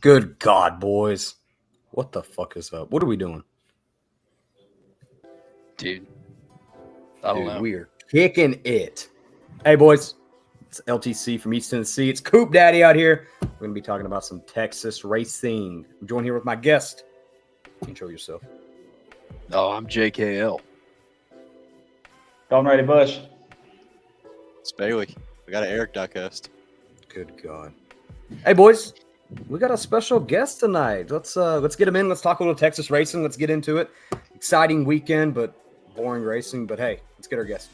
Good God, boys. What the fuck is up? What are we doing? Dude, I don't know. We are kicking it. Hey, boys. It's LTC from East Tennessee. It's Coop Daddy out here. We're going to be talking about some Texas racing. I'm joined here with my guest. Intro yourself. Oh, I'm JKL. Don't ready, Bush. It's Bailey. We got an Eric diecast. Good God. Hey, boys. We got a special guest tonight. Let's get him in. Let's talk a little Texas racing. Let's get into it. Exciting weekend, but boring racing. But hey, let's get our guest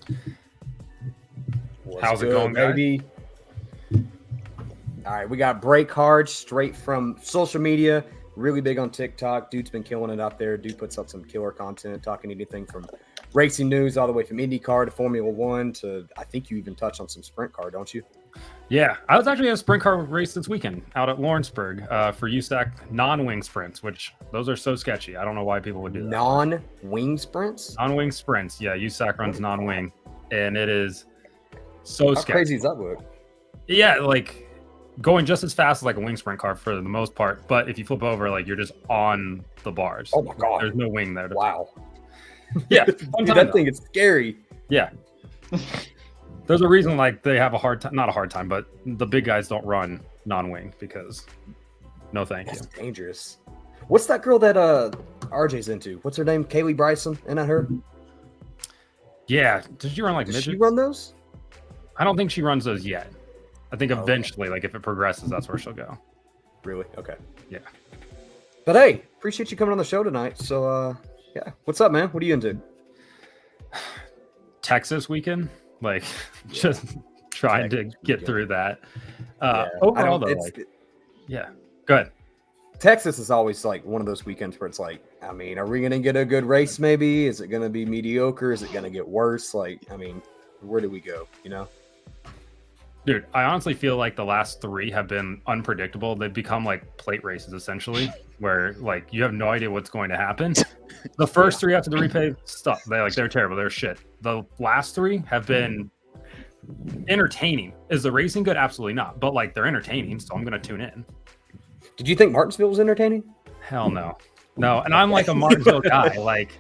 in. How's it going, baby? All right, we got break hard straight from social media. Really big on TikTok. Dude's been killing it out there. Dude puts up some killer content, talking anything from racing news all the way from IndyCar to Formula One to, I think you even touch on some sprint car, don't you? Yeah, I was actually at a sprint car race this weekend out at Lawrenceburg for USAC non-wing sprints, which those are so sketchy. I don't know why people would do that. Non-wing sprints? Non-wing sprints. Yeah, USAC runs non-wing, and it is so sketchy. How crazy does that look? Yeah, like going just as fast as like a wing sprint car for the most part, but if you flip over, like you're just on the bars. Oh my God. There's no wing there. Wow. Yeah. Dude, that thing is scary. Yeah. There's a reason like they have a hard time, not a hard time, but the big guys don't run non-wing because no thank That's you. dangerous. What's that girl that RJ's into? What's her name? Kaylee Bryson? Isn't that her? Yeah. Did she run like Does midgets? she run those? I don't think she runs those yet. I think Oh, eventually, like if it progresses, that's where she'll go. Really? Okay. Yeah. But hey, appreciate you coming on the show tonight. So yeah. What's up, man? What are you into? Texas weekend, like just trying to get through that. Yeah, Overall, though, yeah. Go ahead. Texas is always like one of those weekends where it's like, I mean, are we going to get a good race maybe? Is it going to be mediocre? Is it going to get worse? Like, I mean, where do we go, you know? Dude, I honestly feel like the last three have been unpredictable. They've become like plate races essentially, where like you have no idea what's going to happen. The first three after the repave stuff, they're terrible. They're shit. The last three have been entertaining. Is the racing good? Absolutely not. But like they're entertaining, so I'm gonna tune in. Did you think Martinsville was entertaining? Hell no. No, and I'm like a Martinsville guy. Like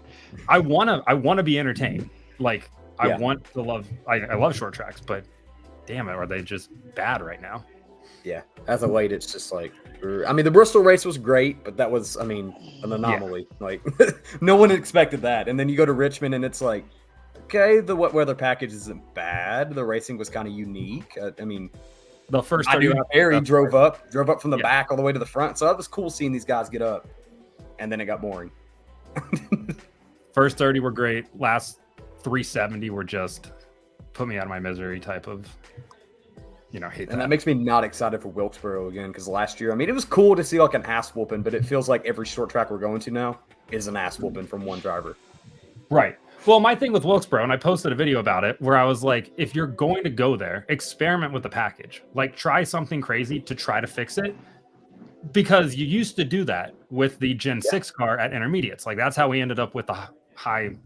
I wanna be entertained. Like I love short tracks, but damn it, are they just bad right now? Yeah. As of late, it's just like, I mean, the Bristol race was great, but that was, I mean, an anomaly. Yeah. Like, no one expected that. And then you go to Richmond, and it's like, okay, the wet weather package isn't bad. The racing was kind of unique. I mean, the first Harry drove up from the back all the way to the front. So that was cool seeing these guys get up. And then it got boring. First 30 were great. Last 370 were just put me out of my misery type of, hate and that makes me not excited for Wilkesboro again, because last year, I mean, it was cool to see like an ass whooping, but it feels like every short track we're going to now is an ass whooping from one driver. Right. Well, my thing with Wilkesboro, and I posted a video about it, where I was like, if you're going to go there, experiment with the package. Like, try something crazy to try to fix it, because you used to do that with the Gen 6 car at intermediates. Like, that's how we ended up with the high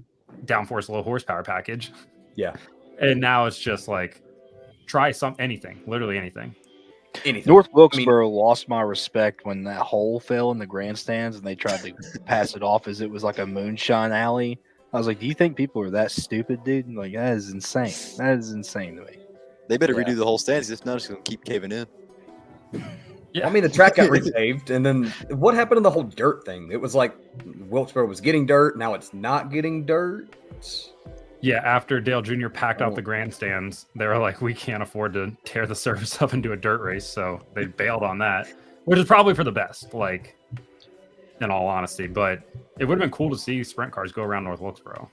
downforce, low horsepower package. Yeah. And now it's just like, try anything, literally anything. North Wilkesboro lost my respect when that hole fell in the grandstands and they tried to pass it off as it was like a moonshine alley. I was like, do you think people are that stupid, dude? Like, that is insane. That is insane to me. They better redo the whole stands. If not, it's going to keep caving in. Yeah. I mean, the track got repaved, and then what happened to the whole dirt thing? It was like Wilkesboro was getting dirt. Now it's not getting dirt. Yeah, after Dale Jr. packed out the grandstands, they were like, we can't afford to tear the surface up and do a dirt race. So they bailed on that, which is probably for the best, like, in all honesty. But it would have been cool to see sprint cars go around North Wilkesboro.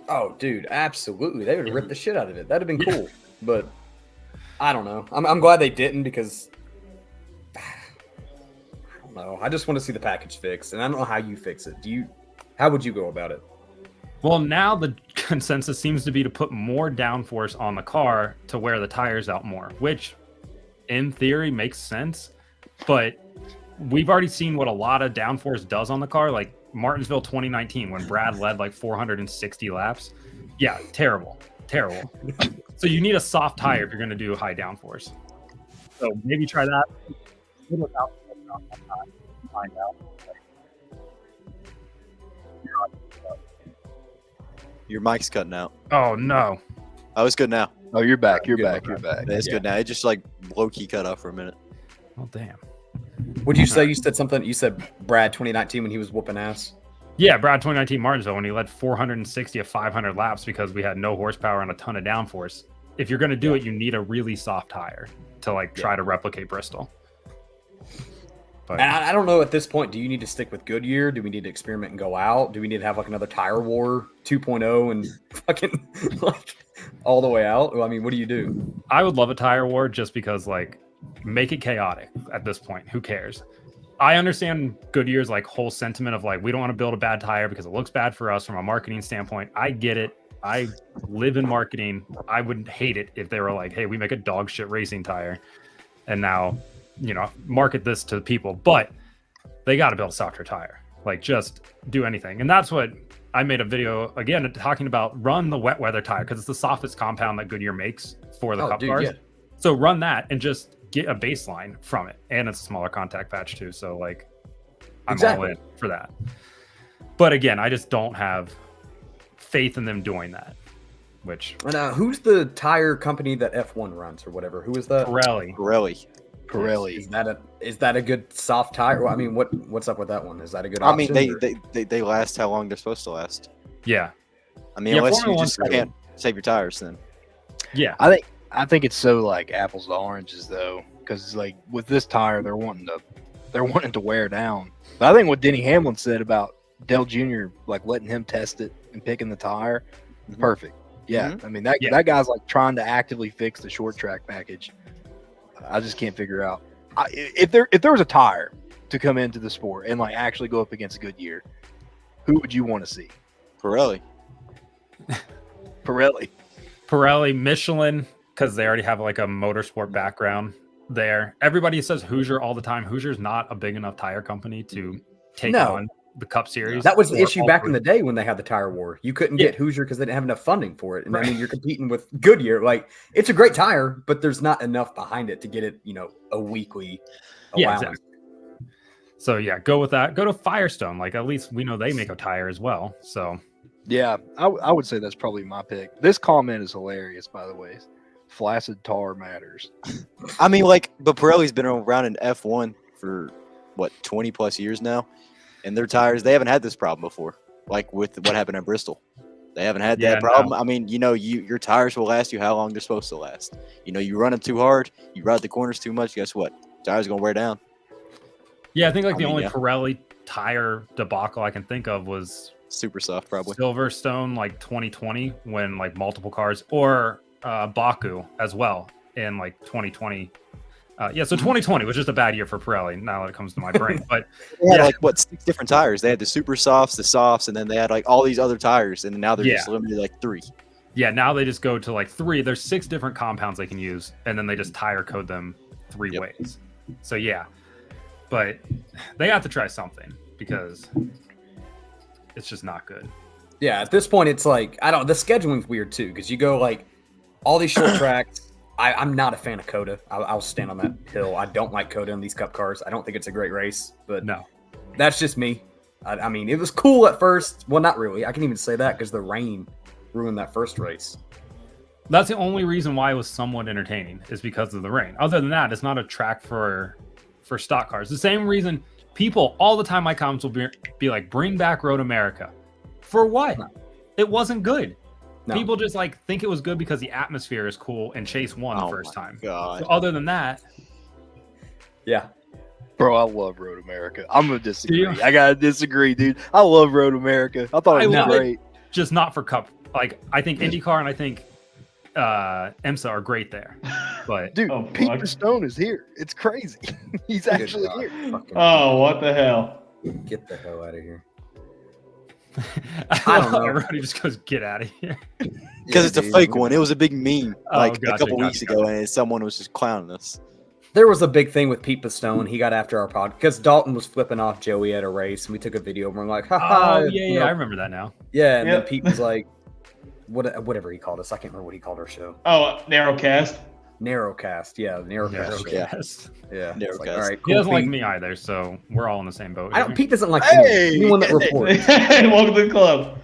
Oh, dude, absolutely. They would have ripped the shit out of it. That'd have been cool. But I don't know. I'm glad they didn't, because I don't know. I just want to see the package fixed, and I don't know how you fix it. How would you go about it? Well, now the consensus seems to be to put more downforce on the car to wear the tires out more, which in theory makes sense. But we've already seen what a lot of downforce does on the car, like Martinsville 2019 when Brad led like 460 laps. Yeah, terrible. So you need a soft tire if you're going to do high downforce. So maybe try that. Find out. Your mic's cutting out. Oh no. Oh, it's good now. Oh, you're back. You're Good back. one, You're back. It's good now. It just like low key cut off for a minute. Oh damn. Would you say you said something? You said Brad 2019 when he was whooping ass. Yeah, Brad 2019 Martinsville when he led 460 of 500 laps because we had no horsepower and a ton of downforce. If you're going to do it, you need a really soft tire to like try to replicate Bristol. But And I don't know at this point, do you need to stick with Goodyear? Do we need to experiment and go out? Do we need to have like another tire war 2.0 and fucking like all the way out? I mean, what do you do? I would love a tire war just because like make it chaotic at this point. Who cares? I understand Goodyear's like whole sentiment of like, we don't want to build a bad tire because it looks bad for us from a marketing standpoint. I get it. I live in marketing. I would hate it if they were like, hey, we make a dog shit racing tire and now, you know, market this to people, but they got to build a softer tire. Like just do anything. And that's what I made a video again, talking about run the wet weather tire because it's the softest compound that Goodyear makes for the Cup cars. Yeah. So run that and just get a baseline from it, and it's a smaller contact patch too. So like, I'm all in for that. But again, I just don't have faith in them doing that. Which who's the tire company that F1 runs or whatever? Who is that? Pirelli. Is that a good soft tire? Well, I mean, what's up with that one? Is that a good option? I mean, they last how long they're supposed to last. Yeah. I mean, unless you just can't save your tires, then. Yeah. I think it's so like apples to oranges though, because like with this tire, they're wanting to wear down. But I think what Denny Hamlin said about Dale Jr. like letting him test it and picking the tire, perfect. Yeah, I mean that guy's like trying to actively fix the short track package. I just can't figure out if there was a tire to come into the sport and like actually go up against Goodyear, who would you want to see? Pirelli, Michelin, because they already have like a motorsport background there. Everybody says Hoosier all the time. Hoosier's not a big enough tire company to take on the Cup Series. That was the issue back in the day when they had the tire war. You couldn't get Hoosier because they didn't have enough funding for it. And I mean, you're competing with Goodyear. Like, it's a great tire, but there's not enough behind it to get it, a weekly allowance. Yeah, exactly. So yeah, go with that. Go to Firestone. Like at least we know they make a tire as well. So yeah, I would say that's probably my pick. This comment is hilarious, by the way. Flaccid tar matters. I mean, like, but Pirelli's been around in F1 for what 20 plus years now, and their tires they haven't had this problem before. Like with what happened at Bristol, they haven't had that problem. No. I mean, your tires will last you how long they're supposed to last. You run them too hard, you ride the corners too much. Guess what? Tires are gonna wear down. Yeah, I think the only Pirelli tire debacle I can think of was super soft, probably Silverstone, like 2020, when like multiple cars, or Baku as well in like 2020. So 2020 was just a bad year for Pirelli. Now that it comes to my brain, but they had like 6 different tires. They had the super softs, the softs, and then they had like all these other tires, and now they're just limited to like 3. Yeah, now they just go to like 3. There's 6 different compounds they can use, and then they just tire code them 3 ways. So yeah, but they have to try something because it's just not good. Yeah, at this point, it's like the scheduling's weird too because you go like all these short tracks. I'm not a fan of Coda. I'll stand on that hill. I don't like Coda in these Cup cars. I don't think it's a great race, but no, that's just me. I mean, it was cool at first. Well, not really. I can even say that because the rain ruined that first race. That's the only reason why it was somewhat entertaining is because of the rain. Other than that, it's not a track for stock cars. The same reason people all the time, my comments will be like, bring back Road America. For what? No. It wasn't good. No. People just like think it was good because the atmosphere is cool and Chase won the first time. God. So other than that, yeah, bro, I love Road America. I'm gonna disagree. I gotta disagree, dude. I love Road America. I thought it was great. Just not for Cup. Like I think IndyCar and I think IMSA are great there. But dude, Pete Pistone is here. It's crazy. He's actually here. Oh, what the hell? Get the hell out of here. I don't know. Everybody just goes, get out of here. Because it's a fake one. It was a big meme a couple weeks ago, and someone was just clowning us. There was a big thing with Pete Pistone. He got after our pod because Dalton was flipping off Joey at a race, and we took a video and we're like, ha. Oh, yeah, I remember that now. Yeah, and then Pete was like, whatever he called us. I can't remember what he called our show. Oh, Narrowcast. Narrowcast. Yeah, Narrowcast. show. Yes. Yeah. It's like, Narrowcast. all right, He cool, doesn't like Pete. me either, so we're all in the same boat. I don't. here. Pete doesn't like Hey! anyone that reports. Hey, welcome to the club.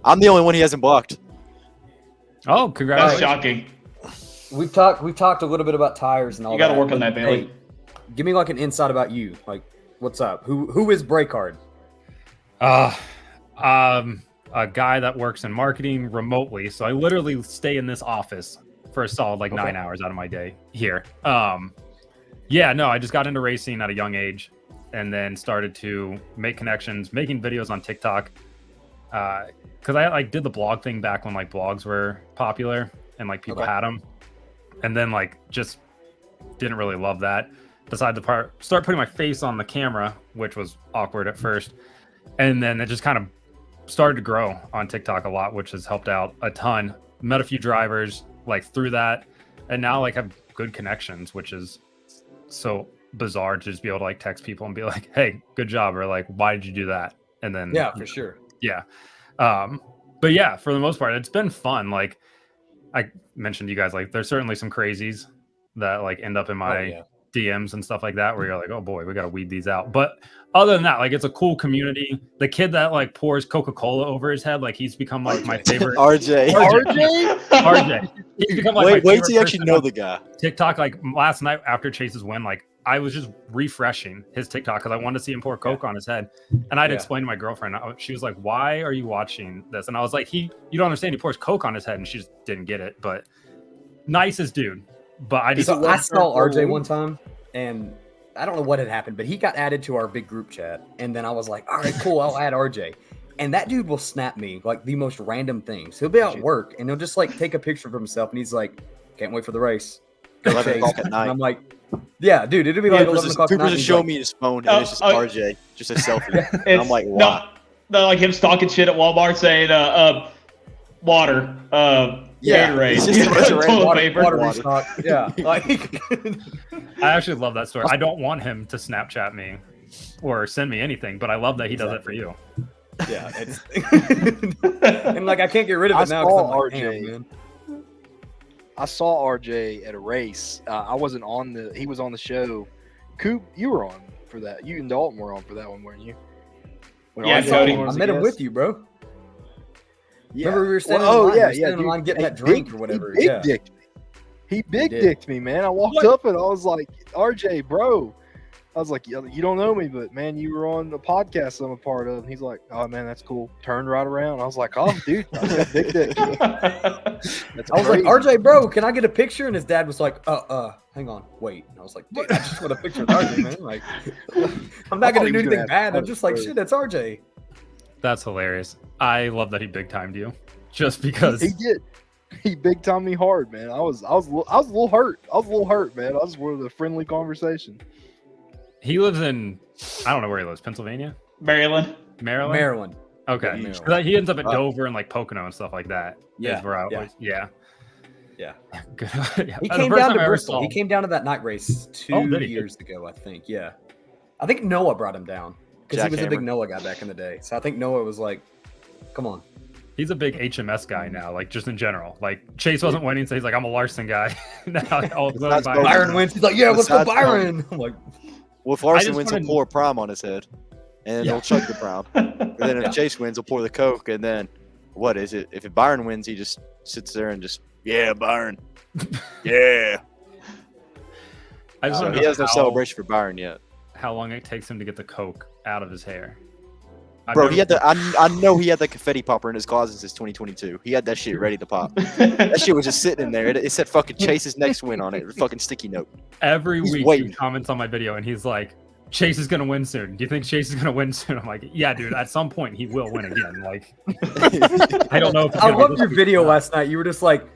I'm the only one he hasn't blocked. Oh, That's congratulations! shocking. We've talked a little bit about tires and all You that. got to work on but, that, Bailey. hey, give me like an insight about you. Like, what's up? Who is Breakard? A guy that works in marketing remotely, so I literally stay in this office for a solid like 9 hours out of my day here. Yeah, no, I just got into racing at a young age, and then started to make connections, making videos on TikTok. Because I like did the blog thing back when like blogs were popular and like people had them, and then like just didn't really love that. Decided to start putting my face on the camera, which was awkward at first, and then it just kind of started to grow on TikTok a lot, which has helped out a ton. Met a few drivers like through that, and now like have good connections, which is so bizarre to just be able to like text people and be like, "Hey, good job," or like, "Why did you do that?" And then Yeah, for sure. yeah. But yeah, for the most part, it's been fun. Like I mentioned to you guys, like there's certainly some crazies that like end up in my DMs and stuff like that where you're like, oh boy, we got to weed these out. But other than that, like it's a cool community. The kid that like pours Coca-Cola over his head, like he's become like my favorite. RJ. He's become like wait till you actually know the guy. TikTok, like last night after Chase's win, like I was just refreshing his TikTok because I wanted to see him pour Coke on his head. And I'd explain to my girlfriend, she was like, why are you watching this? And I was like, you don't understand, he pours Coke on his head. And she just didn't get it. But nicest dude. But I saw RJ one time, and I don't know what had happened, but he got added to our big group chat. And then I was like, all right, cool, I'll add RJ. And that dude will snap me like the most random things. He'll be out at work and he'll just like take a picture of himself and he's like, can't wait for the race. 11 o'clock at night. And I'm like, yeah, dude, it'll be like 11 o'clock at night. Just show me his phone and it's just RJ, just a selfie. And I'm like, wow. No, like him talking shit at Walmart saying, water, Gatorade, it's just toilet paper. Water restock. Yeah, like I actually love that story. I don't want him to Snapchat me or send me anything, but I love that he does it for you. Yeah, it's and like I can't get rid of it now because I'm like, damn, man. I saw RJ at a race. I wasn't on he was on the show. Coop, you were on for that. You and Dalton were on for that one, weren't you? Yeah, Cody. I met him with you, bro. Yeah. Remember we were standing in line getting that drink or whatever. He big-dicked me. He big-dicked me, man. I walked up and I was like, RJ, bro. I was like, you don't know me, but man, you were on the podcast I'm a part of. And he's like, oh man, that's cool. Turned right around. I was like, oh dude, I got big dick. I was like, RJ, bro, can I get a picture? And his dad was like, hang on, wait. And I was like, dude, I just want a picture of RJ, man. Like, I'm not gonna do anything bad. I'm just like, shit, that's RJ. That's hilarious. I love that he big timed you, just because he did. He big timed me hard, man. I was a little hurt. Man. I just wanted a friendly conversation. He lives in, I don't know where he lives, Pennsylvania? Maryland. Okay. Maryland. He ends up at Dover and like Pocono and stuff like that. Yeah. Where I always, yeah. Good. He came down to Bristol. He came down to that night race 2 years ago, I think. Yeah. I think Noah brought him down because he was a big Noah guy back in the day. So I think Noah was like, come on. He's a big HMS guy now, like just in general. Like Chase wasn't winning, so he's like, I'm a Larson guy. Now all of a sudden Byron wins. He's like, yeah, let's go Byron. I'm like, well, if Larson wins, he'll pour a prime on his head, and then he'll chug the prime. And then if Chase wins, he'll pour the Coke, and then what is it? If Byron wins, he just sits there and just, yeah, Byron, yeah. I just he has no celebration for Byron yet. How long it takes him to get the Coke out of his hair? Bro, he had I know he had the confetti popper in his closet since 2022. He had that shit ready to pop. That shit was just sitting in there. It said fucking Chase's next win on it. Fucking sticky note. Every week he comments on my video and he's like, Chase is gonna win soon. Do you think Chase is gonna win soon? I'm like, yeah, dude. At some point he will win again. Like, I don't know. I loved your video last night. You were just like,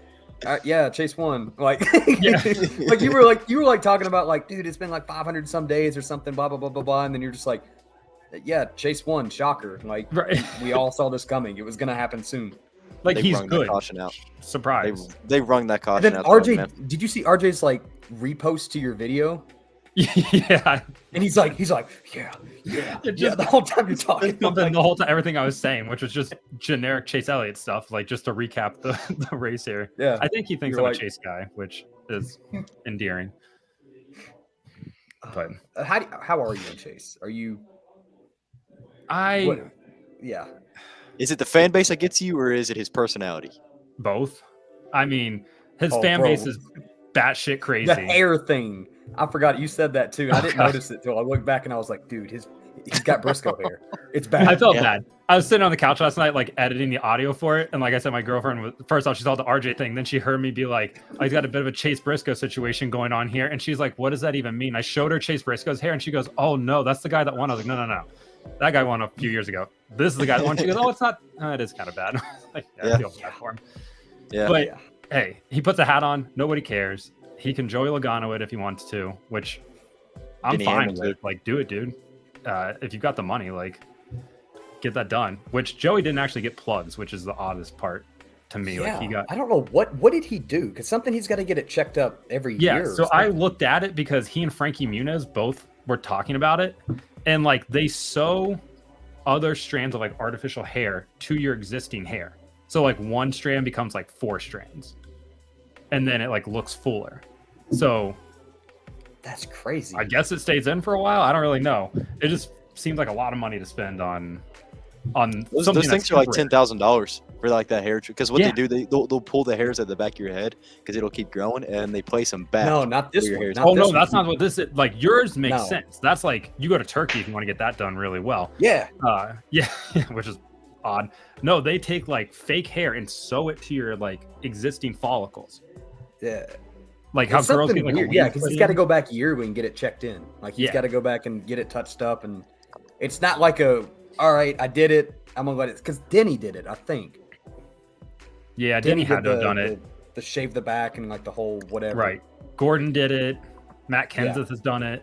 yeah, Chase won. Like, like you were like talking about like, dude, it's been like 500 some days or something. Blah blah blah blah blah. And then you're just like, yeah, Chase won. Shocker. Like, we all saw this coming. It was going to happen soon. Like, they he's wrung good. That caution out. Surprise. They wrung that caution out. RJ, did you see RJ's, like, repost to your video? Yeah. And he's like, yeah. The whole time you're talking, Something the whole time, everything I was saying, which was just generic Chase Elliott stuff. Like just to recap the race here. Yeah. I think he thinks You're I'm like- a Chase guy, which is endearing. But how are you in Chase? Are you? I What, yeah. Is it the fan base that gets you, or is it his personality? both. I mean, his Oh, fan bro. base is batshit The crazy. hair thing. I forgot you said that too. And I Oh, didn't God. notice it till I looked back and I was like, dude, he's got Briscoe hair. It's bad. I felt Yeah. bad. I was sitting on the couch last night, like editing the audio for it, and like I said, my girlfriend was first off, she saw the RJ thing, then she heard me be like, "I got a bit of a Chase Briscoe situation going on here," and she's like, "What does that even mean?" I showed her Chase Briscoe's hair, and she goes, "Oh no, that's the guy that won." I was like, "No, that guy won a few years ago. This is the guy that won." She goes, "Oh, it's not. It is kind of bad." Like, I feel bad for him. Yeah. But hey, he puts a hat on. Nobody cares. He can Joey Logano it if he wants to, which I'm Denny fine Hamlin, with. Like, do it, dude. If you've got the money, like, get that done. Which Joey didn't actually get plugs, which is the oddest part to me. Yeah. Like, he got. I don't know what did he do? Because something he's got to get it checked up every Yeah. year. or So I something. looked at it because he and Frankie Muniz both were talking about it, and like they sew other strands of like artificial hair to your existing hair. So like one strand becomes like 4 strands, and then it like looks fuller. So That's crazy. I guess it stays in for a while. I don't really know. It just seems like a lot of money to spend on Those something things that's are like temporary. $10,000 for like that hair. Because what Yeah. they do, they'll pull the hairs at the back of your head because it'll keep growing, and they place them back. No, not this where your one. hair's- Not Oh this no, one. that's not what this is. Like yours makes No. sense. That's like you go to Turkey if you want to get that done really well. Yeah. Yeah, which is odd. No, they take like fake hair and sew it to your like existing follicles. Yeah. Like how It's girls something get like weird. a Yeah, weave because put he's got to in. go back yearly and get it checked in. Like he's Yeah. got to go back and get it touched up, and it's not like all right, I did it. I'm gonna let it because Denny did it. I think. Yeah, Denny had did to have done it. The shave the back and like the whole whatever. Right. Gordon did it. Matt Yeah. Kenseth has done it.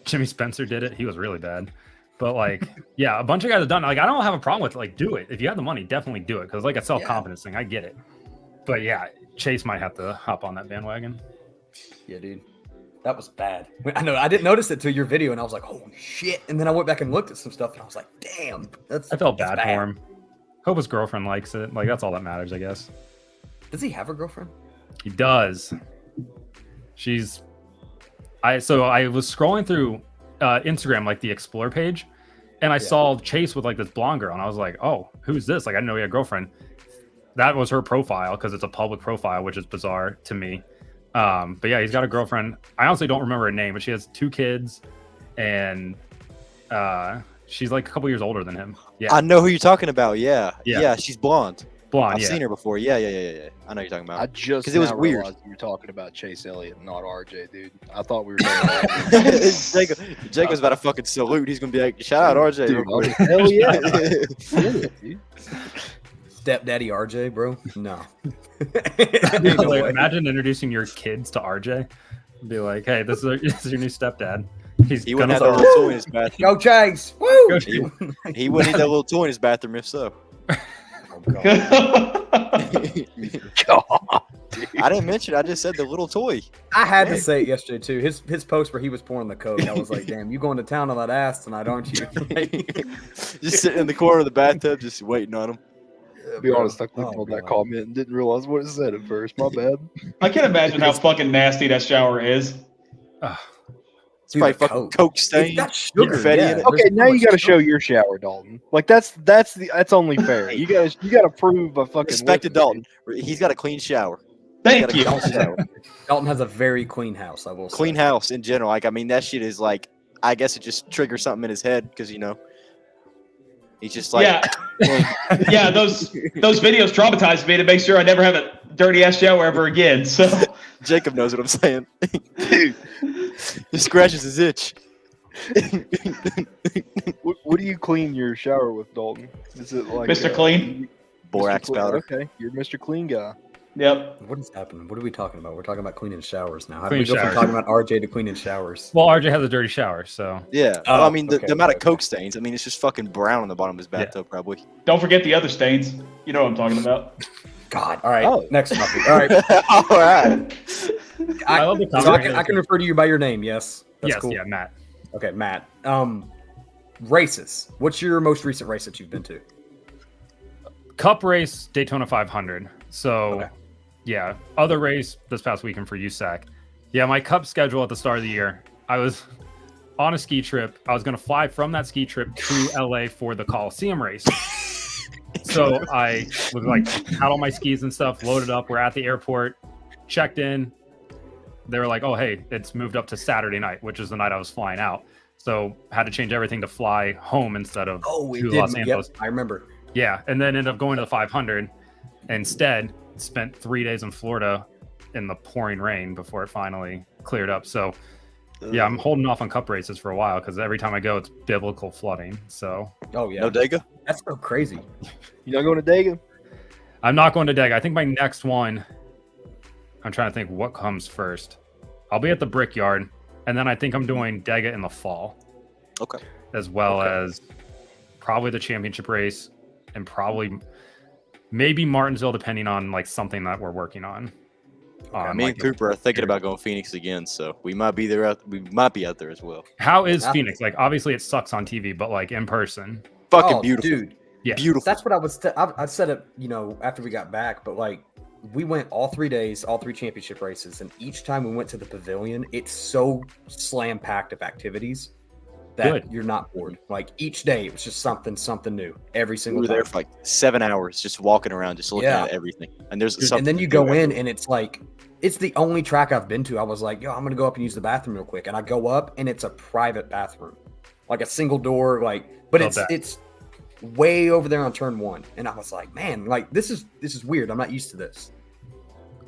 Jimmy Spencer did it. He was really bad. But like, yeah, a bunch of guys have done it. Like, I don't have a problem with it. Like, do it. If you have the money, definitely do it. Because like a self-confidence thing, I get it. But yeah, Chase might have to hop on that bandwagon. Yeah, dude. That was bad. I know. I didn't notice it till your video, and I was like, "Holy shit!" And then I went back and looked at some stuff, and I was like, "Damn, that's." I felt that's bad for him. Hope his girlfriend likes it. Like, that's all that matters, I guess. Does he have a girlfriend? He does. I was scrolling through Instagram, like the Explore page, and I saw Chase with like this blonde girl, and I was like, "Oh, who's this?" Like, I didn't know he had a girlfriend. That was her profile because it's a public profile, which is bizarre to me. But yeah, he's got a girlfriend. I honestly don't remember her name, but she has 2 kids, and she's like a couple years older than him. Yeah, I know who you're talking about. Yeah. Yeah. Yeah, she's blonde. blonde. I've Yeah, seen her before. Yeah. I know who you're talking I about. just 'Cause it was now weird. realized you were talking about Chase Elliott, not RJ, dude. I thought we were talking about Jacob's about to fucking salute. He's gonna be like, "Shout out RJ." Dude, real quick. hell yeah. Dude. Stepdaddy RJ, bro? No. That'd be Ain't no hilarious. way. Imagine introducing your kids to RJ. Be like, "Hey, this is your new stepdad. He's He gonna wouldn't have that little toy in his bathroom. Go Chase! Woo! Go He wouldn't need that little toy in his bathroom if so. Oh, God. I didn't mention it. I just said the little toy. I had to say it yesterday too. His post where he was pouring the coke, I was like, "Damn, you going to town on that ass tonight, aren't you?" Just sitting in the corner of the bathtub, just waiting on him. To be honest, I clicked Oh, on that God. comment and didn't realize what it said at first. My bad. I can't imagine how fucking nasty that shower is. It's probably the fucking coke stain. It's got sugar. confetti in it. Okay, there's now so you got to much show sugar. your shower, Dalton. Like that's only fair. You got to prove a fucking Respected listener. Dalton. He's got a clean shower. Thank He's you. got a clean shower. Dalton has a very clean house. I will say. Clean house in general. Like, I mean, that shit is like, I guess it just triggers something in his head because, he's just like, Yeah, those videos traumatized me to make sure I never have a dirty ass shower ever again. So Jacob knows what I'm saying. He scratches his itch. What do you clean your shower with, Dalton? Is it like Mr. Clean? Borax Mr. Clean? powder. Okay, you're Mr. Clean guy. Yep. What is happening? What are we talking about? We're talking about cleaning showers now. How do Clean we go from showers. talking about RJ to cleaning showers? Well, RJ has a dirty shower, so Yeah. Oh, Well, I mean, the okay, amount of okay. coke stains, I mean, it's just fucking brown on the bottom of his bathtub, probably. Don't forget the other stains. You know what I'm talking about. God. All right. Oh. Next topic. All right. All right. I love the So I conversation. can refer to you by your name. Yes. That's Yes, cool. yeah, Matt. Okay, Matt. Races. What's your most recent race that you've been to? Cup race, Daytona 500. So, Okay. yeah, other race this past weekend for USAC. Yeah, my Cup schedule at the start of the year, I was on a ski trip. I was going to fly from that ski trip to LA for the Coliseum race. So I was like, had all my skis and stuff loaded up. We're at the airport, checked in. They were like, oh, hey, it's moved up to Saturday night, which is the night I was flying out. So had to change everything to fly home instead of to Los Angeles. Yep, I remember. Yeah, and then ended up going to the 500. Instead, spent 3 days in Florida in the pouring rain before it finally cleared up. So, yeah, I'm holding off on Cup races for a while because every time I go, it's biblical flooding. So, Oh yeah. No Dega? That's so crazy. You not going to Dega? I'm not going to Dega. I think my next one, I'm trying to think what comes first. I'll be at the Brickyard, and then I think I'm doing Dega in the fall, Okay. as well as probably the championship race, and probably maybe Martinsville, depending on like something that we're working on. Me and Cooper are thinking about going Phoenix again, so we might be there. We might be out there as well. How is Yeah. Phoenix? Like, obviously, it sucks on TV, but like in person, Fucking Oh, beautiful, dude. yeah, beautiful. That's what I was. I said it, after we got back, but like we went all 3 days, all 3 championship races, and each time we went to the pavilion, it's so slam packed of activities that Good. you're not bored. Like each day, it was just something new every We single were time. there for like 7 hours, just walking around, just looking Yeah. at everything. And there's Dude, something. and then you to do go in, everywhere. and it's like it's the only track I've been to. I was like, yo, I'm gonna go up and use the bathroom real quick, and I go up, and it's a private bathroom, like a single door, but Love that. it's way over there on turn 1, and I was like, man, like this is weird. I'm not used to this.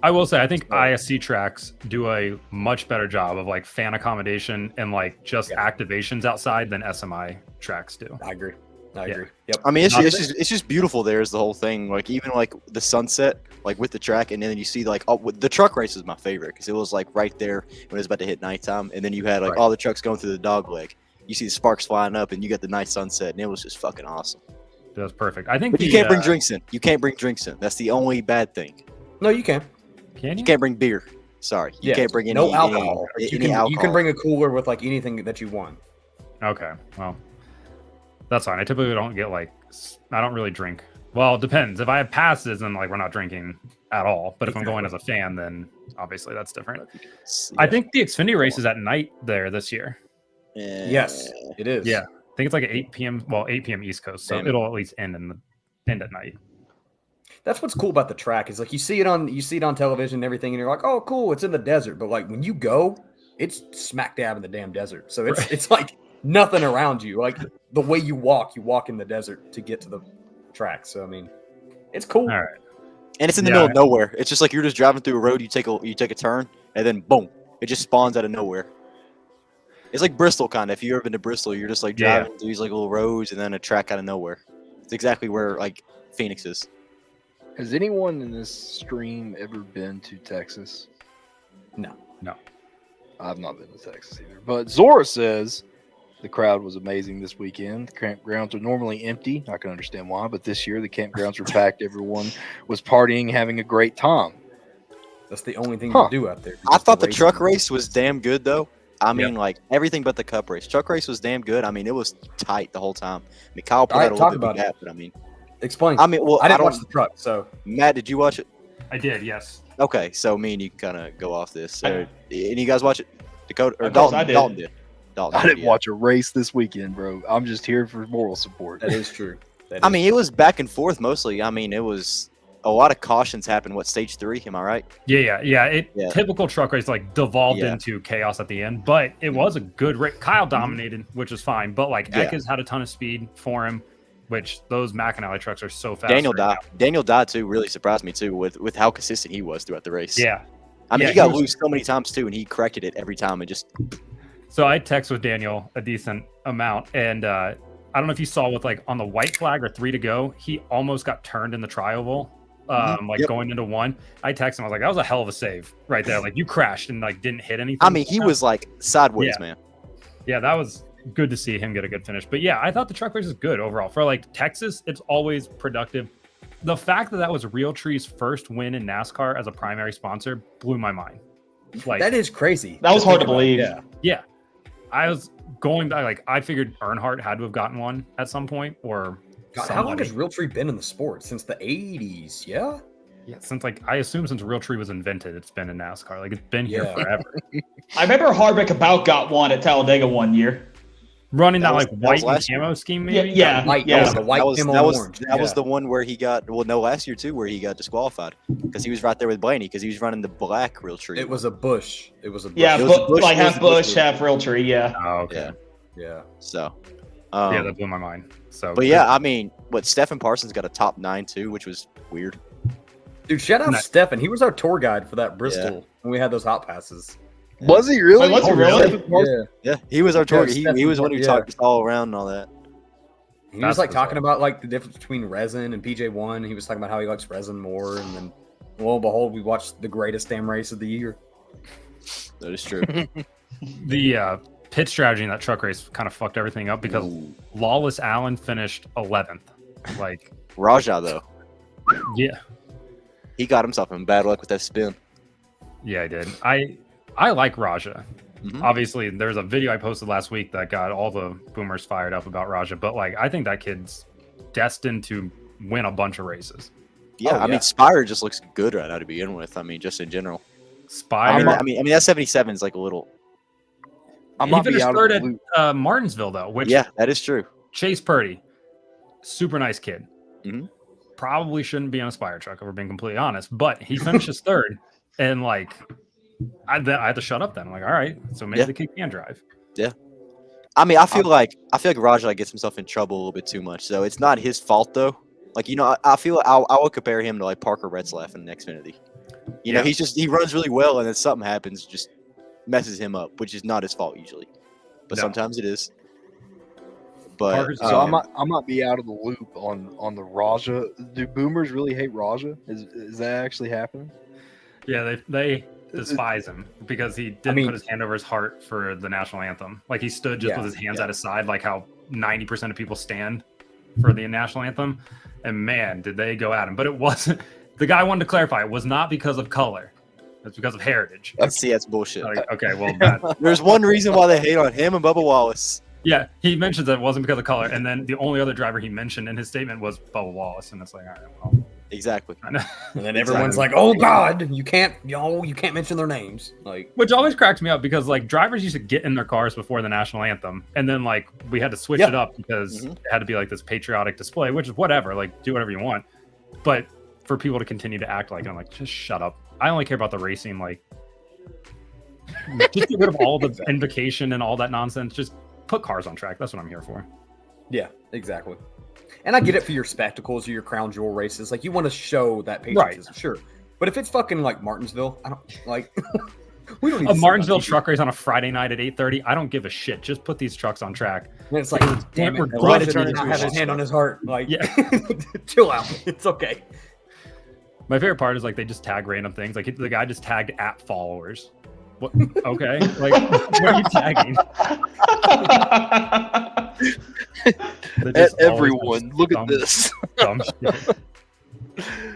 I will say I think So- ISC tracks do a much better job of like fan accommodation and like just Yeah. activations outside than SMI tracks do. I agree. I Yeah. agree. Yep. I mean, Not it's just beautiful. There is the whole thing. Like even like the sunset, like with the track, and then you see like the truck race is my favorite because it was like right there when it was about to hit nighttime, and then you had like Right. all the trucks going through the dog leg. You see the sparks flying up, and you got the night sunset, and it was just fucking awesome. That's perfect. I think But you the, can't bring drinks in. You can't bring drinks in. That's the only bad thing. No, you can. Can You you? can't bring beer. Sorry, you Yes. can't bring any no alcohol. Any, you any can alcohol. you can bring a cooler with like anything that you want. Okay, well, that's fine. I typically don't get like I don't really drink. Well, it depends. If I have passes, then like we're not drinking at all. But if I'm going as a fan, then obviously that's different. I think the Xfinity race is at night there this year. Yes, it is. Yeah, I think it's like at 8 p.m. Well, 8 p.m. East Coast, so Damn it. it'll at least end at night. That's what's cool about the track is like you see it on television and everything, and you're like, oh, cool, it's in the desert. But like when you go, it's smack dab in the damn desert. So it's like nothing around you. Like the way you walk in the desert to get to the track. So I mean, it's cool. All right. And it's in the Yeah. middle of nowhere. It's just like you're just driving through a road. You take a turn, and then boom, it just spawns out of nowhere. It's like Bristol, kind of. If you've ever been to Bristol, you're just like Yeah. driving through these like little roads, and then a track out of nowhere. It's exactly where like Phoenix is. Has anyone in this stream ever been to Texas? No. I've not been to Texas either. But Zora says the crowd was amazing this weekend. The campgrounds are normally empty. I can understand why, but this year the campgrounds were packed. Everyone was partying, having a great time. That's the only thing Huh. to do out there. I Just thought the race. truck race was damn good though. I mean, like everything but the cup race. Truck race was damn good. I mean, it was tight the whole time. I mean, Kyle put All right, out a talk little bit of about it. gap, but I mean, Explain. well, I didn't don't. watch the truck, so Matt, did you watch it? I did, yes. Okay, so me and you kind of go off this. I- Any of you guys watch it? Dakota or Of course Dalton? I did. Dalton did. Dalton I didn't yeah. watch a race this weekend, bro. I'm just here for moral support. that is true. That I is mean, it was back and forth mostly. I mean, it was a lot of cautions happened. What, stage 3? Am I right? Yeah. Yeah. Typical truck race like devolved Yeah. into chaos at the end, but it was a good race. Kyle dominated, which is fine, but like Yeah. Eckes had a ton of speed for him, which those McAnally trucks are so fast. Daniel right died. Daniel died too. Really surprised me too with how consistent he was throughout the race. now. Yeah. I mean, Yeah, he got he was- loose so many times too, and he corrected it every time. And just So I text with Daniel a decent amount, and I don't know if you saw with like on the white flag or 3 to go, he almost got turned in the tri-oval, like Yep. going into 1. I texted him, I was like, that was a hell of a save right there. Like you crashed and like didn't hit anything. I mean, he was like sideways, Yeah. man. Yeah, that was good to see him get a good finish. But yeah, I thought the truck race is good overall. For like Texas, it's always productive. The fact that that was Realtree's first win in NASCAR as a primary sponsor blew my mind. Like That is crazy. That was hard to think about. believe. Yeah. yeah, I was going back. Like I figured Earnhardt had to have gotten one at some point, or God, how long somebody. has Realtree been in the sport? Since the 80s? Yeah. Yeah, since like I assume since Realtree was invented, it's been in NASCAR. Like it's been here Yeah. forever. I remember Hardwick about got one at Talladega one year. Running that, That was- like that was white and last year. camo scheme, Yeah, maybe. yeah, White, yeah. the white that was camo that was orange. that was Yeah. the one where he got last year too, where he got disqualified because he was right there with Blaney because he was running the black Realtree. It was a bush. It was a bush. Yeah, It was but the Bush- like it was half the Bush Bush, one. half Realtree. Yeah. Oh, okay. Yeah. Yeah. So, Yeah, that blew my mind. So, but yeah, I mean, what Stephen Parsons got a top 9 too, which was weird. Dude, shout out Nice. Stefan. He was our tour guide for that Bristol when we had those hot passes. Was he really? Wait, was he really? Yeah. Yeah, he was our tour. Yeah, He was one who yeah. talked us all around and all that. He That's was like bizarre. talking about like the difference between resin and PJ1. He was talking about how he likes resin more, and then lo and behold, we watched the greatest damn race of the year. That is true. the pit strategy in that truck race kind of fucked everything up because Ooh. Lawless Allen finished 11th. Like, Raja though, yeah, he got himself in bad luck with that spin. yeah, I did. I like Raja. Mhm. Obviously, there's a video I posted last week that got all the boomers fired up about Raja, but like, I think that kid's destined to win a bunch of races. Yeah, Oh, I yeah. mean, Spire just looks good right now to begin with. I mean, just in general. Spire. I mean, that 77 is like a little. I he might be finished out third of the at loop. Martinsville though, which Yeah, that is true. Chase Purdy, super nice kid. Mhm. Probably shouldn't be on a Spire truck, if we're being completely honest. But he finishes third, and like, I had to shut up then. I'm like, all right, so maybe Yeah. the kid can drive. I mean, I feel like Raja like, gets himself in trouble a little bit too much. So it's not his fault though. Like I feel I would compare him to like Parker Retzlaff in Xfinity. You know, Yeah. he runs really well, and then something happens, just messes him up, which is not his fault usually, but No. sometimes it is. But Parker's- So I might be out of the loop on the Raja. Do boomers really hate Raja? Is that actually happening? Yeah, they despise him because he didn't mean- put his hand over his heart for the national anthem. Like he stood just Yeah, with his hands yeah. at his side, like how 90% of people stand for the national anthem. And man, did they go at him! But it wasn't. The guy wanted to clarify it was not because of color; it's because of heritage. that's bullshit. Like, okay, well, that, There's one reason why they hate on him and Bubba Wallace. yeah, he mentions that it wasn't because of color, and then the only other driver he mentioned in his statement was Bubba Wallace, and it's like, all right, well, Exactly. And then everyone's like, "Oh God, you can't mention their names." Like, which always cracks me up because like drivers used to get in their cars before the national anthem, and then like we had to switch Yeah. it up because Mhm. it had to be like this patriotic display, which is whatever, like do whatever you want. But for people to continue to act like, I'm like, just shut up. I only care about the racing. Like, just get rid of all the invocation and all that nonsense. Just put cars on track. That's what I'm here for. yeah, exactly. And I get it for your spectacles or your crown jewel races. Like, you want to show that patriotism, sure. But if it's fucking like Martinsville, I don't like. We don't need A to see Martinsville on TV. truck race on a Friday night at 8:30. I don't give a shit. Just put these trucks on track. And it's like, damn we're it, going why to did turn he into not a have his shit hand show. on his heart? Like, Yeah. chill out. It's okay. My favorite part is like they just tag random things. Like the guy just tagged at followers. What? Okay, like what are you tagging? They're At just always everyone, just look at dumb- this. dumb shit.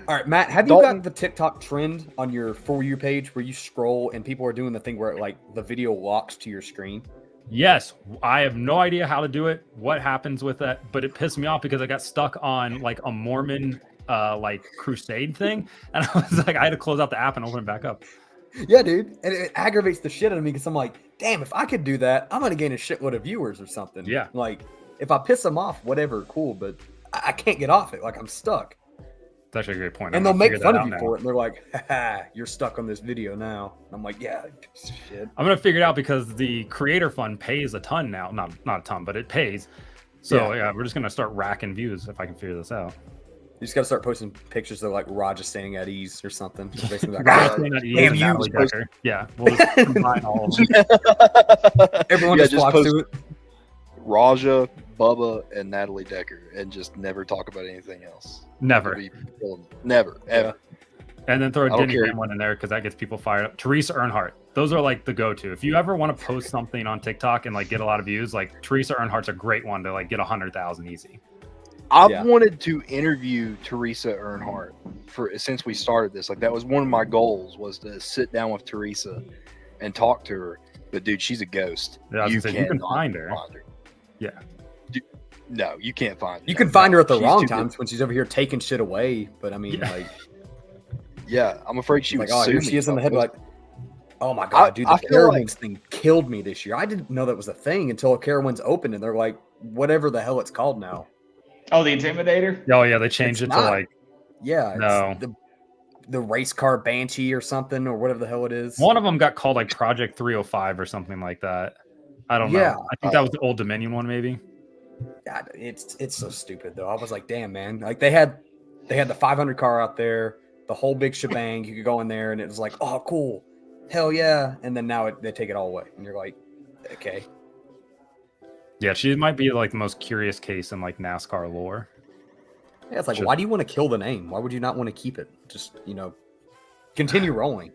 All right, Matt, have you Dalton- got the TikTok trend on your For You page where you scroll and people are doing the thing where like the video locks to your screen? Yes, I have no idea how to do it. What happens with that? But it pissed me off because I got stuck on like a Mormon like crusade thing, and I was like, I had to close out the app and open it back up. Yeah, dude. And it aggravates the shit out of me because I'm like, damn, if I could do that, I'm going to gain a shitload of viewers or something. Yeah. Like, if I piss them off, whatever, cool, but I can't get off it. Like, I'm stuck. It's actually a great point. And I'm they'll gonna make figure fun that of out you now. for it. And they're like, haha, you're stuck on this video now. And I'm like, yeah, piece of shit. I'm gonna figure it out because the creator fund pays a ton now. Not a ton, but it pays. So yeah, we're just gonna start racking views if I can figure this out. You just got to start posting pictures of like Raja standing at ease or something. Just basically like, Ryan "Ah, Staying at ease damn and you." Natalie Decker. Yeah, we'll just combine all of them. Everyone Yeah, just just flocks post- to it. Raja, Bubba, and Natalie Decker, and just never talk about anything else. Never. It'll be killing- Never, ever. And then throw a I don't Denny care. Graham one in there because that gets people fired up. Teresa Earnhardt. Those are like the go-to. If you ever want to post something on TikTok and like get a lot of views, like Teresa Earnhardt's a great one to like get 100,000 easy. I've Yeah. wanted to interview Teresa Earnhardt since we started this. Like that was one of my goals, was to sit down with Teresa and talk to her. But dude, she's a ghost. Yeah, I was gonna say, you can cannot find her. Yeah. No, you can't find her. You can find her at the She's wrong too times when she's over here taking shit away. But I mean, Yeah. like, Yeah, I'm afraid she like, would oh, sue here me she is in the if I head. was- Like, oh my god, dude, the I feel like- Carowinds thing killed me this year. I didn't know that was a thing until a Carowinds opened, and they're like, whatever the hell it's called now. Oh, the Intimidator. Oh yeah, they changed It's it to not. like Yeah, it's No. the race car Banshee or something, or whatever the hell it is. one of them got called like Project 305 or something like that. I don't Yeah. know. I think that was the Old Dominion one, maybe. God, it's so stupid though. I was like, damn, man. Like they had the 500 car out there, the whole big shebang. You could go in there, and it was like, oh, cool, hell yeah. And then now they take it all away, and you're like, okay. Yeah, she might be like the most curious case in like NASCAR lore. Yeah, it's like, Should- why do you want to kill the name? Why would you not want to keep it? Just continue rolling.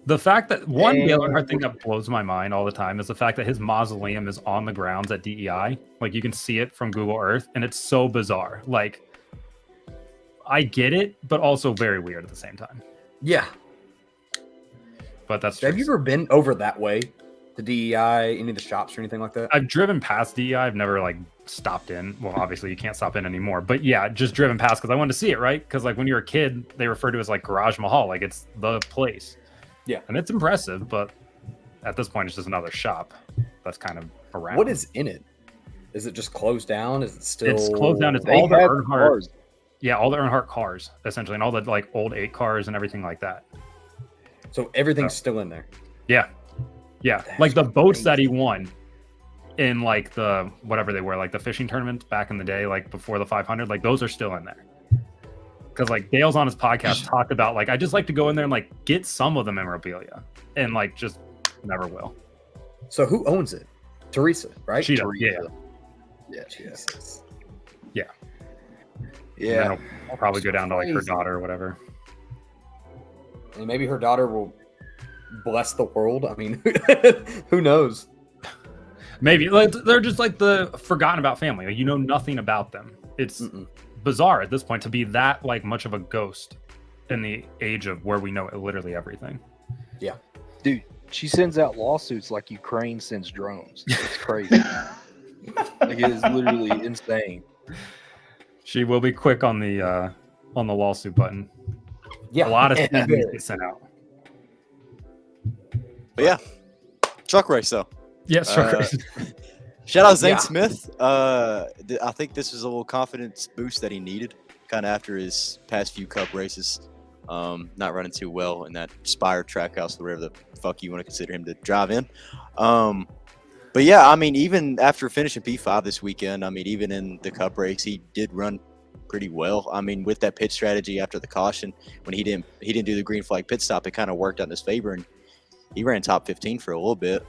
The fact that one And- Dale Earnhardt thing that blows my mind all the time is the fact that his mausoleum is on the grounds at DEI. Like you can see it from Google Earth, and it's so bizarre. Like I get it, but also very weird at the same time. Yeah. But that's Have true. you ever been over that way, the DEI, any of the shops or anything like that? I've driven past DEI. I've never like stopped in. Well, obviously you can't stop in anymore. But yeah, just driven past because I wanted to see it, right? Because like when you're a kid, they refer to it as like Garage Mahal, like it's the place. Yeah. And it's impressive, but at this point, it's just another shop that's kind of around. What is in it? Is it just closed down? Is it still? It's closed down. It's They all the have Earnhardt. cars. Yeah, all the Earnhardt cars, essentially, and all the like old 8 cars and everything like that. So everything's still in there. Yeah. Yeah. That's like the boats that he crazy. won in like the whatever they were, like the fishing tournaments back in the day, like before the 500, like those are still in there. Because like Dale's on his podcast talked about like I just like to go in there and like get some of the memorabilia and like just never will. So who owns it? Teresa, right? She does. Yeah. Teresa. Yeah, Jesus. And then yeah. it'll probably go down to like her Crazy. daughter or whatever. And maybe her daughter will bless the world. I mean, who knows? Maybe like they're just like the forgotten about family. Like, you know nothing about them. It's Mm-mm. bizarre at this point to be that like much of a ghost in the age of where we know literally everything. Dude, she sends out lawsuits like Ukraine sends drones. It's crazy. Like it is literally insane. She will be quick on the lawsuit button. Yeah, A lot of and stuff needs to get sent out. But yeah, truck race though. Yes, sure. Shout out Zane Yeah. Smith. I think this was a little confidence boost that he needed, kind of after his past few Cup races, not running too well in that Spire Trackhouse, wherever the fuck you want to consider him to drive in. But yeah, I mean, even after finishing P5 this weekend, I mean, even in the Cup race, he did run pretty well. I mean, with that pit strategy after the caution, when he didn't do the green flag pit stop, it kind of worked out in his favor, and he ran top 15 for a little bit.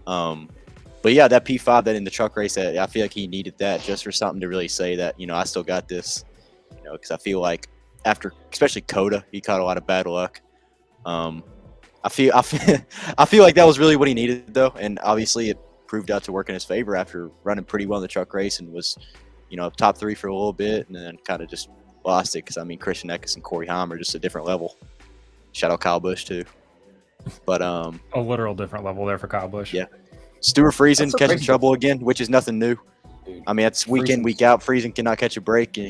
But yeah, that P5 that in the truck race, I feel like he needed that just for something to really say that, I still got this, because I feel like after, especially Coda, he caught a lot of bad luck. I feel like that was really what he needed though. And obviously it proved out to work in his favor after running pretty well in the truck race and was, top 3 for a little bit and then kind of just lost it. Cause I mean, Christian Eckes and Corey Haim are just a different level. Shout out Kyle Busch too. But, A literal different level there for Kyle Busch. Yeah. Stuart Friesen That's so catching crazy. trouble again, which is nothing new. Dude, I mean, it's week in, Friesen's- week out. Friesen cannot catch a break, and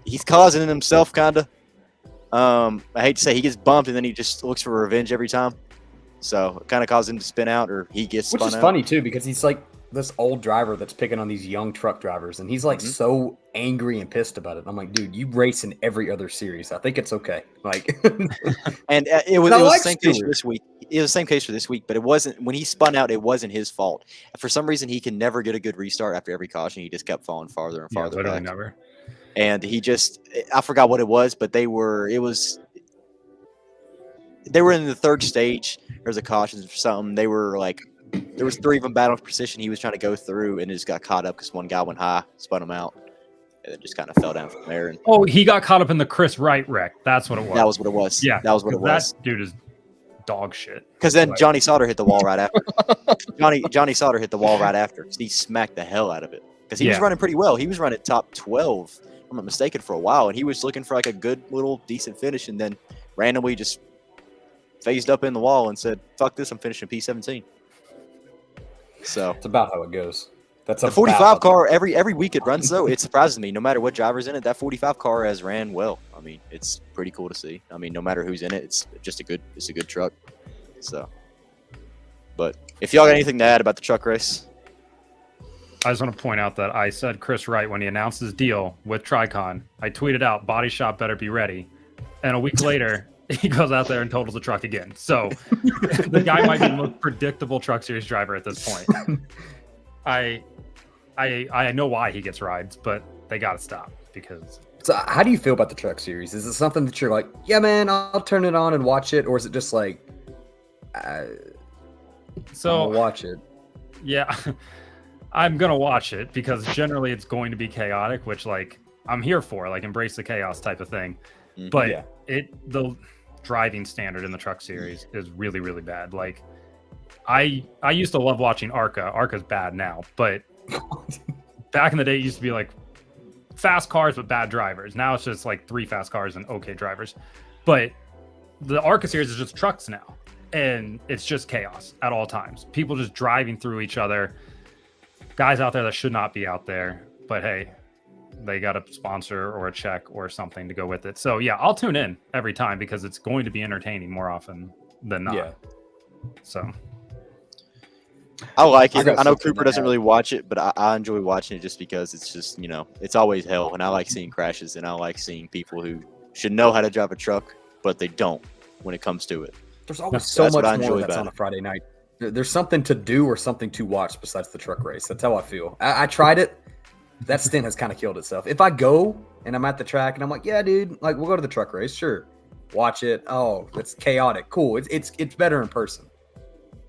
he's causing it himself, kind of. I hate to say he gets bumped, and then he just looks for revenge every time. So it kind of causes him to spin out, or he gets Which spun is out. funny too, because he's like this old driver that's picking on these young truck drivers, and he's like Mhm. so angry and pissed about it. I'm like, dude, you race in every other series. I think it's okay. Like, And it was I the like same case for Stewart. this week. It was the same case for this week, but it wasn't when he spun out. It wasn't his fault. For some reason, he can never get a good restart after every caution. He just kept falling farther and Yeah, farther literally back. never. And I forgot what it was, but they were in the third stage. There was a caution for something. They were like, there was 3 of them battling for position. He was trying to go through and just got caught up because one guy went high, spun him out, and then just kind of fell down from there. And Oh, he got caught up in the Chris Wright wreck. That's what it was. that was what it was. Yeah, that was what it 'cause was. That dude is dog shit. Because then Right. Johnny Sauter hit the wall right after. Johnny Sauter hit the wall right after. He smacked the hell out of it. because he was running pretty well. He was running top 12, if I'm not mistaken, for a while, and he was looking for like a good little decent finish, and then randomly just phased up in the wall and said, "Fuck this, I'm finishing P17." So It's about how it goes. That's the 45 car every week it runs though. It surprises me. No matter what driver's in it, that 45 car has ran well. I mean, it's pretty cool to see. I mean, no matter who's in it, it's just a good truck. So, but if y'all got anything to add about the truck race, I just want to point out that I said Chris Wright when he announced his deal with Tricon. I tweeted out, "Body shop better be ready," and a week later, he goes out there and totals the truck again. So the guy might be the most predictable Truck Series driver at this point. I know why he gets rides, but they got to stop because. So how do you feel about the Truck Series? Is it something that you're like, yeah, man, I'll turn it on and watch it, or is it just like, so I'll watch it? Yeah, I'm gonna watch it because generally it's going to be chaotic, which like I'm here for, like embrace the chaos type of thing. But the driving standard in the Truck Series is really, really bad. Like I used to love watching ARCA. ARCA's bad now, but back in the day it used to be like fast cars but bad drivers. Now it's just like 3 fast cars and okay drivers. But the ARCA series is just trucks now, and it's just chaos at all times. People just driving through each other. Guys out there that should not be out there, but hey, they got a sponsor or a check or something to go with it. So yeah, I'll tune in every time because it's going to be entertaining more often than not. Yeah. So I like it. I know Cooper doesn't really watch it, but I enjoy watching it just because it's just, you know, it's always hell. And I like seeing crashes, and I like seeing people who should know how to drive a truck, but they don't when it comes to it. There's always so much more that's on a Friday night. There's something to do or something to watch besides the truck race. That's how I feel. I tried it. That stint has kind of killed itself. If I go and I'm at the track and I'm like, yeah, dude, like we'll go to the truck race. Sure. Watch it. Oh, it's chaotic. Cool. It's better in person.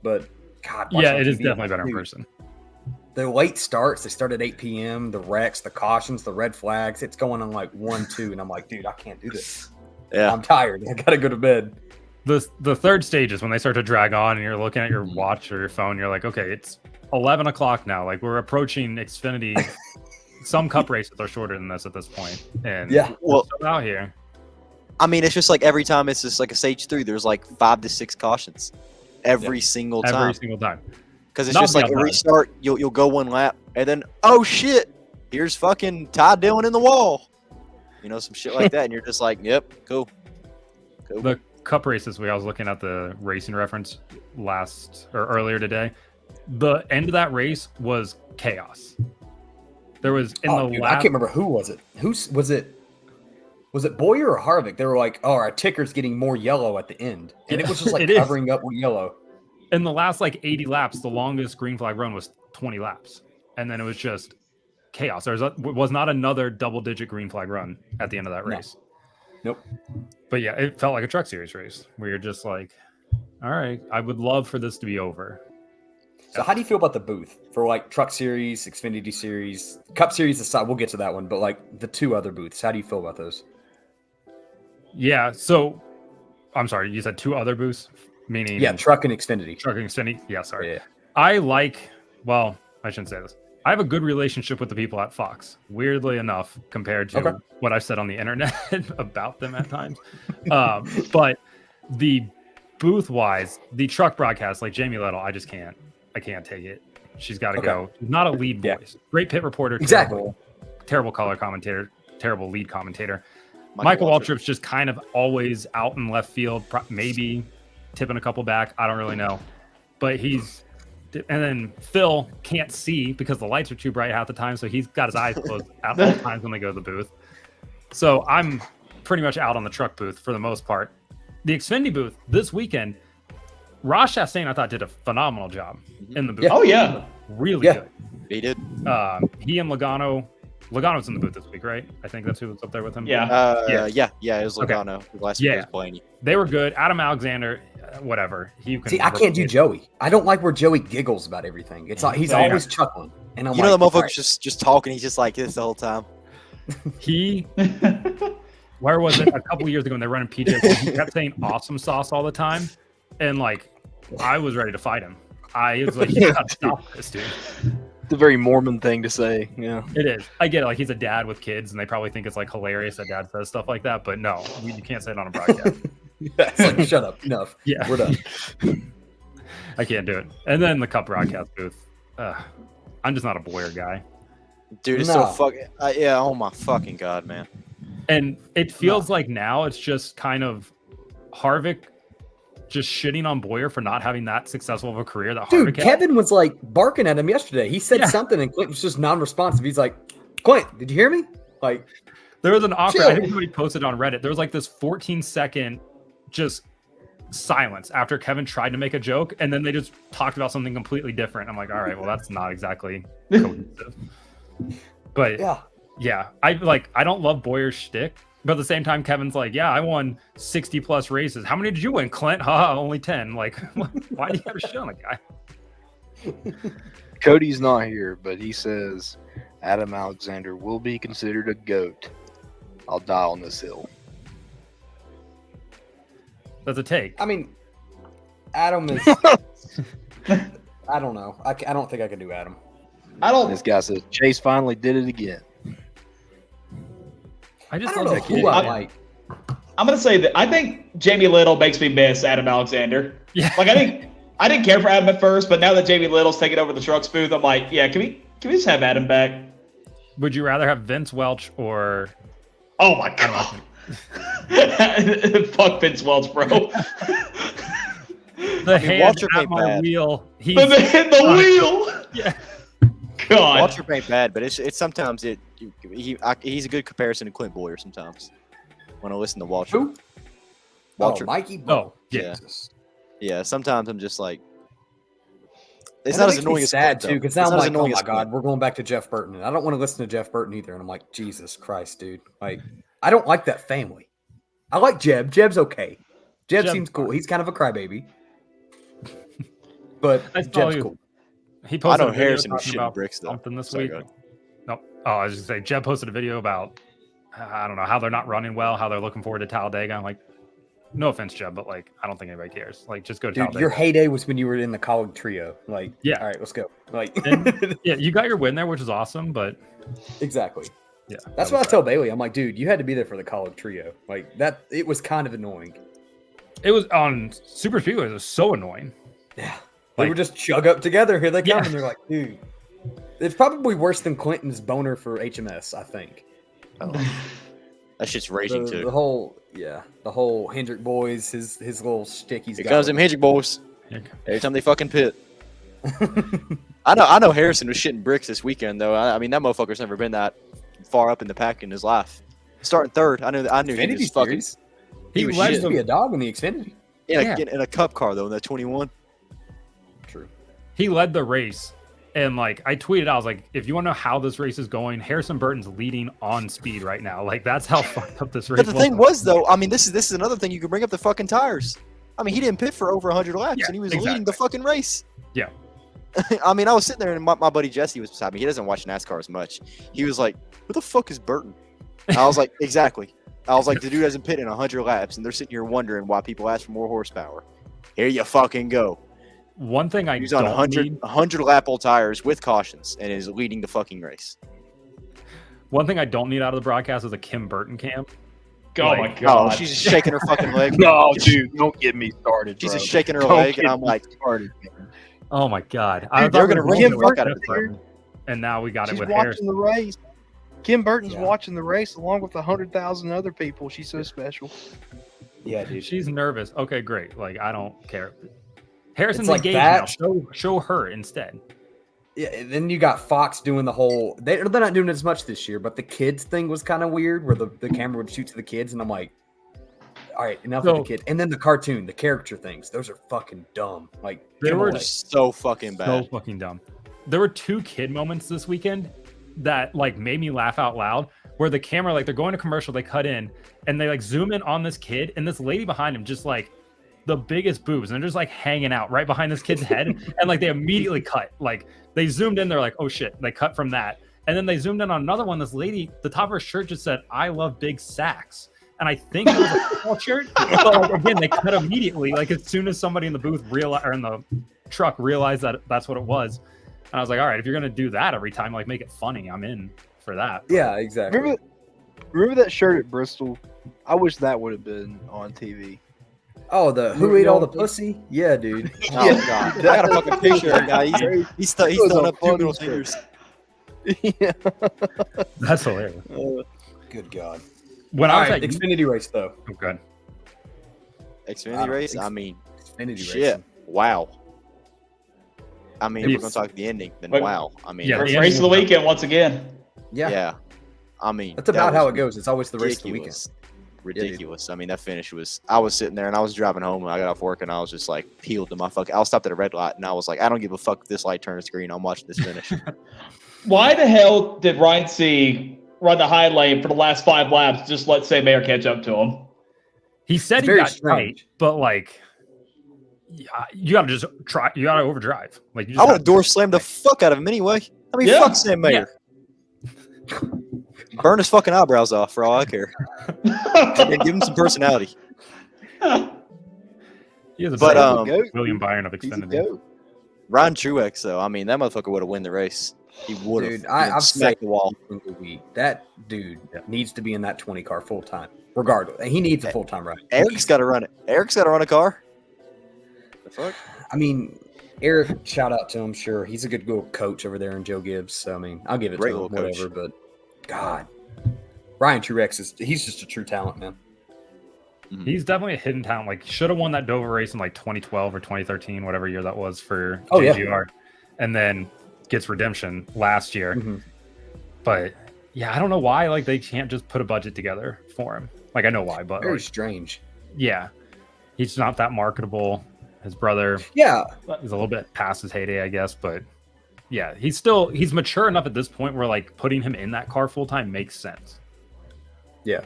But God, yeah, it is definitely better in person. The late starts, they start at 8 p.m. The wrecks, the cautions, the red flags. It's going on like 1, 2, and I'm like, dude, I can't do this. Yeah, I'm tired. I gotta go to bed. The third stage is when they start to drag on, and you're looking at your watch or your phone. You're like, okay, it's 11 o'clock now. Like we're approaching Xfinity. Some cup races are shorter than this at this point, and yeah, well, still out here. I mean, it's just like every time it's just like a stage 3. There's like 5 to 6 cautions. Every single time. Every single time. Because it's just like a restart, you'll go 1 lap, and then, oh shit, here's fucking Ty Dillon in the wall. You know, some shit like that, and you're just like, yep, cool. The cup races, I was looking at the racing reference earlier today. The end of that race was chaos. There was I can't remember who was it. Was it Boyer or Harvick? They were like, "Oh, our ticker's getting more yellow at the end," and it was just like covering up with yellow. In the last like 80 laps, the longest green flag run was 20 laps, and then it was just chaos. There was not another double-digit green flag run at the end of that race. Nope. But yeah, it felt like a Truck Series race where you're just like, "All right, I would love for this to be over." So how do you feel about the booth for like Truck Series, Xfinity Series, Cup Series aside? We'll get to that one, but like the 2 other booths, how do you feel about those? Yeah, so I'm sorry, you said 2 other booths, meaning Truck and Xfinity. Truck and Xfinity. Yeah, sorry. Yeah. I shouldn't say this. I have a good relationship with the people at Fox, weirdly enough, compared to what I've said on the internet about them at times. But the booth-wise, the truck broadcast, like Jamie Little, I can't take it. She's got to go. She's not a lead voice. Great pit reporter. Terrible color commentator. Terrible lead commentator. Michael Waltrip's just kind of always out in left field, maybe tipping a couple back. I don't really know. But and then Phil can't see because the lights are too bright half the time, so he's got his eyes closed at all times when they go to the booth. So I'm pretty much out on the truck booth for the most part. The Xfinity booth this weekend, Ross Chastain, I thought, did a phenomenal job in the booth. Oh, yeah. Really good. He did. He and Logano's in the booth this week, right? I think that's who was up there with him. Yeah. It was Logano. Okay. Last week he was playing. They were good. Adam Alexander, whatever. I can't do Joey. I don't like where Joey giggles about everything. It's like he's always chuckling. And I'm the motherfucker's just talking. He's just like this the whole time. Where was it? A couple years ago when they were running PJ, he kept saying awesome sauce all the time. And like, I was ready to fight him. I was like, you gotta stop this, dude. It's a very Mormon thing to say. Yeah. It is. I get it. Like, he's a dad with kids, and they probably think it's like hilarious that dad says stuff like that. But no, you can't say it on a broadcast. It's like, shut up, enough. Yeah. We're done. I can't do it. And then the Cup broadcast booth. I'm just not a Boyer guy. Dude, it's so fucking. Yeah, oh my fucking God, man. And it feels like now it's just kind of Harvick just shitting on Boyer for not having that successful of a career that Dude, Harvick had. Kevin was like barking at him yesterday. He said something and Clint was just non-responsive. He's like, Clint, did you hear me? Like, there was an awkward, chill. I think somebody posted on Reddit. There was like this 14-second just silence after Kevin tried to make a joke, and then they just talked about something completely different. I'm like, all right, well, that's not exactly cohesive. But yeah, I don't love Boyer's shtick, but at the same time, Kevin's like, yeah, I won 60 plus races. How many did you win, Clint? Haha, only 10. Like, why do you have a shit on the guy? Cody's not here, but he says Adam Alexander will be considered a GOAT. I'll die on this hill. That's a take. I mean, Adam is. I don't know. I don't think I can do Adam. This guy says Chase finally did it again. I just don't love know that who kid. I like. I'm gonna say that I think Jamie Little makes me miss Adam Alexander. Yeah. Like I didn't care for Adam at first, but now that Jamie Little's taking over the trucks booth, I'm like, yeah, can we just have Adam back? Would you rather have Vince Welch or? Oh my God. Fuck Vince Welch, bro. The hand Walter at ain't my bad. wheel. He's the wheel. Yeah. God. Walter ain't bad, but it's sometimes he's a good comparison to Clint Boyer sometimes. When I listen to Walter. Who? Walter. Oh, Mikey. Oh, yeah. Yeah. Yeah, sometimes I'm just like, it's And not it as makes me annoying as sad Clint, too, though. because It's now I'm not as like, oh annoying my as God, Clint. we're going back to Jeff Burton, and I don't want to listen to Jeff Burton either. And I'm like, Jesus Christ, dude. Like, I don't like that family. I like Jeb. Jeb's okay. Jeb seems cool. He's kind of a crybaby, but I saw Jeb's you. cool. He posted I a know video Harrison was talking shitting about bricks, though. something this Sorry, week. go ahead. No. Oh, I was just saying, Jeb posted a video about, I don't know, how they're not running well, how they're looking forward to Talladega. I'm like, no offense, Jeb, but like, I don't think anybody cares. Like, just go to Dude, Talladega. your heyday was when you were in the college trio. Like, Yeah. all right, let's go. Like, And, yeah, you got your win there, which is awesome, but exactly. yeah. That's that what I was tell Bailey. I'm like, dude, you had to be there for the college trio. Like that, it was kind of annoying. It was on Super Speedway. It was so annoying. Yeah, they Like- would just chug up together. Here they come, Yeah. and they're like, dude, it's probably worse than Clinton's boner for HMS. I think. Oh, that shit's raging The too. whole Hendrick boys, his little shtick he's Here got. comes them Hendrick boys. Here- Every time they fucking pit. I know Harrison was shitting bricks this weekend though. I mean that motherfucker's never been that far up in the pack in his life. Starting third, I knew he Xfinity was fucking series. he He was used shit. to be a dog in the Xfinity. in a cup car though in that 21. True. He led the race. And like I tweeted, I was like, if you want to know how this race is going, Harrison Burton's leading on speed right now. Like that's how fucked up this race But the thing was though, I mean this is another thing you can bring up the fucking tires. I mean he didn't pit for over 100 laps Yeah, and he was exactly. leading the fucking race. Yeah. I mean I was sitting there and my buddy Jesse was beside me. He doesn't watch NASCAR as much. He was like, "Who the fuck is Burton?" And I was like, "Exactly." I was like, "The dude hasn't pit in 100 laps, and they're sitting here wondering why people ask for more horsepower." Here you fucking go. One thing I He's on don't 100 lap old tires with cautions and is leading the fucking race. One thing I don't need out of the broadcast is a Kim Burton cam. Oh Like, my Oh, God. she's just shaking her fucking leg. No, dude, don't get me started. She's bro. just shaking her Don't leg, and get I'm me like, started, man. Oh my god! Dude, they're gonna run the fuck out of Jeff Burton, and now we got She's it with watching Harrison. the race. Kim Burton's Yeah. watching the race along with 100,000 other people. She's so special. Yeah, dude. She's nervous. Okay, great. Like I don't care. Harrison's It's like engaged that. now. Show her instead. Yeah, and then you got Fox doing the whole. They're not doing it as much this year, but the kids thing was kind of weird, where the camera would shoot to the kids, and I'm like, all right, enough of the kid. And then the cartoon, the character things, those are fucking dumb. Like They get 'em were away. so fucking So bad. fucking dumb. There were two kid moments this weekend that like made me laugh out loud. Where the camera, like they're going to commercial, they cut in and they like zoom in on this kid, and this lady behind him just like the biggest boobs, and they're just like hanging out right behind this kid's head, and like they immediately cut. Like they zoomed in, they're like, oh shit, they cut from that, and then they zoomed in on another one. This lady, the top of her shirt just said, "I love big sacks." And I think it was a football shirt. But like, again, they cut immediately. Like as soon as somebody in the booth realized, or in the truck realized that that's what it was. And I was like, all right, if you're gonna do that every time, like make it funny, I'm in for that. Yeah, exactly. Remember that shirt at Bristol? I wish that would have been on TV. Oh, the who ate all the pussy? Yeah, dude. Oh god, I got a fucking picture of that guy. He's throwing up two middle fingers. Yeah. That's hilarious. Good God. When All I was right, at Xfinity race though. oh, good. Xfinity race. I mean, Xfinity shit. racing. Wow. I mean, if we're It's- gonna talk the ending, then But- wow. I mean, Yeah, First the race of the ending- weekend once again. Yeah. I mean, That's about that how was it goes. It's always the race of the weekend. ridiculous. I mean, that finish was. I was sitting there and I was driving home and I got off work and I was just like peeled to my fuck. I was stopped at a red light and I was like, I don't give a fuck if this light turns green. I'm watching this finish. Why the hell did Ryan Sieg run the high lane for the last 5 laps? Just let St. Mayer catch up to him. He said It's he very got strange. tight, but like, yeah, you gotta just try. You gotta overdrive. Like, you just I would gotta- have door slammed the fuck out of him anyway. I mean, Yeah. fuck Sam Mayer. Burn his fucking eyebrows off for all I care. And give him some personality. He is a But, big Goat. William Byron of He's a Xfinity. goat. Ryan Truex, though, I mean, that motherfucker would have won the race. He would have. Dude, I've smacked said the wall. single week. That dude needs to be in that 20 car full time, regardless. He needs a full time ride. Eric's got to run it. Eric's got to run a car. The fuck? I mean, Eric, shout out to him. Sure, he's a good little coach over there in Joe Gibbs. So I mean, I'll give it Great to him, little coach. whatever. But God, Ryan Truex he's just a true talent, man. He's definitely a hidden talent. Like, should have won that Dover race in like 2012 or 2013, whatever year that was for Oh, yeah. JGR, and then gets redemption last year. Mhm. But yeah, I don't know why. Like, they can't just put a budget together for him. Like, I know why, but Very like, strange. yeah, he's not that marketable. His brother Yeah, is a little bit past his heyday, I guess, but yeah, he's mature enough at this point where like putting him in that car full time makes sense. yeah.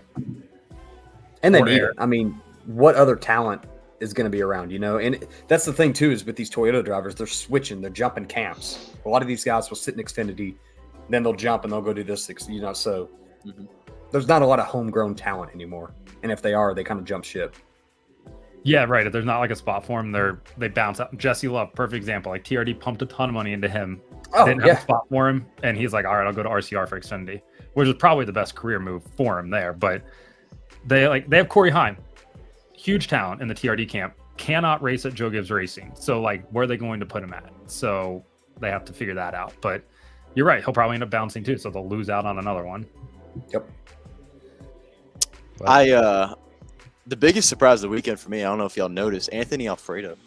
And they Or need it. Eric. I mean, what other talent is going to be around, you know? And that's the thing, too, is with these Toyota drivers, they're switching, they're jumping camps. A lot of these guys will sit in Xfinity, then they'll jump and they'll go do this, you know? So there's not a lot of homegrown talent anymore. And if they are, they kind of jump ship. Yeah, right. If there's not like a spot for him, they bounce out. Jesse Love, perfect example. Like TRD pumped a ton of money into him, Oh, didn't have yeah. a spot for him, and he's like, all right, I'll go to RCR for Xfinity, which is probably the best career move for him there. But they have Corey Heim, huge talent in the TRD camp, cannot race at Joe Gibbs Racing. So like, where are they going to put him at? So they have to figure that out. But you're right, he'll probably end up bouncing too, so they'll lose out on another one. Yep. But, The biggest surprise of the weekend for me, I don't know if y'all noticed, Anthony Alfredo.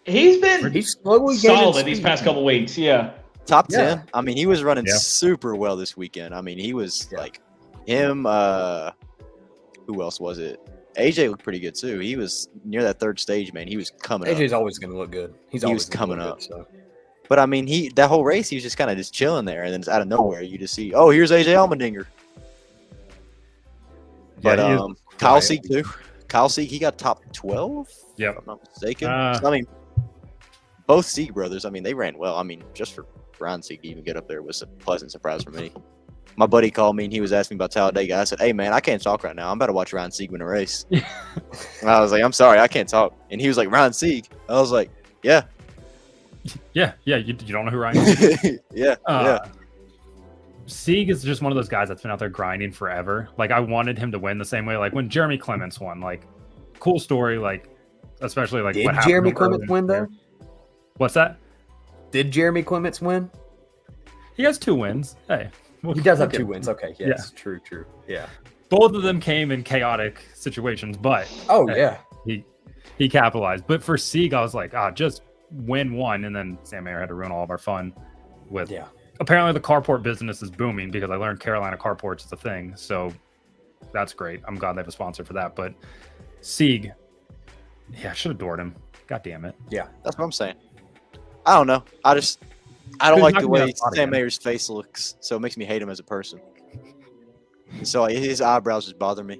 He's been He's slowly gaining solid these speed. past couple weeks. Yeah. Top Yeah. 10. I mean, he was running Yeah. super well this weekend. I mean, he was Yeah. like him. Who else was it? AJ looked pretty good too. He was near that third stage, man. He was coming up. AJ's always going to look good. He He always was gonna coming look up. Good, so. But I mean, that whole race, he was just kind of just chilling there, and then it's out of nowhere, you just see, oh, here's AJ Allmendinger. But he is Kyle quiet. Sieg too. Kyle Sieg, he got top 12. Yep. If I'm not mistaken. Uh, So, I mean, both Sieg brothers. I mean, they ran well. I mean, just for Ryan Sieg to even get up there was a pleasant surprise for me. My buddy called me and he was asking me about Talladega. I said, "Hey man, I can't talk right now. I'm about to watch Ryan Sieg win a race." And I was like, "I'm sorry, I can't talk." And he was like, "Ryan Sieg." I was like, "Yeah, yeah. You don't know who Ryan is? yeah, yeah." Sieg is just one of those guys that's been out there grinding forever. Like, I wanted him to win the same way, like when Jeremy Clements won. Like, cool story. Like, especially like Did what happened Jeremy early Clements in win, his though? career. What's that? Did Jeremy Clements win? He has 2 wins. Hey, He does have okay. 2 wins. Okay, yes, true. Yeah. Both of them came in chaotic situations, but Oh, Hey. yeah. he capitalized. But for Sieg, I was like, just win one, and then Sam Mayer had to ruin all of our fun with. Yeah. Apparently, the carport business is booming because I learned Carolina carports is a thing. So that's great. I'm glad they have a sponsor for that. But Sieg, yeah, I should have adored him. God damn it. That's what I'm saying. I don't know. I don't He's like not the gonna way have fun Sam again. Mayer's face looks, so it makes me hate him as a person. So like, his eyebrows just bother me.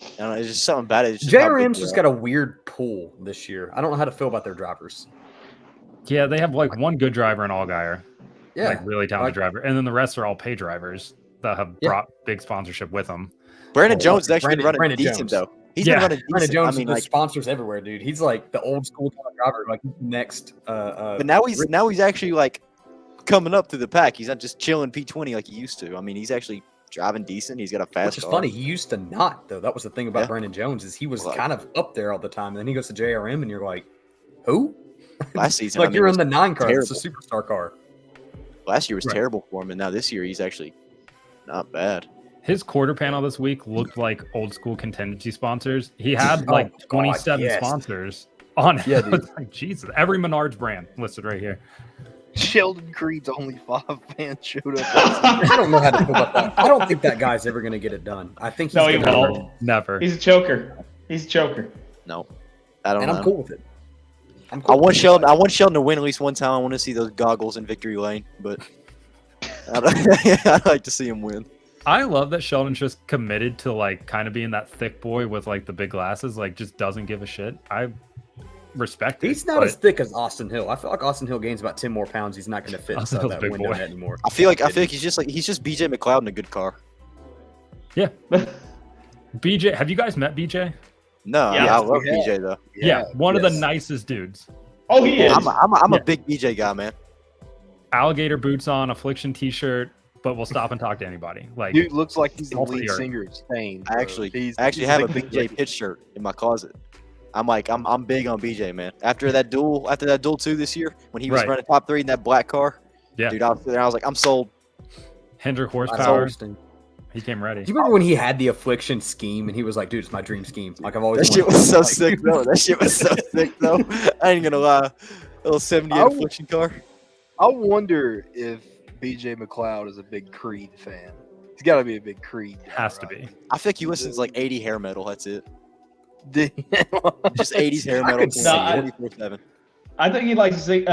I don't know, it's just something about it. It's just how big JRM's they just are. got a weird pull this year. I don't know how to feel about their drivers. Yeah, they have like one good driver in Allgaier, Yeah. like really talented Like- driver, and then the rest are all pay drivers that have Yeah. brought big sponsorship with them. Brandon Oh, Jones is actually Brandon- running Brandon decent Jones. though. He's Yeah. been running Brandon decent. Jones, I mean, there's like, sponsors everywhere, dude. He's like the old school kind of driver, like next. but now he's actually like coming up to the pack. He's not just chilling P20 like he used to. I mean, he's actually driving decent. He's got a fast Which is car. funny. He used to not, though. That was the thing about Yeah. Brandon Jones is he was Like- kind of up there all the time. And then he goes to JRM, and you're like, who? Last season, Like I mean, you're was in the 9 car. It's terrible. a superstar car. Last year was Right. terrible for him, and now this year he's actually not bad. His quarter panel this week looked like old school contingency sponsors. He had Oh, like God, 27 yes. sponsors on it. Yeah, dude. It's like, Jesus. Every Menards brand listed right here. Sheldon Creed's only 5 fans showed up. I don't know how to feel about that. I don't think that guy's ever going to get it done. I think he's No, he gonna- won't. Never. He's a choker. He's a choker. No, I don't and know. I'm cool with it. I'm I cool want with it. Sheldon. I want Sheldon to win at least one time. I want to see those goggles in victory lane, but I'd like to see him win. I love that Sheldon's just committed to like kind of being that thick boy with like the big glasses, like just doesn't give a shit. I respect it. He's not but as thick as Austin Hill. I feel like Austin Hill gains about 10 more pounds. He's not going to fit Austin inside Hill's that big window boy. net anymore. I feel like he's just BJ McLeod in a good car. BJ, have you guys met BJ? No, Yeah, I love we BJ though. Yeah, one of the yes. nicest dudes. Oh, he is. I'm Yeah. a big BJ guy, man. Alligator boots on, Affliction t-shirt, but will stop and talk to anybody. Like, Dude looks like he's the Salt of lead the earth. singer of Stain. I actually have a BJ pitch shirt in my closet. I'm big on BJ, man. After that duel 2 this year when he was Right. running top 3 in that black car, Yeah. dude, I was like, I'm sold. Hendrick That's horsepower. interesting. He came ready. Do you remember when he had the Affliction scheme and he was like, dude, it's my dream scheme? Like, I've always That shit wanted was so like- sick though. That shit was so sick though. I ain't gonna lie. Little 78 I- Affliction car. I wonder if BJ McLeod is a big Creed fan. He's got to be a big Creed. guy, Has to right? be. I think he listens to like 80 hair metal. That's it. Did- Just 80s hair I metal. could see it. 24/7. I think he'd like to see,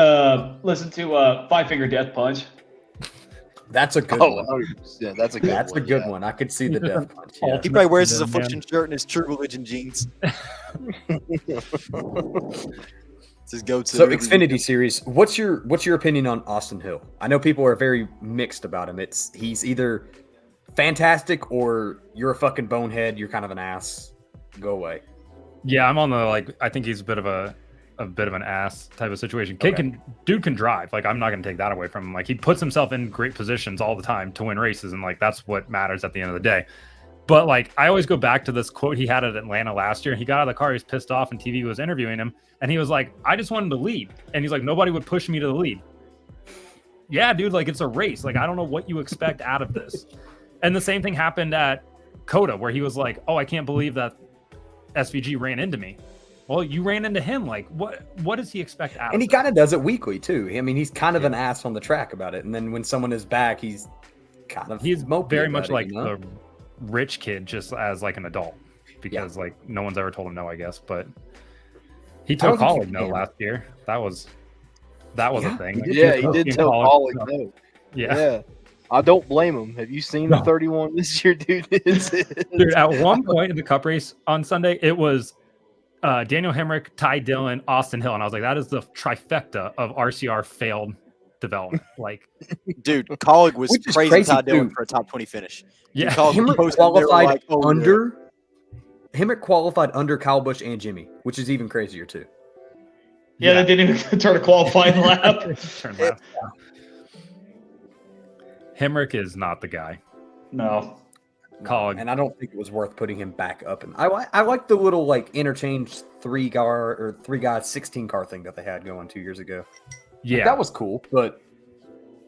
listen to Five Finger Death Punch. That's a good Oh, one. 100%. That's a good That's one. a good yeah. one. I could see the He's death an punch. Yeah. He probably wears his Man. Affliction shirt and his True Religion jeans. It's his go-to. So Xfinity Series, what's your opinion on Austin Hill? I know people are very mixed about him. He's either fantastic or you're a fucking bonehead. You're kind of an ass. Go away. Yeah, I'm on the like. I think he's a bit of an ass type of situation. Dude can drive. Like, I'm not gonna take that away from him. Like, he puts himself in great positions all the time to win races, and like that's what matters at the end of the day. But like, I always go back to this quote he had at Atlanta last year. He got out of the car, he was pissed off, and TV was interviewing him, and he was like, "I just wanted to lead," and he's like, "Nobody would push me to the lead." Yeah, dude, like it's a race. Like, I don't know what you expect out of this. And the same thing happened at Coda, where he was like, "Oh, I can't believe that SVG ran into me." Well, you ran into him. Like, what does he expect out And of he it? kind of does it weekly too. I mean, he's kind of an ass on the track about it. And then when someone is back, he's kind of He's mopey very about much it, like you know? a rich kid, just as like an adult, because like no one's ever told him no, I guess. But he don't told think Colleague he no can. last year. That was Yeah, a thing. Like, Yeah, he told did Team tell Colleague Colleague no. no. Yeah. Yeah. I don't blame him. Have you seen the No. 31 this year, dude? Dude, at one point in the Cup race on Sunday, it was Daniel Hemrick, Ty Dillon, Austin Hill, and I was like, that is the trifecta of RCR failed development. Like, Dude, Colleague was Which is crazy crazy, Todd Dillon too. for a top 20 finish. yeah, Colleague Hemrick posted, they were qualified like, "Oh, yeah." under. Hemrick qualified under Kyle Busch and Jimmy, which is even crazier too. Yeah, they didn't even turn a qualifying lap. Turn left. Hemrick is not the guy. No. Colleague. And I don't think it was worth putting him back up. And I like the little like interchange 3 guy 16 car thing that they had going 2 years ago. Yeah, That was cool, but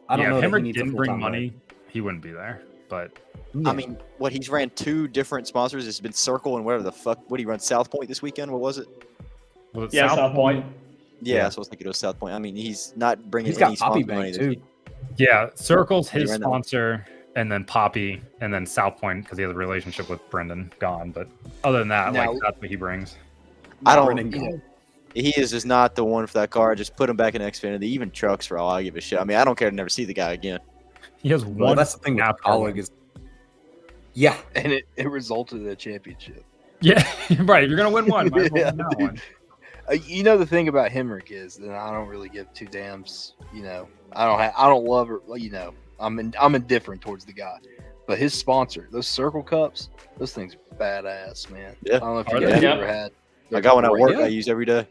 I don't yeah, know. if that he Hemrick needs a didn't bring full-time money, he wouldn't be there. But ride. I mean, what he's ran 2 different sponsors. It's been Circle and whatever the fuck. What did he run? South Point this weekend? What was it? was it Yeah, South? South Point. Yeah, Yeah. that's what I was thinking. It was South Point. I mean, he's not bringing he's any got Poppy sponsor money Bank this too. Yeah, Circle's He his ran that one. sponsor, and then Poppy, and then South Point because he has a relationship with Brendan Gaughan. But other than that, Now- like that's what he brings. I don't. Brennan you know, Gaughan. He is just not the one for that car. Just put him back in Xfinity. Even trucks for all I give a shit. I mean, I don't care to never see the guy again. He has Well, one. that's the thing with NASCAR Colleague win. is. Yeah, and it resulted in a championship. Yeah, right. If you're gonna win one, might as well Yeah, win that one. You know, the thing about Hemrick is that I don't really give 2 damns. You know, I don't love her. You know, I'm indifferent towards the guy. But his sponsor, those Circle Cups, those things are badass, man. Yeah. I don't know if Are you they? guys Yeah. ever had. I got one at work. Yeah. I use every day.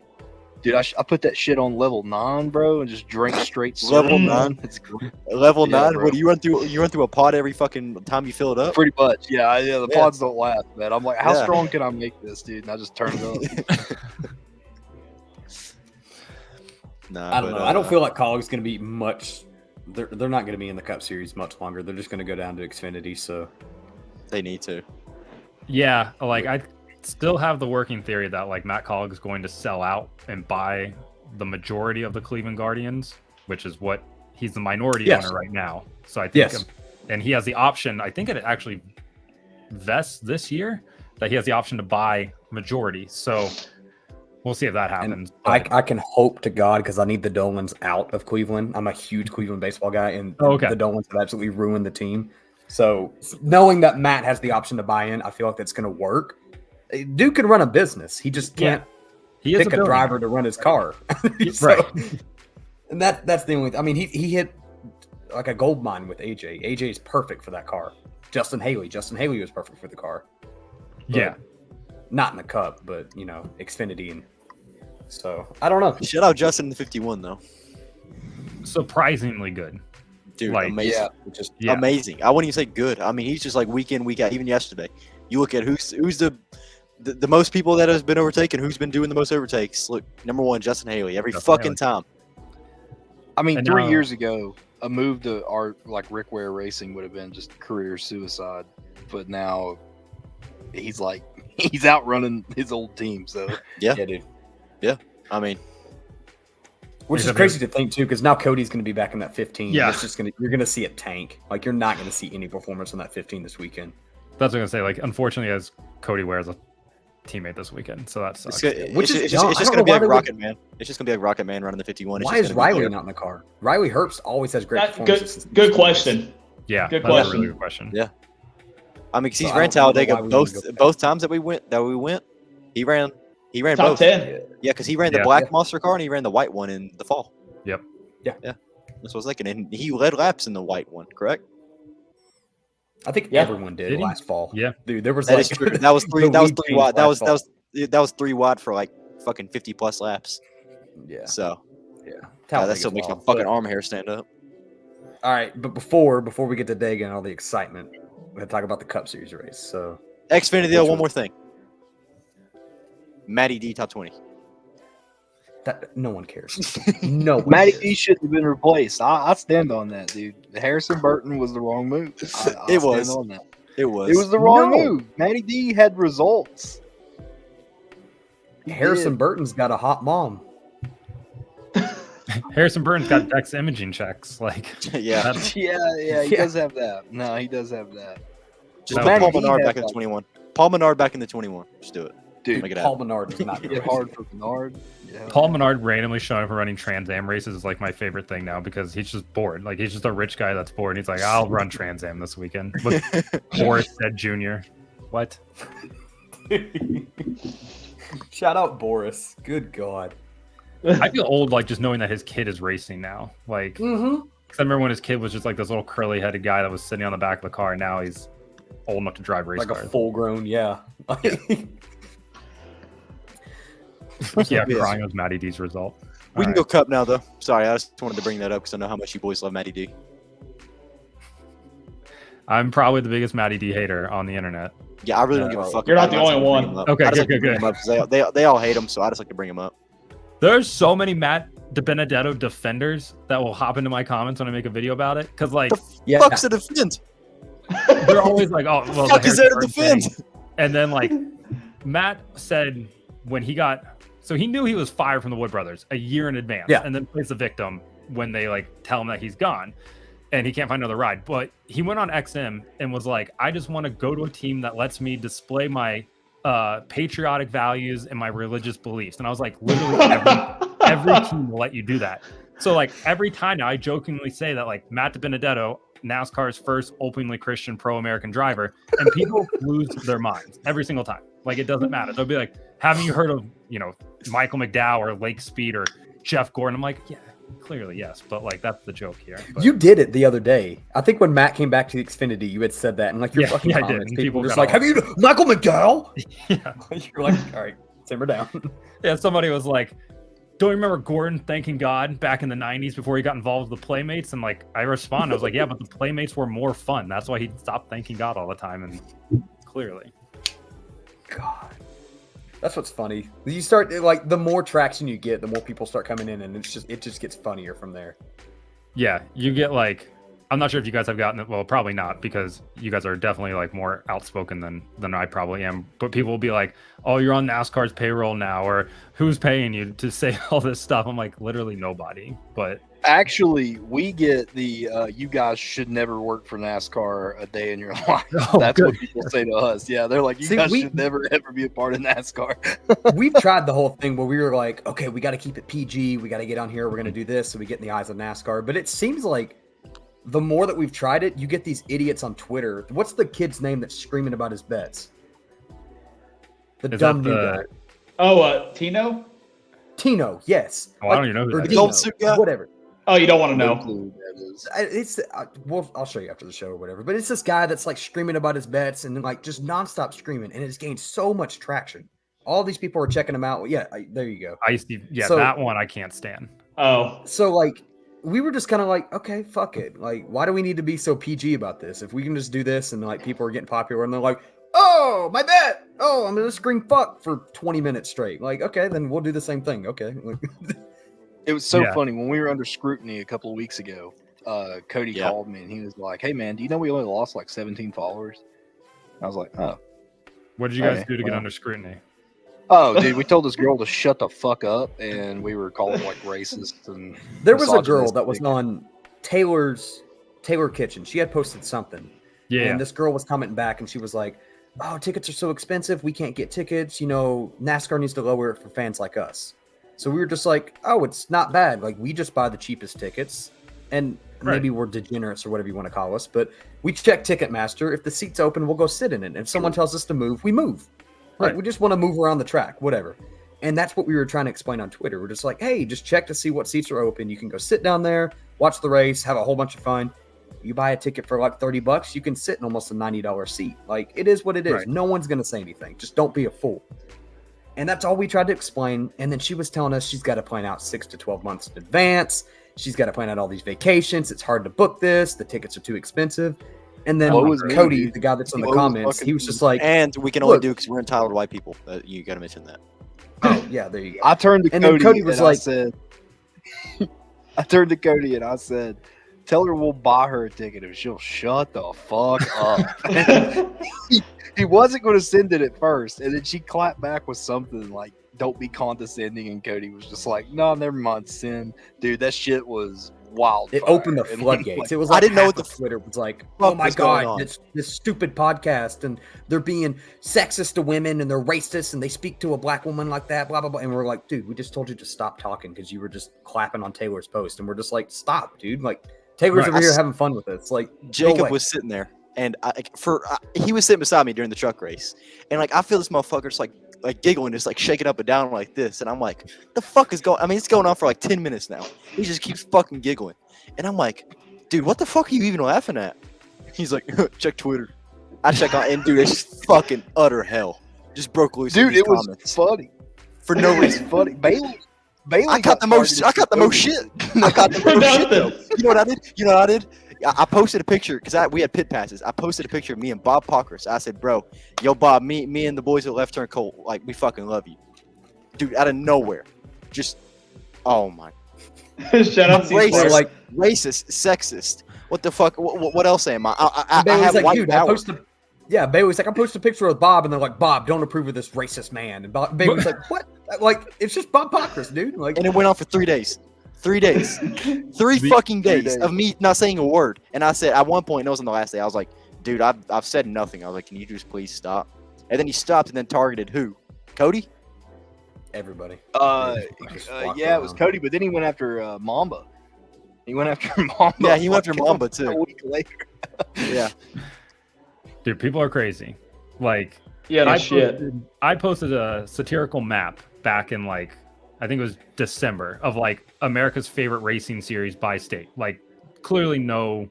Dude, I put that shit on level 9, bro, and just drink straight Level Circle, 9? man. It's great. Level Yeah, 9. bro. What do you run through? You run through a pod every fucking time you fill it up. Pretty much, yeah. The Yeah. pods don't last, man. I'm like, how Yeah. strong can I make this, dude? And I just turn it up. Nah, I don't know. I don't feel like Cog's going to be much. They're not going to be in the Cup Series much longer. They're just going to go down to Xfinity. So they need to. Yeah, like I still have the working theory that like Matt Colg is going to sell out and buy the majority of the Cleveland Guardians, which is what he's the minority Yes. owner right now. So I think, Yes. and he has the option. I think it actually vests this year that he has the option to buy majority. So we'll see if that happens. And I can hope to God, because I need the Dolans out of Cleveland. I'm a huge Cleveland baseball guy, and Okay. the Dolans have absolutely ruined the team. So knowing that Matt has the option to buy in, I feel like that's going to work. Dude can run a business. He just can't he is pick a billionaire. driver to run his car. So- Right. And that's the only. I mean, he hit like a gold mine with AJ. AJ is perfect for that car. Justin Haley was perfect for the car. But Yeah. not in the Cup, but Xfinity, and so I don't know. Shout out Justin in the 51 though. Surprisingly good. Dude, Like, amazing. yeah. Just Yeah. Amazing. I wouldn't even say good. I mean, he's just like week in, week out. Even yesterday, you look at who's the most people that has been overtaken. Who's been doing the most overtakes? Look, number one, Justin Haley. Every Justin fucking time. I mean, And 3 now- years ago, a move to our like Rick Ware Racing would have been just career suicide. But now he's like he's outrunning his old team. So yeah, dude. I mean, Which is Except crazy to think too, because now Cody's going to be back in that 15. Yeah. It's just you're going to see a tank. Like you're not going to see any performance on that 15 this weekend. That's what I'm gonna say. Like, unfortunately, as Cody wears a teammate this weekend, so that sucks. Which is it's dumb. just I don't going to know be why like they would- Rocket Man. It's just going to be like Rocket Man running the 51. It's Why just is gonna be Riley there. not in the car? Riley Herbst always has great performances. Good question. Yeah, Good that's a question. really good question. Yeah. I mean, 'cause he's So I ran don't know why Talladega we wouldn't go both times that we went. He ran Top both. 10. Yeah, because he ran the Yeah. black monster car and he ran the white one in the fall. Yep. Yeah. That's what I was thinking. And he led laps in the white one, correct? I think Yeah. everyone did Did he? last fall. Yeah. Dude, there was That like is true. That was three. the That was lead three change wide. That last was fall. that was 3 wide for like fucking 50 plus laps. Yeah, So that Talladega's still makes my wild. fucking But- arm hair stand up. All right, but before we get to Dega and all the excitement, we have to talk about the Cup Series race. So Xfinity though, Which one one? more thing. Matty D top 20. that no one cares. No, one Matty cares. D should have been replaced. I stand on that, dude. Harrison Burton was the wrong move. I It stand was. on that. It was. It was the wrong No. move. Matty D had results. He Harrison did. Burton's got a hot mom. Harrison Burns got Dex imaging checks. Like, yeah. that's- Yeah, he Yeah. does have that. No, he does have that. Just Well, put Matty Paul D Menard had back in the like- 21. Paul Menard back in the 21. Just do it. Dude, Make it Paul happen. Menard does not hit get hard for Bernard. Yeah. Paul Menard randomly showing up and running Trans Am races is like my favorite thing now because he's just bored. Like, he's just a rich guy that's bored. He's like, I'll run Trans Am this weekend. Look, Boris said Jr. What? Shout out Boris. Good God. I feel old, like just knowing that his kid is racing now. Like, Mm-hmm. 'cause I remember when his kid was just like this little curly headed guy that was sitting on the back of the car. And now he's old enough to drive race Like a cars. full grown, yeah. Yeah, Yes. crying was Matty D's result. We can All go Cup now, though. Sorry, I just wanted to bring that up because I know how much you boys love Matty D. I'm probably the biggest Matty D hater on the internet. Yeah, I really don't give a fuck. You're not about the him. I only just like to one. bring him up. Okay, I just good, like to good, bring good. him up 'cause they all hate him, so I just like to bring him up. There's so many Matt DiBenedetto defenders that will hop into my comments when I make a video about it. Because, like, Yeah. Fuck's to defend. they're always like, oh, well, Fuck the is there to Harrison Burton defend? thing. And then, like, Matt said when he got, so he knew he was fired from the Wood Brothers a year in advance. Yeah. And then plays the victim when they, like, tell him that he's gone and he can't find another ride. But he went on XM and was like, I just want to go to a team that lets me display my patriotic values and my religious beliefs. And I was like, literally every team will let you do that. So, like, every time now I jokingly say that, like, Matt DiBenedetto, NASCAR's first openly Christian pro-American driver, and people lose their minds every single time. Like, it doesn't matter. They'll be like, haven't you heard of, Michael McDowell or Lake Speed or Jeff Gordon? I'm like, yeah, clearly yes, but like that's the joke here. But, You did it the other day. I think when Matt came back to Xfinity, you had said that, and like your Yeah, fucking yeah, I did, comments, and people people were just got like, all "Have you Michael McDowell?" yeah, You're like, "All right, simmer down." yeah. Somebody was like, "Don't you remember Gordon thanking God back in the '90s before he got involved with the Playmates?" And like I responded, I was like, "Yeah, but the Playmates were more fun. That's why he stopped thanking God all the time." And clearly, God, that's what's funny. You start like the more traction you get, the more people start coming in, and it just gets funnier from there. yeah, you get like. I'm not sure if you guys have gotten it. Well, probably not, because you guys are definitely like more outspoken than I probably am. But people will be like, "Oh, you're on NASCAR's payroll now," or "Who's paying you to say all this stuff?" I'm like, literally nobody. But Actually, we get the you guys should never work for NASCAR a day in your life. Oh, That's good. what people say to us. Yeah, they're like, you See, guys we- should never ever be a part of NASCAR. We've tried the whole thing where we were like, "Okay, we got to keep it PG. We got to get on here. We're gonna do this, so we get in the eyes of NASCAR." But it seems like the more that we've tried it, you get these idiots on Twitter. What's the kid's name that's screaming about his bets? The Is dumb that new the- guy. Oh, Tino? Tino, yes. Oh, I don't even know who or that Dino, is. Suit guy? whatever. Oh, you don't want to No know. clue who that is. It's well, I'll show you after the show or whatever. But it's this guy that's like screaming about his bets and like just nonstop screaming, and it's gained so much traction. All these people are checking him out. Yeah, there you go. I used to, yeah, So- that one I can't stand. Oh, So like we were just kind of like, okay, fuck it. Like, why do we need to be so PG about this? If we can just do this and like people are getting popular and they're like, oh, my bet. Oh, I'm gonna scream fuck for 20 minutes straight. Like, okay, then we'll do the same thing. Okay. It was so Yeah. funny when we were under scrutiny a couple of weeks ago. Cody Yeah. called me and he was like, "Hey man, do you know we only lost like 17 followers?" I was like, "Oh, What did you guys Okay, do to get well. under scrutiny? oh, dude, we told this girl to shut the fuck up, and we were calling like racist and There was a girl that was misogynistic. on Taylor Kitchen. She had posted something. Yeah, And this girl was commenting back and she was like, oh, tickets are so expensive. We can't get tickets. You know, NASCAR needs to lower it for fans like us. So we were just like, oh, it's not bad. Like, we just buy the cheapest tickets. And Right. maybe we're degenerates or whatever you want to call us. But we check Ticketmaster. If the seat's open, we'll go sit in it. If someone tells us to move, we move. Like, Right. we just want to move around the track, whatever. And that's what we were trying to explain on Twitter. We're just like, hey, just check to see what seats are open. You can go sit down there, watch the race, have a whole bunch of fun. You buy a ticket for like $30, you can sit in almost a $90 seat. Like, it is what it is. Right. No one's going to say anything. Just don't be a fool. And that's all we tried to explain. And then she was telling us she's got to plan out 6 to 12 months in advance. She's got to plan out all these vacations. It's hard to book this. The tickets are too expensive. And then What was me, Cody, dude? the guy that's in the What was comments, fucking he was just like, And we can only Look. do because we're entitled white people. You got to mention that. oh, yeah, there you go. I turned to And then Cody, Cody was and like- I said, I turned to Cody and I said, tell her we'll buy her a ticket if she'll shut the fuck up. He wasn't going to send it at first, and then she clapped back with something like, don't be condescending, and Cody was just like, no, never mind, send. Dude, that shit was wild. It opened the floodgates. It was I like didn't know half what of Twitter was like, fuck oh my was going god, on." this stupid podcast, and they're being sexist to women, and they're racist, and they speak to a black woman like that, blah blah blah. And we're like, dude, we just told you to stop talking because you were just clapping on Taylor's post, and we're just like, stop, dude. Like Taylor's Right. over here having fun with it. It's like go Jacob away. was sitting there, and he was sitting beside me during the truck race, and like I feel this motherfucker's like giggling, just like shaking up and down like this, and I'm like, the fuck is going? I mean, it's going on for like 10 minutes now. He just keeps fucking giggling, and I'm like, dude, what the fuck are you even laughing at? He's like, check Twitter. I check on, and dude, it's just fucking utter hell. Just broke loose. in Dude, these it was comments funny. for no It reason. was funny. Bailey I got the most. I got the most shit. I got the For most shit. Though. nothing. You know what I did? You know what I did? I posted a picture because we had pit passes. I posted a picture of me and Bob Pockers. I said, "Bro, yo, Bob, me and the boys at Left Turn Colt, like we fucking love you, dude." Out of nowhere, just oh my, Shout out Racist. C4. like racist, sexist. What the fuck? What else am I? I Bailey's have like, white dude, power. Bailey's like, I posted a picture of Bob, and they're like, Bob, don't approve of this racist man. And Bailey's like, what? Like, it's just Bob Pockers, dude. Like, And it went on for 3 days. 3 days. Three fucking days, days. of me not saying a word. And I said, at one point, and it was on the last day, I was like, dude, I've said nothing. I was like, can you just please stop? And then he stopped and then targeted who? Cody? everybody. Just walked Yeah, it was around. Cody, but then he went after Mamba. He went after Mamba. Yeah, he went after fucking Mamba, too. A week later. Yeah. dude, people are crazy. Like, Yeah, no shit. I posted a satirical map back in like I think it was December, of like America's favorite racing series by state. Like clearly no.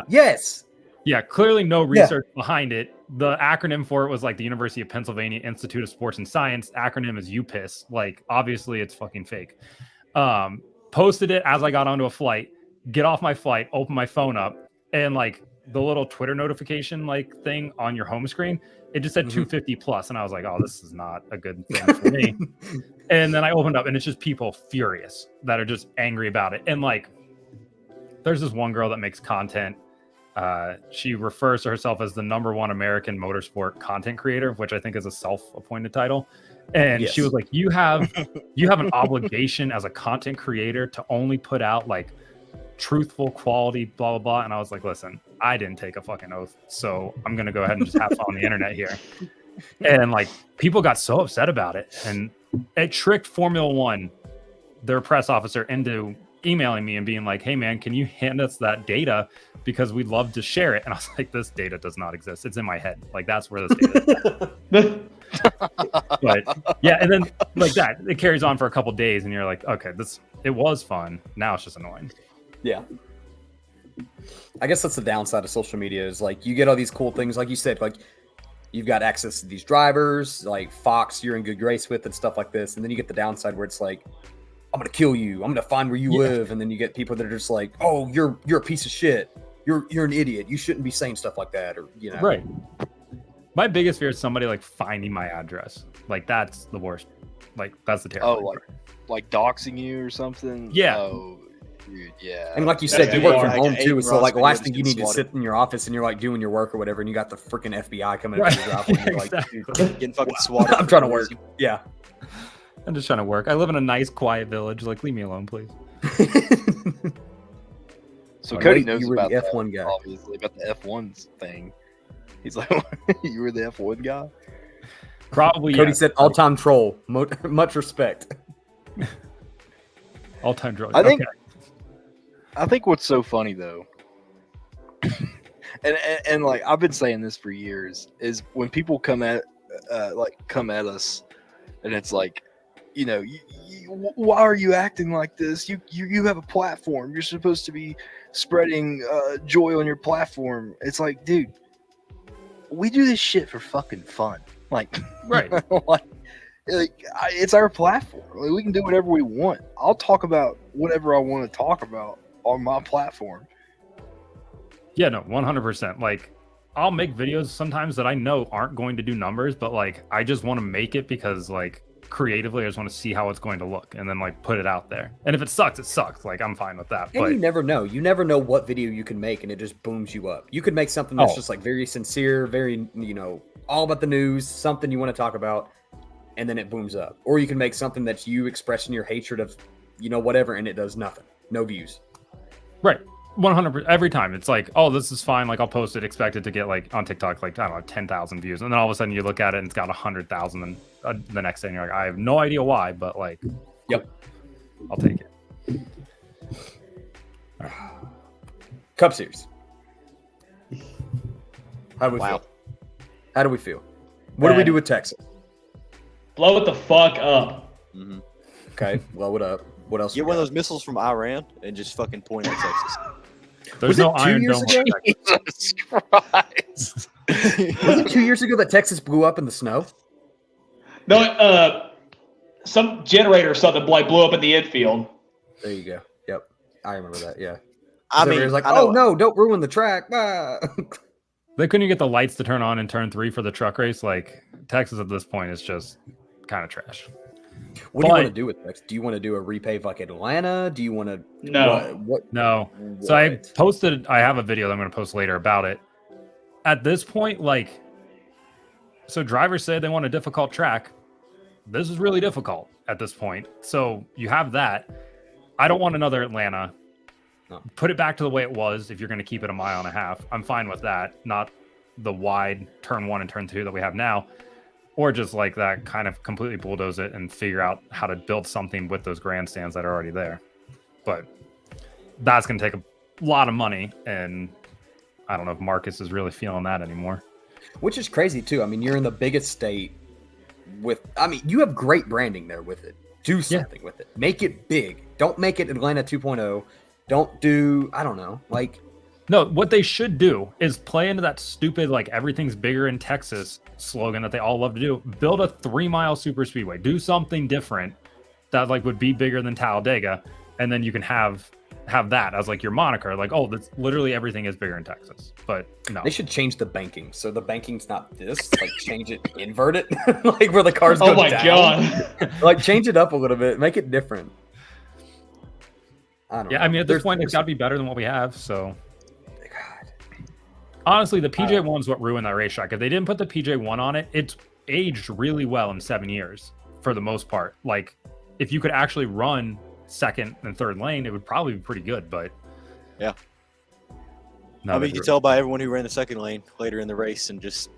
Yes. Yeah, clearly no research behind it. The acronym for it was like the University of Pennsylvania Institute of Sports and Science. Acronym is UPIS. Like obviously it's fucking fake. Posted it as I got onto a flight, get off my flight, open my phone up, and like the little Twitter notification like thing on your home screen, it just said 250 plus. And I was like, oh, this is not a good thing for me. And then I opened up and it's just people furious that are just angry about it. And like, there's this one girl that makes content. She refers to herself as the #1 American motorsport content creator, which I think is a self-appointed title. And she was like, you have an obligation as a content creator to only put out like truthful, quality, blah, blah, blah. And I was like, listen, I didn't take a fucking oath, so I'm going to go ahead and just have fun on the internet here. And like, people got so upset about it. And it tricked Formula One, their press officer, into emailing me and being like, hey man, can you hand us that data? Because we'd love to share it. And I was like, this data does not exist. It's in my head. Like, that's where this data is. But yeah, and then like that, it carries on for a couple days and you're like, okay, it was fun. Now it's just annoying. Yeah. I guess that's the downside of social media is like you get all these cool things. Like you said, like you've got access to these drivers, like Fox, you're in good grace with and stuff like this. And then you get the downside where it's like, I'm going to kill you. I'm going to find where you live. And then you get people that are just like, oh, you're a piece of shit. You're an idiot. You shouldn't be saying stuff like that. Or, you know. Right. My biggest fear is somebody like finding my address. Like that's the worst. Like that's the terrible. Oh, like doxing you or something? Yeah. Oh, dude, yeah. And like you said, you work from home like, too. So like the last thing you videos need to swatted. sit in your office and you're like doing your work or whatever. And you got the freaking FBI coming up to your driveway. And you're like, Exactly. Getting fucking swatted. I'm trying to work. Yeah. I'm just trying to work. I live in a nice, quiet village. Like, leave me alone, please. So Oh, Cody wait, knows you were about the that, F1 guy. obviously, about the F1's thing. He's like, you were the F1 guy? Probably. Cody yes. said all-time troll. Much respect. All-time drug. I think. Okay. I think what's so funny though, and like I've been saying this for years, is when people come at us, and it's like, you know, why are you acting like this? You have a platform. You're supposed to be spreading joy on your platform. It's like, dude, we do this shit for fucking fun. Like, Right. It's our platform. Like, we can do whatever we want. I'll talk about whatever I want to talk about on my platform. Yeah, no, 100%. Like, I'll make videos sometimes that I know aren't going to do numbers, but like, I just want to make it because like creatively, I just want to see how it's going to look and then like put it out there. And if it sucks, it sucks. Like, I'm fine with that. And but you never know. You never know what video you can make and it just booms you up. You could make something that's just like very sincere, very, you know, all about the news, something you want to talk about, and then it booms up. Or you can make something that's you expressing your hatred of, you know, whatever, and it does nothing. No views. right. 100% every time it's like, oh, this is fine. Like, I'll post it, expect it to get like on TikTok, like, I don't know, 10,000 views. And then all of a sudden you look at it and it's got 100,000. And the next day and you're like, I have no idea why, but like, Yep. I'll take it. Cup Series. How do we Wow. feel? How do we feel? What do we do with Texas? Blow it the fuck up. Mm-hmm. Okay, blow it up. What else? Get we one of got? those missiles from Iran and just fucking point at Texas. There's Was no it 2 Iron years Dome. ago? Jesus Christ. Was it 2 years ago that Texas blew up in the snow? No, some generator or something like blew up in the infield. There you go. Yep, I remember that. Yeah. I mean, Everybody's like, I know- oh no, don't ruin the track. Ah. They couldn't even get the lights to turn on in turn 3 for the truck race. Like, Texas at this point is just kind of trash. What do you want to But- do with Texas? Do you want to do a repave like Atlanta? Do you want to? No. What? No. So I what? posted, I have a video that I'm going to post later about it. At this point, like, so drivers say they want a difficult track. This is really difficult at this point. So you have that. I don't want another Atlanta. No. Put it back to the way it was if you're going to keep it 1.5 miles. I'm fine with that. Not the wide turn 1 and turn 2 that we have now. Or just like that, kind of completely bulldoze it and figure out how to build something with those grandstands that are already there. But that's going to take a lot of money, and I don't know if Marcus is really feeling that anymore. Which is crazy too. I mean, you're in the biggest state with. I mean, you have great branding there with it. Do something with it. Make it big. Don't make it Atlanta 2.0. Don't do, I don't know, like. No, what they should do is play into that stupid, like, everything's bigger in Texas slogan that they all love to do. Build a 3-mile super speedway. Do something different that, like, would be bigger than Talladega. And then you can have that as, like, your moniker. Like, oh, that's literally everything is bigger in Texas. But no. They should change the banking. So the banking's not this. Like, change it, invert it. Like, where the cars go down. Oh, my God. Like, change it up a little bit. Make it different. I don't know. I mean, at this point, it's got to be better than what we have, so... Honestly, the PJ1's what ruined that racetrack. If they didn't put the PJ1 on it, it's aged really well in 7 years for the most part. Like, if you could actually run second and third lane, it would probably be pretty good, but... Yeah. No, I mean, you can tell by everyone who ran the second lane later in the race and just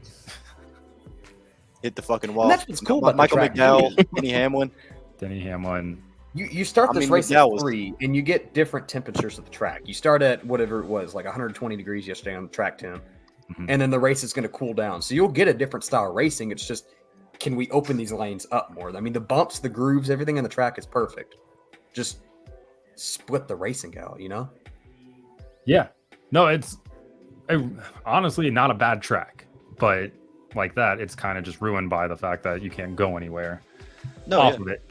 hit the fucking wall. And that's what's cool about Michael the track. McDowell, Denny Hamlin. Denny Hamlin. You start this race McDowell at 3, and you get different temperatures at the track. You start at whatever it was, like 120 degrees yesterday on track 10, and then the race is going to cool down. So you'll get a different style of racing. It's just, can we open these lanes up more? I mean, the bumps, the grooves, everything on the track is perfect. Just split the racing out, you know? Yeah. No, it's honestly not a bad track, but like that, it's kind of just ruined by the fact that you can't go anywhere off of it.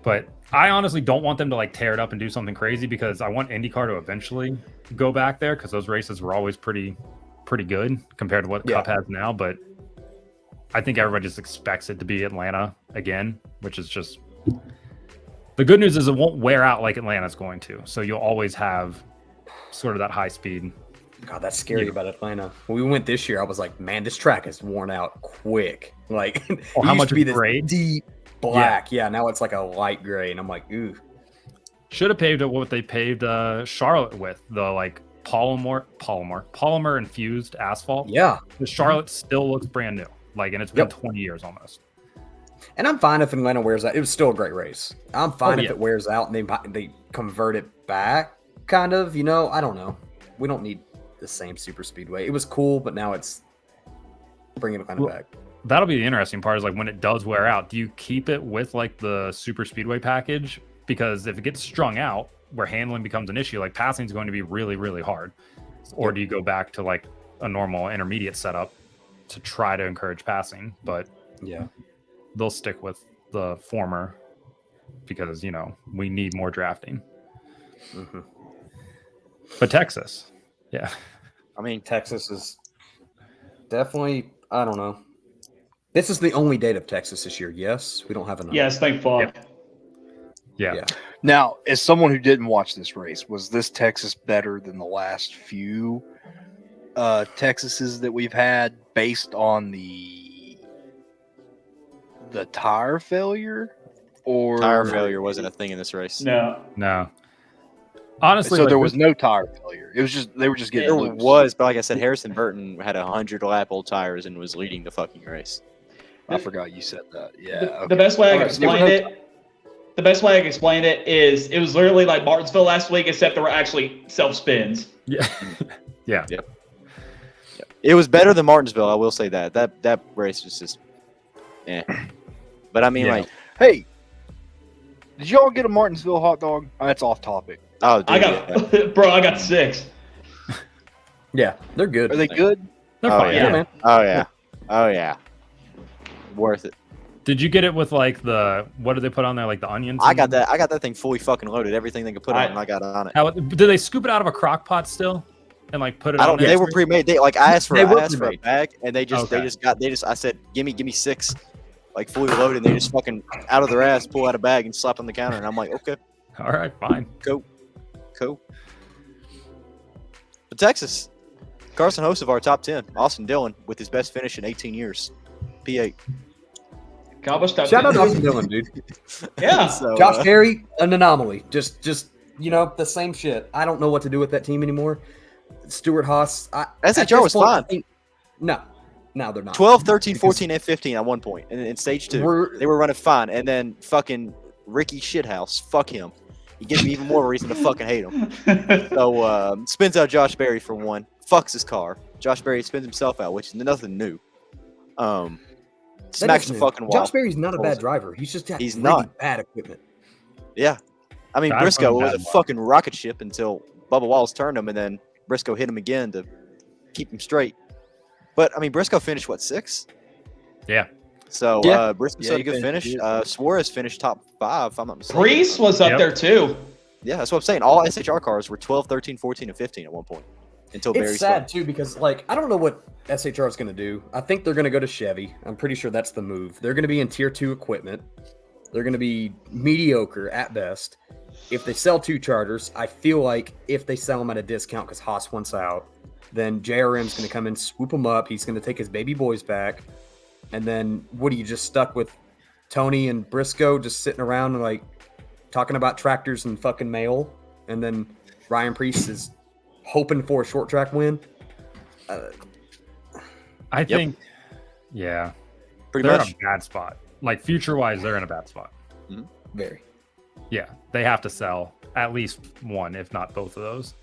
But I honestly don't want them to like tear it up and do something crazy, because I want IndyCar to eventually go back there, because those races were always pretty good compared to what Cup has now. But I think everybody just expects it to be Atlanta again, which is just the good news is it won't wear out like Atlanta's going to. So you'll always have sort of that high speed. God, that's scary about Atlanta. When we went this year, I was like, man, this track is worn out quick. Like, Oh, how used much to be this gray? deep black. Yeah, now it's like a light gray, and I'm like, ooh. Should have paved it what they paved Charlotte with, the like polymer infused asphalt. Yeah. The Charlotte still looks brand new. Like, and it's been 20 years almost. And I'm fine if Atlanta wears out. It was still a great race. I'm fine if it wears out and they convert it back, kind of, you know. I don't know. We don't need the same super speedway. It was cool, but now it's bringing Atlanta back. That'll be the interesting part, is like when it does wear out, do you keep it with like the super speedway package? Because if it gets strung out where handling becomes an issue, like passing is going to be really, really hard. Or do you go back to like a normal intermediate setup to try to encourage passing? But yeah, they'll stick with the former because, you know, we need more drafting. Mm-hmm. But Texas, I mean, Texas is definitely, I don't know. This is the only date of Texas this year. Yes, we don't have enough. Yes, thank fuck. Yeah. Now, as someone who didn't watch this race, was this Texas better than the last few Texases that we've had based on the tire failure? Or tire failure wasn't a thing in this race. No. Honestly, so like, there was no tire failure. It was just they were just getting There loose. was, but like I said, Harrison Burton had 100 lap old tires and was leading the fucking race. I forgot you said that. Yeah. The best way I can Alright, so there was explain no it. The best way I can explain it is it was literally like Martinsville last week, except there were actually self spins. yeah. Yep. It was better than Martinsville, I will say that. That race was just But I mean, like, Hey, did y'all get a Martinsville hot dog? That's off topic. oh, dude, I got 6. Yeah, they're good. Are they good? They're Oh, fine. yeah. man. Oh yeah. Worth it. Did you get it with like the, what did they put on there? Like the onions? I got that thing fully fucking loaded. Everything they could put on it, I got on it. How, did they scoop it out of a crock pot still and like put it I on don't. there? They were pre-made. I asked for a bag, and they just Okay. I said, give me 6, like fully loaded. And they just fucking out of their ass pull out a bag and slap on the counter, and I'm like, okay, All right, fine. cool. But Texas, Carson Host of our top 10, Austin Dillon with his best finish in 18 years, P8. Shout out to Austin Dillon, dude. Yeah. So, Josh Perry, an anomaly. Just you know, the same shit. I don't know what to do with that team anymore. Stuart Haas. SHR was fine. No, they're not. 12, 13, 14, and 15 at one point. And in stage 2, they were running fine. And then fucking Ricky Shithouse, fuck him. He gives me even more reason to fucking hate him. So spins out Josh Berry for 1. Fucks his car. Josh Berry spins himself out, which is nothing new. smacks the fucking wall. Josh Berry's not a bad driver. He's just got He's really not bad equipment. Yeah. I mean, Drive Briscoe from was a bad luck. fucking rocket ship until Bubba Wallace turned him, and then Briscoe hit him again to keep him straight. But, I mean, Briscoe finished, what, 6th? Yeah. So, Yeah. Briscoe Yeah, had a he good finished finish. good. Suarez finished top 5, if I'm not mistaken. Priest was up Yep. there too. Yeah, that's what I'm saying. All SHR cars were 12, 13, 14, and 15 at one point until Barry It's sad too because like I don't know what SHR is going to do. I think they're going to go to Chevy. I'm pretty sure that's the move. They're going to be in tier 2 equipment. They're going to be mediocre at best. If they sell 2 chargers, I feel like if they sell them at a discount because Haas wants out, then JRM's going to come in, swoop them up. He's going to take his baby boys back. And then what are you just stuck with Tony and Briscoe just sitting around and like talking about tractors and fucking mail? And then Ryan Priest is hoping for a short track win. I think, yeah, Pretty they're much. in a bad spot. Like future wise, they're in a bad spot. Very. Yeah, they have to sell at least one, if not both of those.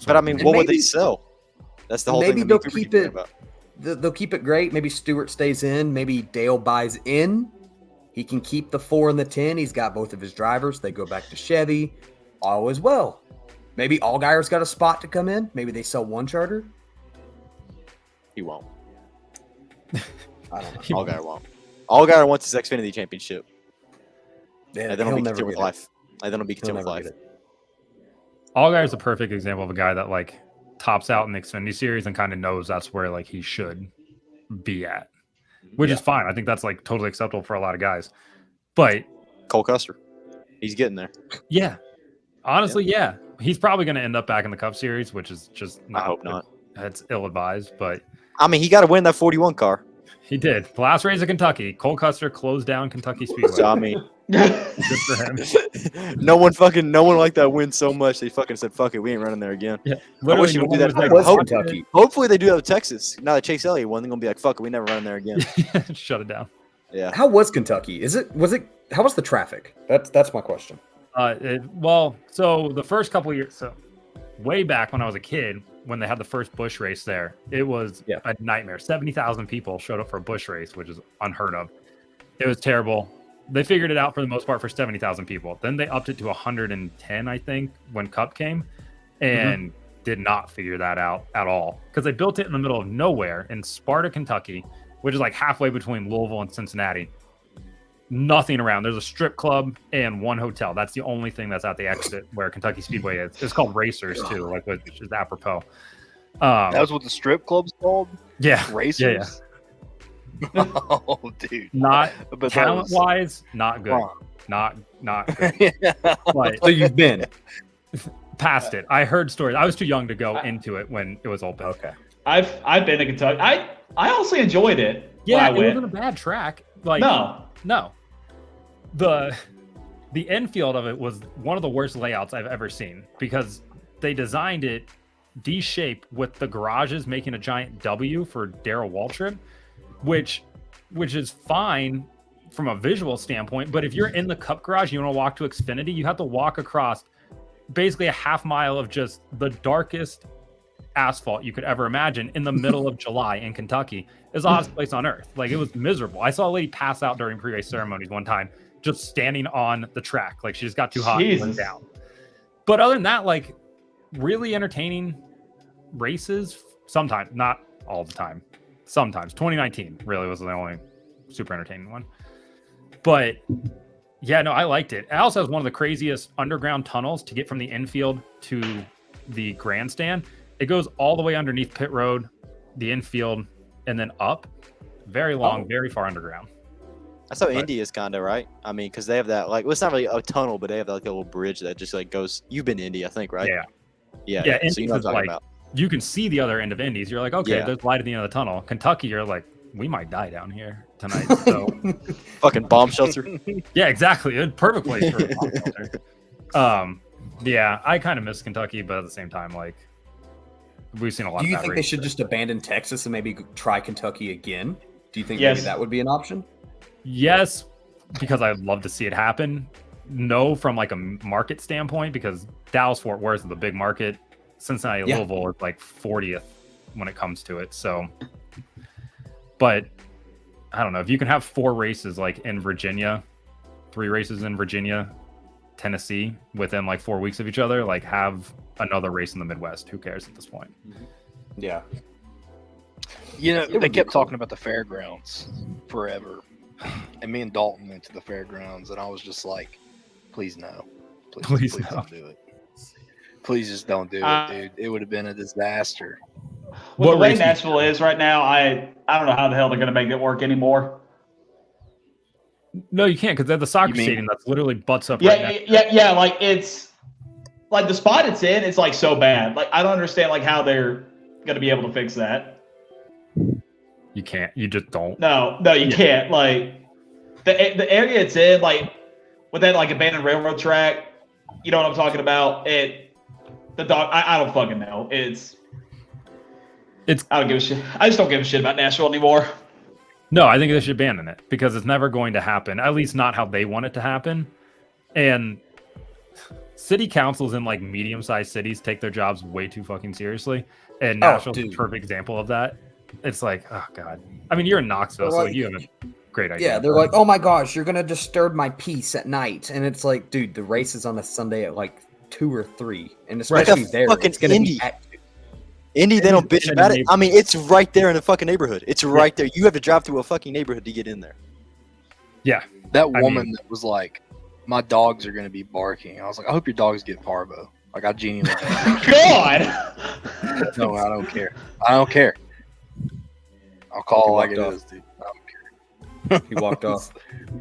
But, I mean, And what would they maybe- sell? That's the whole maybe thing. they'll that me keep thinking it- about. They'll keep it great. Maybe Stewart stays in. Maybe Dale buys in. He can keep the 4 and the 10. He's got both of his drivers. They go back to Chevy. All is well. Maybe Allgaier's got a spot to come in. Maybe they sell 1 charter. He won't. I don't know. Allgaier won't. Allgaier wants his Xfinity championship. Yeah, And then he'll he'll be never content with get it. life. And then he'll be He'll content with never life. get it. Allgaier's a perfect example of a guy that like tops out in the Xfinity series and kind of knows that's where like he should be at, which is fine. I think that's like totally acceptable for a lot of guys. But Cole Custer. He's getting there. yeah, honestly, yeah, he's probably going to end up back in the Cup Series, which is just I hope not. It's ill advised, but I mean, he got to win that 41 car. he did. The last race of Kentucky, Cole Custer closed down Kentucky Speedway. So, I mean, Good for him. no one liked that win so much. They fucking said, fuck it, we ain't running there again. Yeah, I wish he would do that. That was Hope- Kentucky. Hopefully they do that with Texas. Now that Chase Elliott won, they're going to be like, fuck it, we never run there again. Shut it down. Yeah. How was Kentucky? How was the traffic? That's my question. Well, so the first couple of years, so way back when I was a kid, when they had the first Busch race there, it was a nightmare. 70,000 people showed up for a Busch race, which is unheard of. It was terrible. They figured it out for the most part for 70,000 people. Then they upped it to 110, I think, when Cup came, and did not figure that out at all because they built it in the middle of nowhere in Sparta, Kentucky, which is like halfway between Louisville and Cincinnati. Nothing around. There's a strip club and 1 hotel. That's the only thing that's at the exit where Kentucky Speedway is. It's called Racers too, like which is apropos. That was what the strip club's called? Yeah, Racers? Oh, dude. not But that talent was- wise, not good. Wrong. Not good. But So you've been. past it. I heard stories. I was too young to go into it when it was open. Okay. I've been to Kentucky. I honestly enjoyed it. Yeah, when it I wasn't went. a bad track. Like No. The infield of it was one of the worst layouts I've ever seen because they designed it D-shaped with the garages making a giant W for Darrell Waltrip, which is fine from a visual standpoint. But if you're in the Cup garage, you want to walk to Xfinity, you have to walk across basically a half mile of just the darkest asphalt you could ever imagine in the middle of July in Kentucky. It's the hottest place on earth. Like, it was miserable. I saw a lady pass out during pre-race ceremonies one time, just standing on the track. Like, she just got too hot and went down. But other than that, like, really entertaining races sometimes, not all the time. Sometimes. 2019 really was the only super entertaining one. But yeah, no, I liked it. It also has one of the craziest underground tunnels to get from the infield to the grandstand. It goes all the way underneath pit road, the infield, and then up. Very long, very far underground. That's how Indy is kind of, right? I mean, because they have that, like, well, it's not really a tunnel, but they have like a little bridge that just like goes. You've been to Indy, I think, right? Yeah. Yeah. Yeah, So you know what I'm Indy's is talking like, about. you can see the other end of Indy's. You're like, okay, Yeah. there's light at the end of the tunnel. Kentucky, you're like, we might die down here tonight. So Fucking bomb shelter. yeah, exactly. A perfect place for a bomb shelter. Yeah, I kind of miss Kentucky, but at the same time, like, we've seen a lot Do of you bad think they races should there. just abandon Texas and maybe try Kentucky again? Do you think Yes. maybe that would be an option? Yes, because I'd love to see it happen. No, from like a market standpoint, because Dallas Fort Worth is the big market. Cincinnati, Yeah. Louisville is like 40th when it comes to it. So, but I don't know, if you can have 4 races like in Virginia, 3 races in Virginia, Tennessee within like 4 weeks of each other, like have another race in the Midwest. Who cares at this point? Yeah. You know, It would they be kept cool. talking about the fairgrounds forever. And me and Dalton went to the fairgrounds, and I was just like, please no. Please no. don't do it. Please just don't do it, dude. It would have been a disaster. With What the way race- Nashville is right now, I don't know how the hell they're going to make it work anymore. No, you can't, because they're the soccer You mean- stadium that's literally butts up right Yeah, next. yeah. Like it's like the spot it's in. It's like so bad. Like I don't understand like how they're going to be able to fix that. You can't. You just don't. No, you Yeah. can't. Like the area it's in, like with that like abandoned railroad track. You know what I'm talking about? I don't fucking know. I don't give a shit. I just don't give a shit about Nashville anymore. No, I think they should abandon it because it's never going to happen. At least not how they want it to happen. And city councils in like medium-sized cities take their jobs way too fucking seriously. And Nashville's a dude. perfect example of that. It's like, oh god. I mean, you're in Knoxville, so They're like, you have a great idea. Yeah, they're like, oh my gosh, you're gonna disturb my peace at night, and it's like, dude, the race is on a Sunday at like 2 or 3, and Like especially a there, fucking it's gonna Indy. be at 2. Indy, they don't bitch in about the it. I mean, it's right there in the fucking neighborhood. It's right there. You have to drive through a fucking neighborhood to get in there. That I woman mean- that was like, my dogs are going to be barking. I was like, I hope your dogs get parvo. Like, I genuinely God. no, I don't care. I don't care. I'll call it like it walked is, dude. I don't care. He walked off.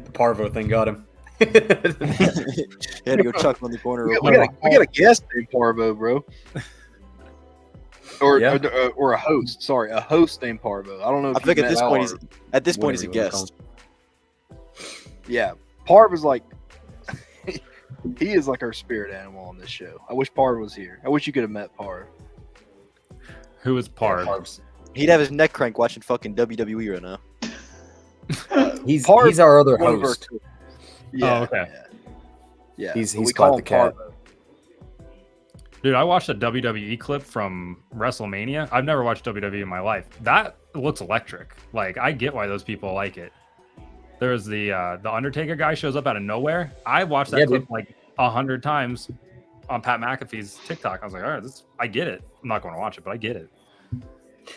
The Parvo thing got him. He had to go chuck him on the corner. We real got, quick. we got a guest named Parvo, bro. Or, Yeah. or a host. Sorry, a host named Parvo. I don't know if I think you've at this met point our- he's a Whatever you wanna call guest. Yeah, Parv is like he is like our spirit animal on this show. I wish Parv was here. I wish you could have met Parv. Who is Parv? Parv's- He'd have his neck crank watching fucking WWE right now. He's Parv- he's our other One of our host. two. Yeah, Oh, okay. Yeah, He's but we caught call the him cat. Parvo. Dude, I watched a WWE clip from WrestleMania. I've never watched WWE in my life. That looks electric. Like, I get why those people like it. There's the Undertaker guy shows up out of nowhere. I watched that Yeah, clip dude. like 100 times on Pat McAfee's TikTok. I was like, all right, I get it. I'm not going to watch it, but I get it.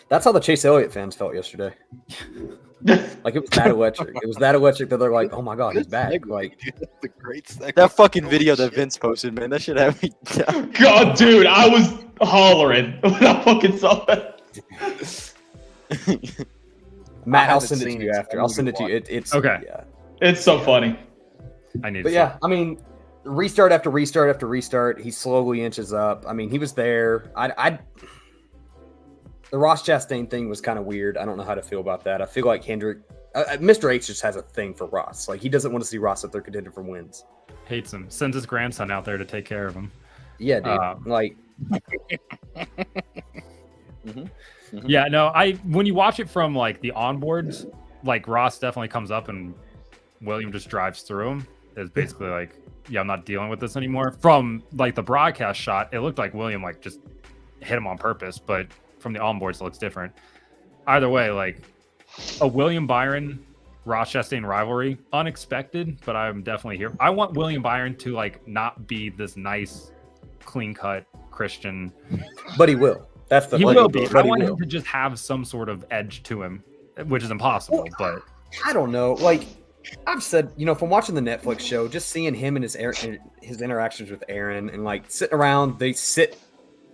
That's how the Chase Elliott fans felt yesterday. Like it was that electric. It was that electric that they're like, oh my god, he's back. Segue, Like dude. That's a great segue. That fucking video that Vince posted, man, that shit had me down. God, dude, I was hollering when I fucking saw that. Matt, I'll haven't send it seen to you it, so after. I'm I'll gonna send it to you. watch It's Okay. Yeah. It's so funny. I need But to yeah, I mean, restart after restart after restart. He slowly inches up. I mean, he was there. The Ross Chastain thing was kind of weird. I don't know how to feel about that. I feel like Hendrick, Mr. H just has a thing for Ross. Like he doesn't want to see Ross up there contending for wins. hates him. Sends his grandson out there to take care of him. Yeah, dude. Like, Yeah, no, when you watch it from like the onboards, like Ross definitely comes up and William just drives through him. It's basically like, yeah, I'm not dealing with this anymore. From like the broadcast shot, it looked like William like just hit him on purpose, but from the onboards it looks different. Either way, like a William Byron Ross Chastain rivalry, unexpected, but I'm definitely here. I want William Byron to like not be this nice, clean cut Christian. but he will. That's the He but will be. but I he want will. him to just have some sort of edge to him, which is impossible. But I don't know. Like I've said, from watching the Netflix show, just seeing him and his interactions with Aaron and like sitting around, they sit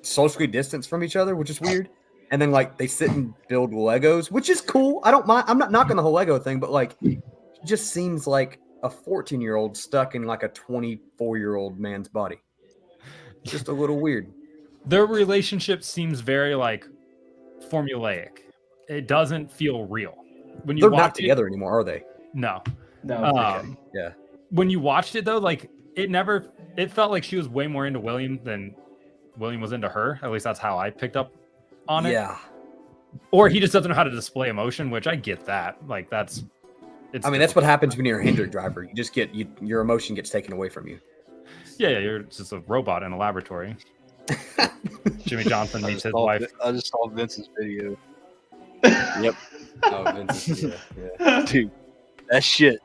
socially distanced from each other, which is weird. And then like they sit and build Legos, which is cool. I don't mind. I'm not knocking the whole Lego thing, but like it just seems like a 14-year-old stuck in like a 24-year-old man's body. Just a little weird. their relationship seems very like formulaic. It doesn't feel real. When you They're watch not it- together anymore, are they? No. No. Yeah. When you watched it though, like it felt like she was way more into William than William was into her. At least that's how I picked up on it. Yeah. Or he just doesn't know how to display emotion, which I get that. Like it's I mean, that's what happens when you're a Hendrick driver. You just your emotion gets taken away from you. yeah, you're just a robot in a laboratory. Jimmy Johnson meets his wife. I just saw Vince's video. Yep. Oh, Vince's, yeah. Dude, that shit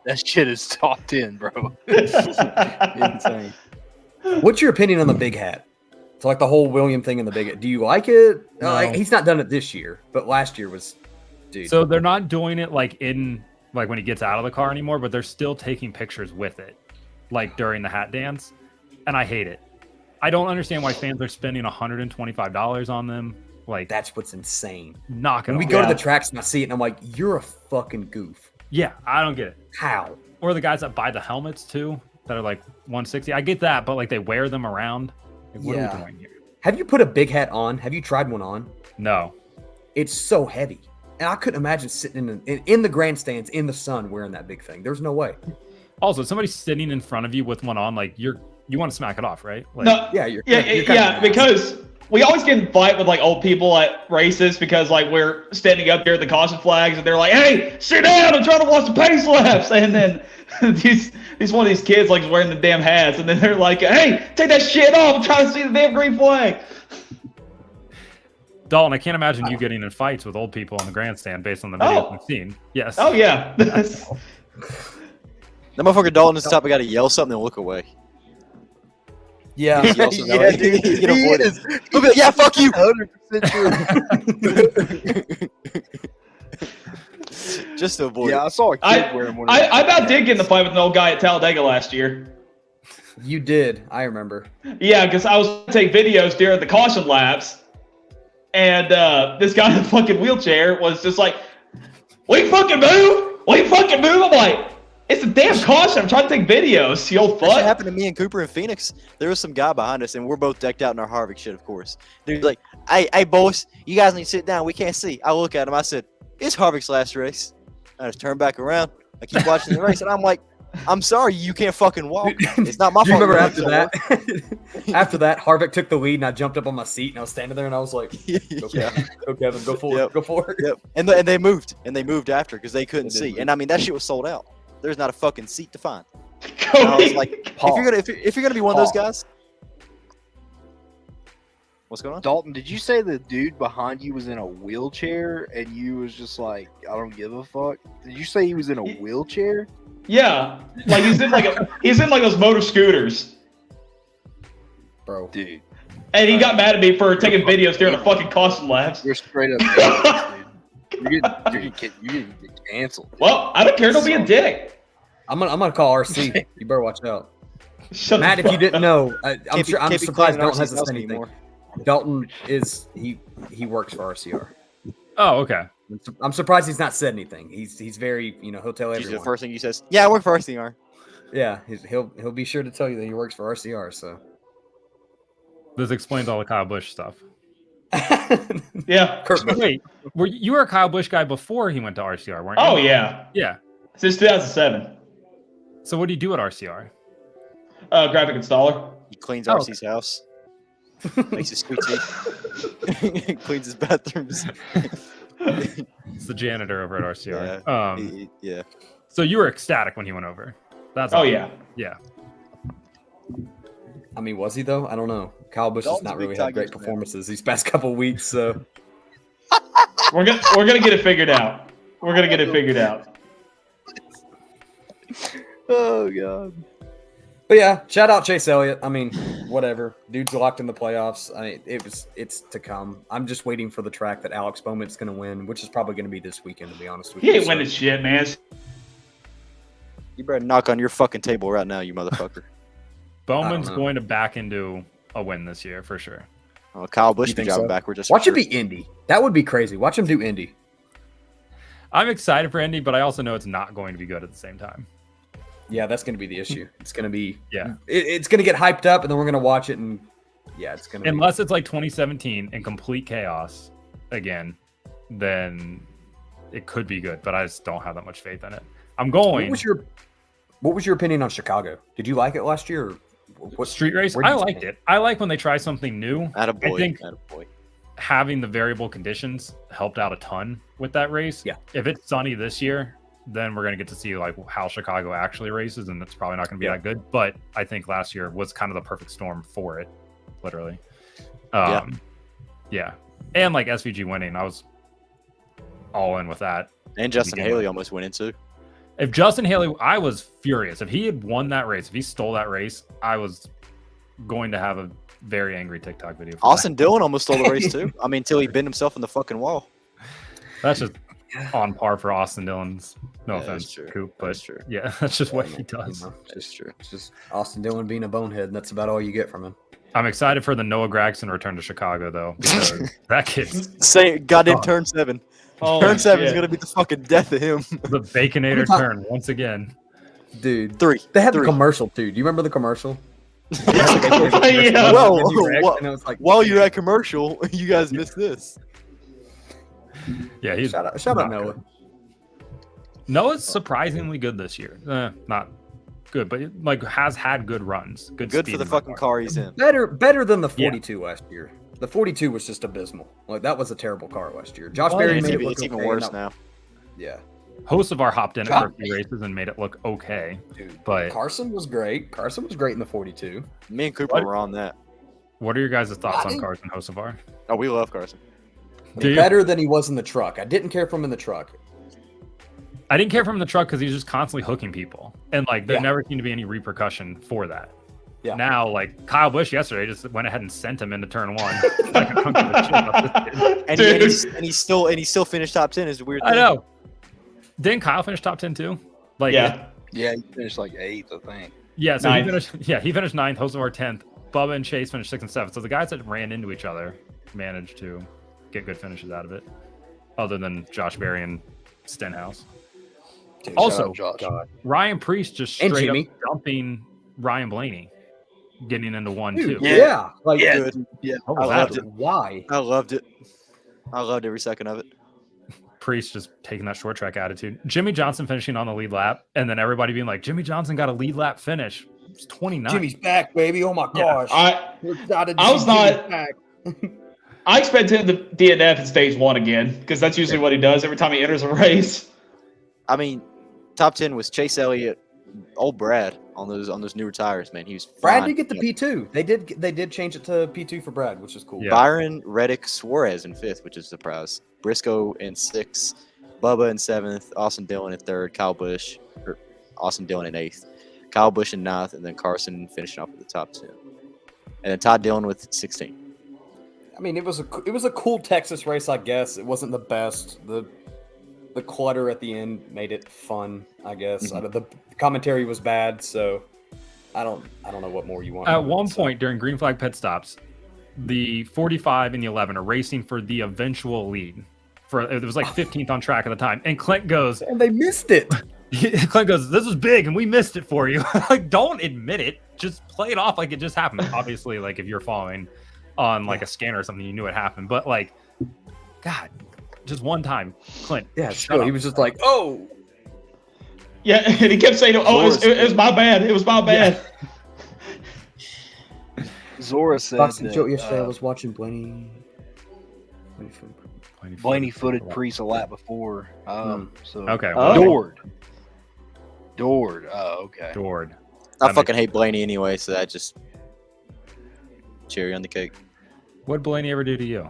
is top 10, bro. Insane. What's your opinion on the big hat? So like the whole William thing in the big hat. Do you like it? No. Like, he's not done it this year, but last year was, dude. So they're not doing it like when he gets out of the car anymore, but they're still taking pictures with it, like during the hat dance, and I hate it. I don't understand why fans are spending $125 on them. Like that's what's insane. Knock it When we off. go to the tracks and I see it, and I'm like, you're a fucking goof. Yeah, I don't get it. How? Or the guys that buy the helmets too, that are like 160. I get that, but like they wear them around. Like, what are we doing here? Have you put a big hat on? Have you tried one on? No. It's so heavy, and I couldn't imagine sitting in the grandstands in the sun wearing that big thing. There's no way. Also, somebody sitting in front of you with one on, like you want to smack it off, right? Like, No, you're because we always get in fight with like old people at races because like we're standing up there at the caution flags and they're like, "Hey, sit down! I'm trying to watch the pace laps." And then these one of these kids like is wearing the damn hats, and then they're like, "Hey, take that shit off! I'm trying to see the damn green flag." Dalton, I can't imagine you getting in fights with old people in the grandstand based on the videos we've seen. Yes. Oh yeah. That motherfucker Dalton is the type of guy to yell something and look away. Yeah, He yells something, he can avoid it. He'll be like, "Yeah, fuck you." 100% true. Just to avoid Yeah, I it. saw a kid wearing one of those. I about did get in the fight with an old guy at Talladega last year. you did. I remember. Yeah, because I was going to take videos during the caution laps, and this guy in the fucking wheelchair was just like, "We fucking move! We fucking move!" I'm like, "It's a damn caution. I'm trying to take videos, you old That shit fuck." happened to me and Cooper in Phoenix. There was some guy behind us, and we're both decked out in our Harvick shit, of course. Dude's like, hey, boys, you guys need to sit down. We can't see. I look at him. I said, "It's Harvick's last race." I just turn back around. I keep watching the race, and I'm like, "I'm sorry, you can't fucking walk. It's not my Do you fault." remember you're after not that? After that, Harvick took the lead, and I jumped up on my seat, and I was standing there, and I was like, yeah. "Go Kevin, go for Yep. it, go for it." Yep. And they moved after because they couldn't They did see. move. And I mean that shit was sold out. There's not a fucking seat to find. Go And I was ahead. like, if you're gonna be one of those guys, what's going on? Dalton, did you say the dude behind you was in a wheelchair and you was just like, I don't give a fuck? Did you say he was in a wheelchair? Yeah, like he's in like those motor scooters, Bro. Dude, and he got mad at me for taking videos during the fucking caution laps. you're straight up dangerous, dude. You're getting canceled. Well, I don't care. Don't be a dick. I'm gonna call RC. You better watch out, Shut Matt. the If you fuck didn't up. know, I'm Can't be- sure. I'm can't be surprised claiming Dalton hasn't RC's said anything. anymore. Dalton he works for RCR. Oh, okay. I'm surprised he's not said anything. He's very he'll tell Usually the everyone. first thing he says, "Yeah, I work for RCR." Yeah, he'll be sure to tell you that he works for RCR. So This explains all the Kyle Busch stuff. Yeah. Kurt Busch. Wait, you were a Kyle Busch guy before he went to RCR, weren't you? Oh yeah. Yeah. Since 2007. So what do you do at RCR? Graphic installer. He cleans Oh, RC's house, makes his sweet tea, cleans his bathrooms. It's the janitor over at RCR. Yeah. Yeah. So you were ecstatic when he went over. That's Oh all. yeah. Yeah. I mean, was he though? I don't know. Kyle Busch has Dalton's not a really big had great Tigers fan. performances these past couple weeks. So We're gonna get it figured out. We're gonna get it figured out. Oh, God. But yeah, shout out Chase Elliott. I mean, whatever. Dude's locked in the playoffs. It's to come. I'm just waiting for the track that Alex Bowman's going to win, which is probably going to be this weekend, to be honest with He you. ain't winning shit, man. You better knock on your fucking table right now, you motherfucker. Bowman's know. going to back into a win this year for sure. Oh, Kyle Busch You be think driving so? backwards. Just Watch for it be Indy. That would be crazy. Watch him do Indy. I'm excited for Indy, but I also know it's not going to be good at the same time. Yeah, that's going to be the issue. It's going to be Yeah. It's going to get hyped up, and then we're going to watch it, and yeah, it's going to. Unless it's like 2017 and complete chaos again, then it could be good, but I just don't have that much faith in it. I'm going. What was your opinion on Chicago? Did you like it last year? Or what street race? where did I you liked stand? it. I like when they try something new. Attaboy. I think Attaboy. having the variable conditions helped out a ton with that race. Yeah. If it's sunny this year, then we're going to get to see like how Chicago actually races, and it's probably not going to be that good. But I think last year was kind of the perfect storm for it, literally. Yeah. And like SVG winning, I was all in with that. And Justin Haley almost went in too. If Justin Haley, I was furious. If he had won that race, if he stole that race, I was going to have a very angry TikTok video. Austin Dillon almost stole the race too. I mean, until he bent himself in the fucking wall. That's just on par for Austin Dillon's. No Yeah, offense, that's true. Coop, but That's true. yeah, that's just what he does. That's true. It's just Austin Dillon being a bonehead, and that's about all you get from him. I'm excited for the Noah Gragson return to Chicago, though, because that kid's Say goddamn turn 7. Oh, Turn 7 is shit. gonna be the fucking death of him. the Baconator turn once again. Dude, 3. they had the 3. commercial too. Do you remember the commercial? Yeah. Well, And he wrecked, and it was like, while you're at commercial, you guys missed this. Yeah, he's shout out not Noah. good. Noah's surprisingly good this year. Not good, but like has had good runs. Good Good speed for the in fucking car. car he's in. Better than the Yeah. 42 last year. The 42 was just abysmal. Like that was a terrible car last year. Josh Well, Berry it's made it It's look even okay, worse and now. Yeah, Hocevar hopped in it for a few races and made it look okay. dude. But Carson was great. Carson was great in the 42. Me and Cooper What? were on that. what are your guys' thoughts I on think- Carson Hocevar? Oh, we love Carson. Do you? Better than he was in the truck. I didn't care for him in the truck. I didn't care for him in the truck because he's just constantly hooking people, and like there Yeah. never seemed to be any repercussion for that. Yeah. Now, like Kyle Busch yesterday just went ahead and sent him into turn 1. Like a hunk of the shit up this kid. And, Dude. he still finished top 10 is the weird thing. I know. Didn't Kyle finish top 10 too? Like Yeah. Yeah, he finished like 8th, I think. Yeah, so Ninth. he finished 9th, Hocevar 10th, Bubba and Chase finished 6th and 7th. So the guys that ran into each other managed to get good finishes out of it, other than Josh Berry and Stenhouse. Dude, Also, Shout out Josh. Ryan Priest just And straight up Jimmy. dumping Ryan Blaney, getting into 1 dude, too. yeah. Like, Yeah. Good. What I was loved that? it. why? I loved it. I loved every second of it. Priest just taking that short track attitude. Jimmy Johnson finishing on the lead lap, and then everybody being like, Jimmy Johnson got a lead lap finish. It's 29. Jimmy's back, baby. Oh my Yeah. gosh. We're excited to I was see Jimmy's not- back. I expect him to DNF in stage 1 again because that's usually what he does every time he enters a race. I mean, top 10 was Chase Elliott, old Brad on those newer tires, man. He was Brad fine. did get the P2. They did change it to P2 for Brad, which is cool. Yeah. Byron, Reddick, Suarez in 5th, which is a surprise. Briscoe in 6th, Bubba in 7th, Austin Dillon in 3rd, Kyle Busch, or Austin Dillon in 8th, Kyle Busch in 9th, and then Carson finishing off with the top 10. And then Todd Dillon with 16. I mean, it was a cool Texas race, I guess. It wasn't the best. The clutter at the end made it fun, I guess. Mhm. The commentary was bad, so I don't know what more you want. At one point during green flag pit stops, the 45 and the 11 are racing for the eventual lead. It was like 15th on track at the time, and Clint goes, and they missed it. Clint goes, "This was big, and we missed it for you." Like, don't admit it. Just play it off like it just happened. Obviously, like if you're following on like a scanner or something, you knew it happened. But like, God, just one time, Clint. Yeah, shut so up. he was just like, "Oh, Yeah, and he kept saying, "Oh, it was my bad. It was my bad." Zora said Boxing that, Joe yesterday I was watching Blaney." Blaney footed Priest a lap before. So Okay, Oh. Dord. Oh, okay. Dord. I That fucking hate Blaney anyway, so that just cherry on the cake. What'd Blaney ever do to you?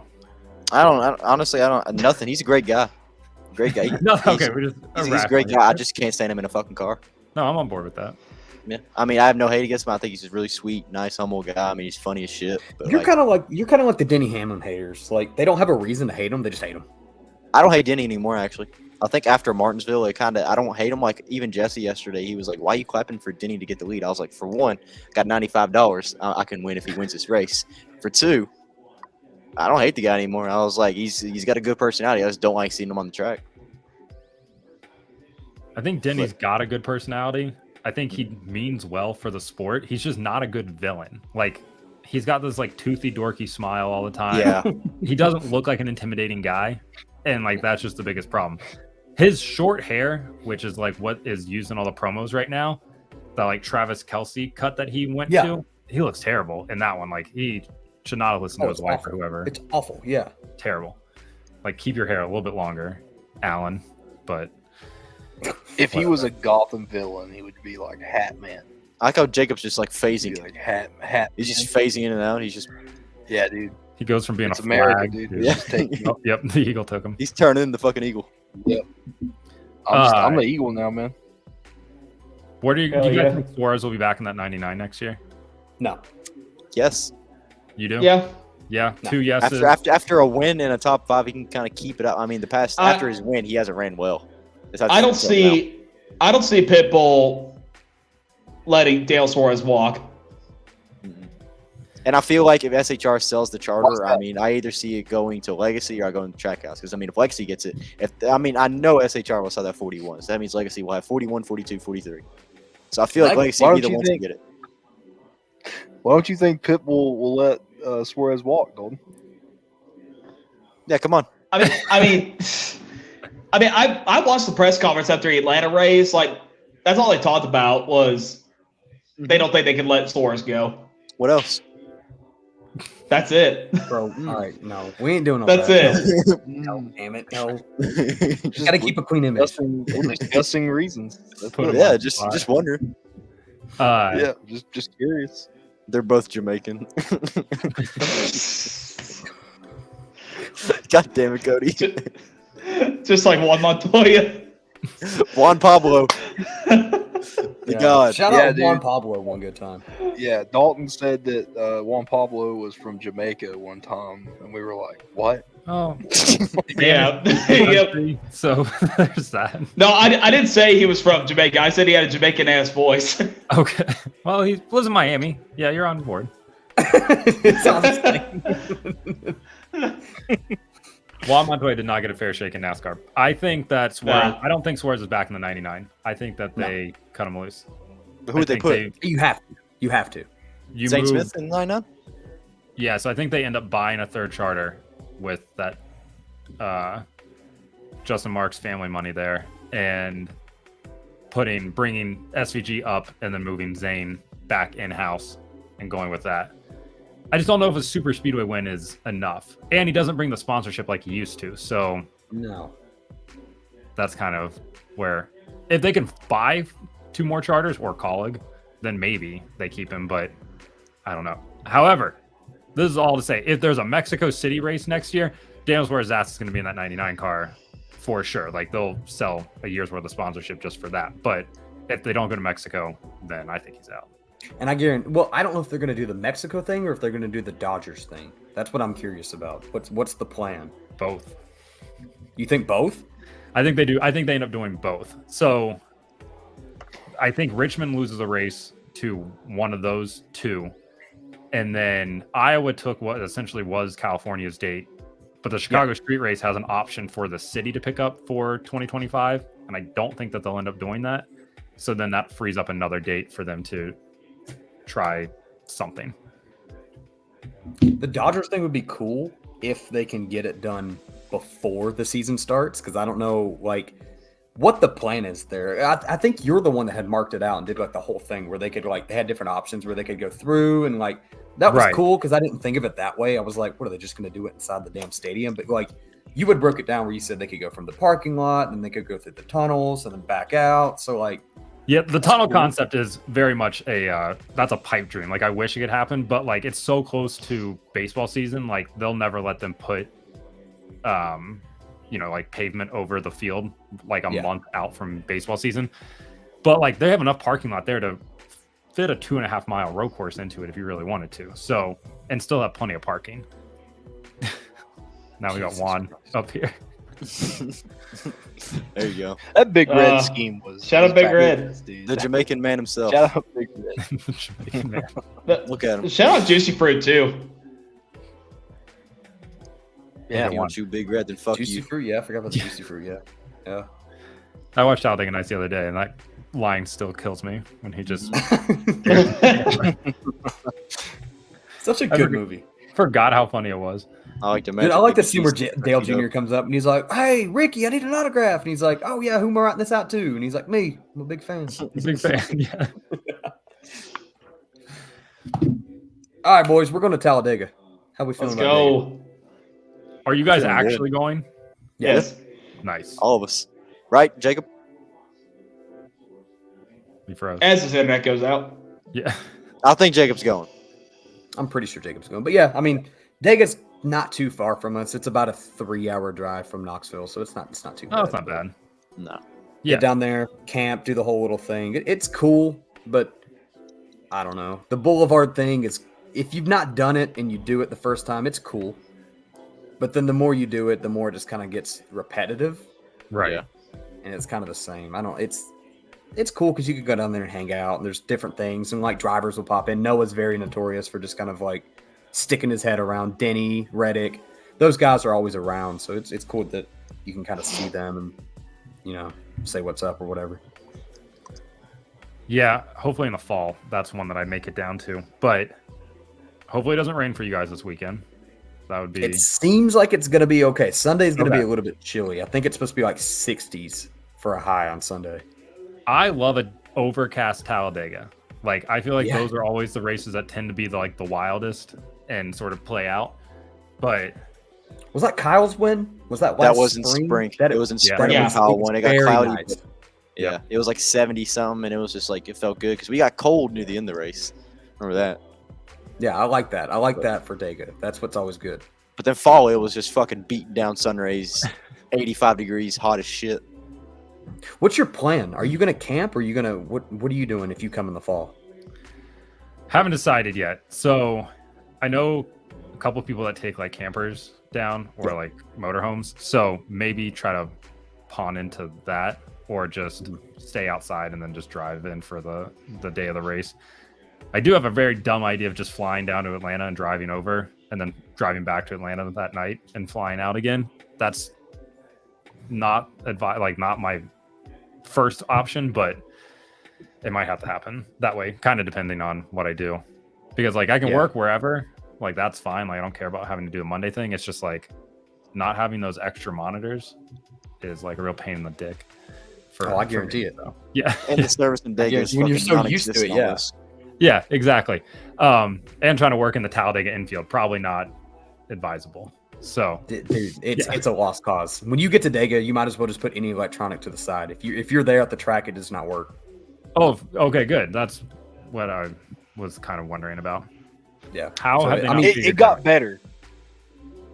Honestly, I don't. Nothing. He's a great guy. Great guy. No, He's- okay, we just He's a great guy. I just can't stand him in a fucking car. No, I'm on board with that. Yeah. I mean, I have no hate against him. I think he's a really sweet, nice, humble guy. I mean, he's funny as shit. But You're like, kind of like the Denny Hamlin haters. Like they don't have a reason to hate him; they just hate him. I don't hate Denny anymore. Actually, I think after Martinsville, I don't hate him. Like even Jesse yesterday, he was like, "Why are you clapping for Denny to get the lead?" I was like, "For one, got $95. I can win if he wins this race. For two, I don't hate the guy anymore." I was like, "He's got a good personality. I just don't like seeing him on the track." I think Denny's got a good personality. I think he means well for the sport. He's just not a good villain. Like he's got this like toothy dorky smile all the time. Yeah. He doesn't look like an intimidating guy, and like that's just the biggest problem. His short hair, which is like what is used in all the promos right now, the like Travis Kelce cut that he went Yeah. to, he looks terrible in that one. Like he should not have listened to his it's wife awful. or whoever. It's awful. Yeah. Terrible. Like keep your hair a little bit longer, Alan. But If he was a Gotham villain, he would be like Hat Man. I like how Jacob's just like He'd be phasing. like Hat. He's just phasing in and out. He's just Yeah, dude. he goes from being It's a America, flag dude. to- Yeah. Just take- Oh, yep, the eagle took him. he's turning into the fucking eagle. I'm the Eagle now, man. What do you Hell guys yeah. think Suarez will be back in that 99 next year? No. Yes. You do? Yeah. Yeah, No. 2 yeses. After a win in a top 5, he can kind of keep it up. I mean, after his win, he hasn't ran well. I don't see Pitbull letting Dale Suarez walk. And I feel like if SHR sells the charter, I mean, I either see it going to Legacy or I go into Trackhouse. Because, I mean, if Legacy gets it, I know SHR will sell that 41. So that means Legacy will have 41, 42, 43. So I feel like Legacy will be the ones to get it. Why don't you think Pitbull will let Suarez walk, Golden? Yeah, come on. I watched the press conference after the Atlanta race. Like, that's all they talked about was they don't think they can let Suarez go. What else? That's it. Bro, all right, no, we ain't doing all That's that. it. No, damn it, no. Just gotta keep a clean image. Discussing reasons. Yeah, just wondering. Yeah, just curious. They're both Jamaican. God damn it, Cody. Just like Juan Montoya. Juan Pablo. The God. Shout Yeah, out Juan dude. Pablo one good time. Yeah, Dalton said that Juan Pablo was from Jamaica one time, and we were like, "What?" Oh, Yeah. Yep. so there's that. No, I didn't say he was from Jamaica. I said he had a Jamaican ass voice. Okay. Well, he lives in Miami. Yeah, you're on board. It's honestly- Juan Montoya did not get a fair shake in NASCAR. I think that Suarez. Nah. I don't think Suarez is back in the 99. I think that they cut him loose. Who would they put? You have to. You have to. You Zane move, Smith in lineup? Yeah, so I think they end up buying a third charter with that Justin Marks family money there and bringing SVG up and then moving Zane back in house and going with that. I just don't know if a super speedway win is enough, and he doesn't bring the sponsorship like he used to. So No. that's kind of where if they can buy 2 more charters or Colleague, then maybe they keep him. But I don't know. However, this is all to say, if there's a Mexico City race next year, Daniel Suarez's ass is going to be in that 99 car for sure. Like, they'll sell a year's worth of sponsorship just for that. But if they don't go to Mexico, then I think he's out. And I guarantee. Well, I don't know if they're going to do the Mexico thing or if they're going to do the Dodgers thing. That's what I'm curious about. What's the plan? Both. You think both? I think they do. I think they end up doing both. So I think Richmond loses a race to one of those 2. And then Iowa took what essentially was California's date. But the Chicago Street Race has an option for the city to pick up for 2025. And I don't think that they'll end up doing that. So then that frees up another date for them to try something. The Dodgers thing would be cool if they can get it done before the season starts, because I don't know like what the plan is there. I think you're the one that had marked it out and did like the whole thing where they could they had different options where they could go through, and like that was cool because I didn't think of it that way. I was like, what are they just going to do it inside the damn stadium? But like you would broke it down where you said they could go from the parking lot and they could go through the tunnels and then back out. So like. Yeah, the tunnel concept is very much that's a pipe dream. Like, I wish it could happen, but like it's so close to baseball season, like they'll never let them put like pavement over the field like a month out from baseball season. But like they have enough parking lot there to fit a 2.5 mile road course into it if you really wanted to. So, and still have plenty of parking. Now we got Juan up here. There you go. That Big Red scheme was. Shout out Big back Red. in, dude. The Jamaican man himself. Shout out Big Red. Look at him. Shout out Juicy Fruit too. Yeah, You want you Big Red, then fuck Juicy you. fruit, yeah. I forgot about the juicy fruit, yeah. I watched Talladega Nights the other day, and that line still kills me when he just Such a good movie. forgot how funny it was. I like to Dude, mention. I like the scene where Dale Jr. comes up and he's like, "Hey, Ricky, I need an autograph." And he's like, "Oh yeah, who am I writing this out to?" And he's like, "Me, I'm a big fan." Big fan. Yeah. All right, boys, we're going to Talladega. How we feeling? Let's about go. Are you guys Feeling good. actually going? Yes. Nice. All of us. Right, Jacob? He froze. As his internet goes out. Yeah. I think Jacob's going. I'm pretty sure Jacob's going, but yeah, I mean, Dega's not too far from us. It's about a 3-hour drive from Knoxville, so it's not too bad. Oh, it's not bad. No. Yeah. Get down there, camp, do the whole little thing. It's cool, but I don't know. The Boulevard thing is, if you've not done it and you do it the first time, it's cool. But then the more you do it, the more it just kind of gets repetitive. Right. Yeah. And it's kind of the same. It's cool because you could go down there and hang out, and there's different things, and like drivers will pop in. Noah's very notorious for just kind of like sticking his head around. Denny, Reddick, those guys are always around, so it's cool that you can kind of see them and, you know, say what's up or whatever. Yeah, hopefully in the fall. That's one that I make it down to. But hopefully it doesn't rain for you guys this weekend. That would be. It seems like it's going to be okay. Sunday's going to Okay. be a little bit chilly. I think it's supposed to be like 60s for a high on Sunday. I love an overcast Talladega. Like, I feel like Yeah. those are always the races that tend to be the wildest and sort of play out. But Was that Kyle's win? Was that That last was in spring. That It was in Yeah. spring Yeah. when Kyle won. It got very cloudy. nice. But yeah, it was like 70 something, and it was just like it felt good because we got cold near the end of the race. Remember that? Yeah, I like that. I like that for Dega. That's what's always good. But then fall, it was just fucking beating down sun rays, 85 degrees, hot as shit. What's your plan? Are you going to camp, or are you going to what are you doing if you come in the fall? haven't decided yet. So I know a couple of people that take like campers down or like motorhomes. So maybe try to pawn into that or just stay outside and then just drive in for the day of the race. I do have a very dumb idea of just flying down to Atlanta and driving over and then driving back to Atlanta that night and flying out again. That's not not my first option, but it might have to happen that way, kind of depending on what I do. Because like I can work wherever, like that's fine. Like I don't care about having to do a Monday thing. It's just like not having those extra monitors is like a real pain in the dick. I guarantee it. though. Yeah. And the service in Dega is when you're fucking so used to it, non-existent yeah. almost. Yeah, exactly. And trying to work in the Talladega infield, probably not advisable. So Dude, it's a lost cause. When you get to Dega, you might as well just put any electronic to the side. If you're there at the track, it does not work. oh, okay, good. That's what I was kind of wondering about. Yeah. How So, have they I not mean, It figured got that? better.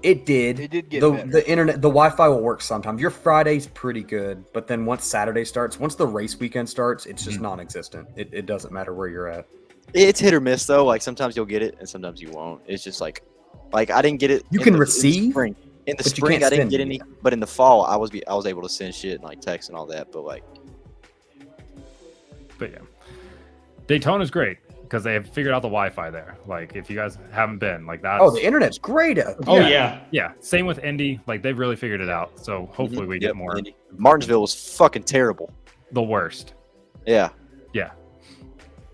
It did. It did get the better. the internet, the Wi-Fi will work sometimes. Your Friday's pretty good, but then once Saturday starts, once the race weekend starts, it's just non-existent. It doesn't matter where you're at. It's hit or miss though. Like sometimes you'll get it and sometimes you won't. It's just like I didn't get it. You in can the receive, spring. In the but you spring, can't I didn't send get any. any. But in the fall, I was able to send shit and like text and all that. But like, But yeah, Daytona's great because they have figured out the Wi-Fi there. Like if you guys haven't been, like that's Oh, the internet's great. Oh yeah. yeah. Same with Indy. Like they've really figured it out. So hopefully we yep, get more. Indy. Martinsville was fucking terrible. The worst. Yeah. Yeah,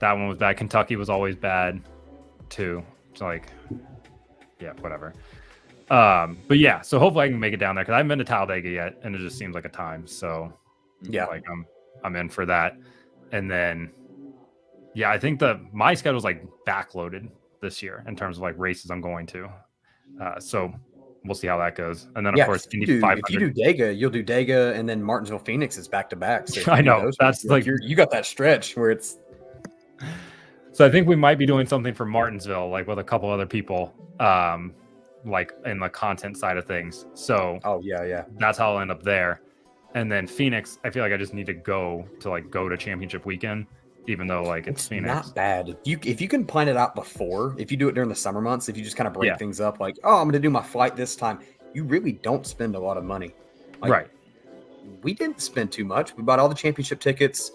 that one was bad. Kentucky was always bad too. So like, yeah, whatever. But yeah, so hopefully I can make it down there because I haven't been to Talladega yet, and it just seems like a time. So Yeah. like I'm in for that. And then yeah, I think my schedule's like backloaded this year in terms of like races I'm going to. So we'll see how that goes. And then of course if Indy you do 500. Dega, you'll do Dega, and then Martinsville Phoenix is back to back. So if you I do know, those that's ones, like- you got that stretch where it's So I think we might be doing something for Martinsville, like with a couple other people, like in the content side of things. So yeah. that's how I'll end up there. And then Phoenix, I feel like I just need to go to championship weekend, even though like it's Phoenix. Not bad. If you can plan it out before, if you do it during the summer months, if you just kind of break Yeah. things up, like, oh, I'm going to do my flight this time, you really don't spend a lot of money. Like, Right. We didn't spend too much. We bought all the championship tickets,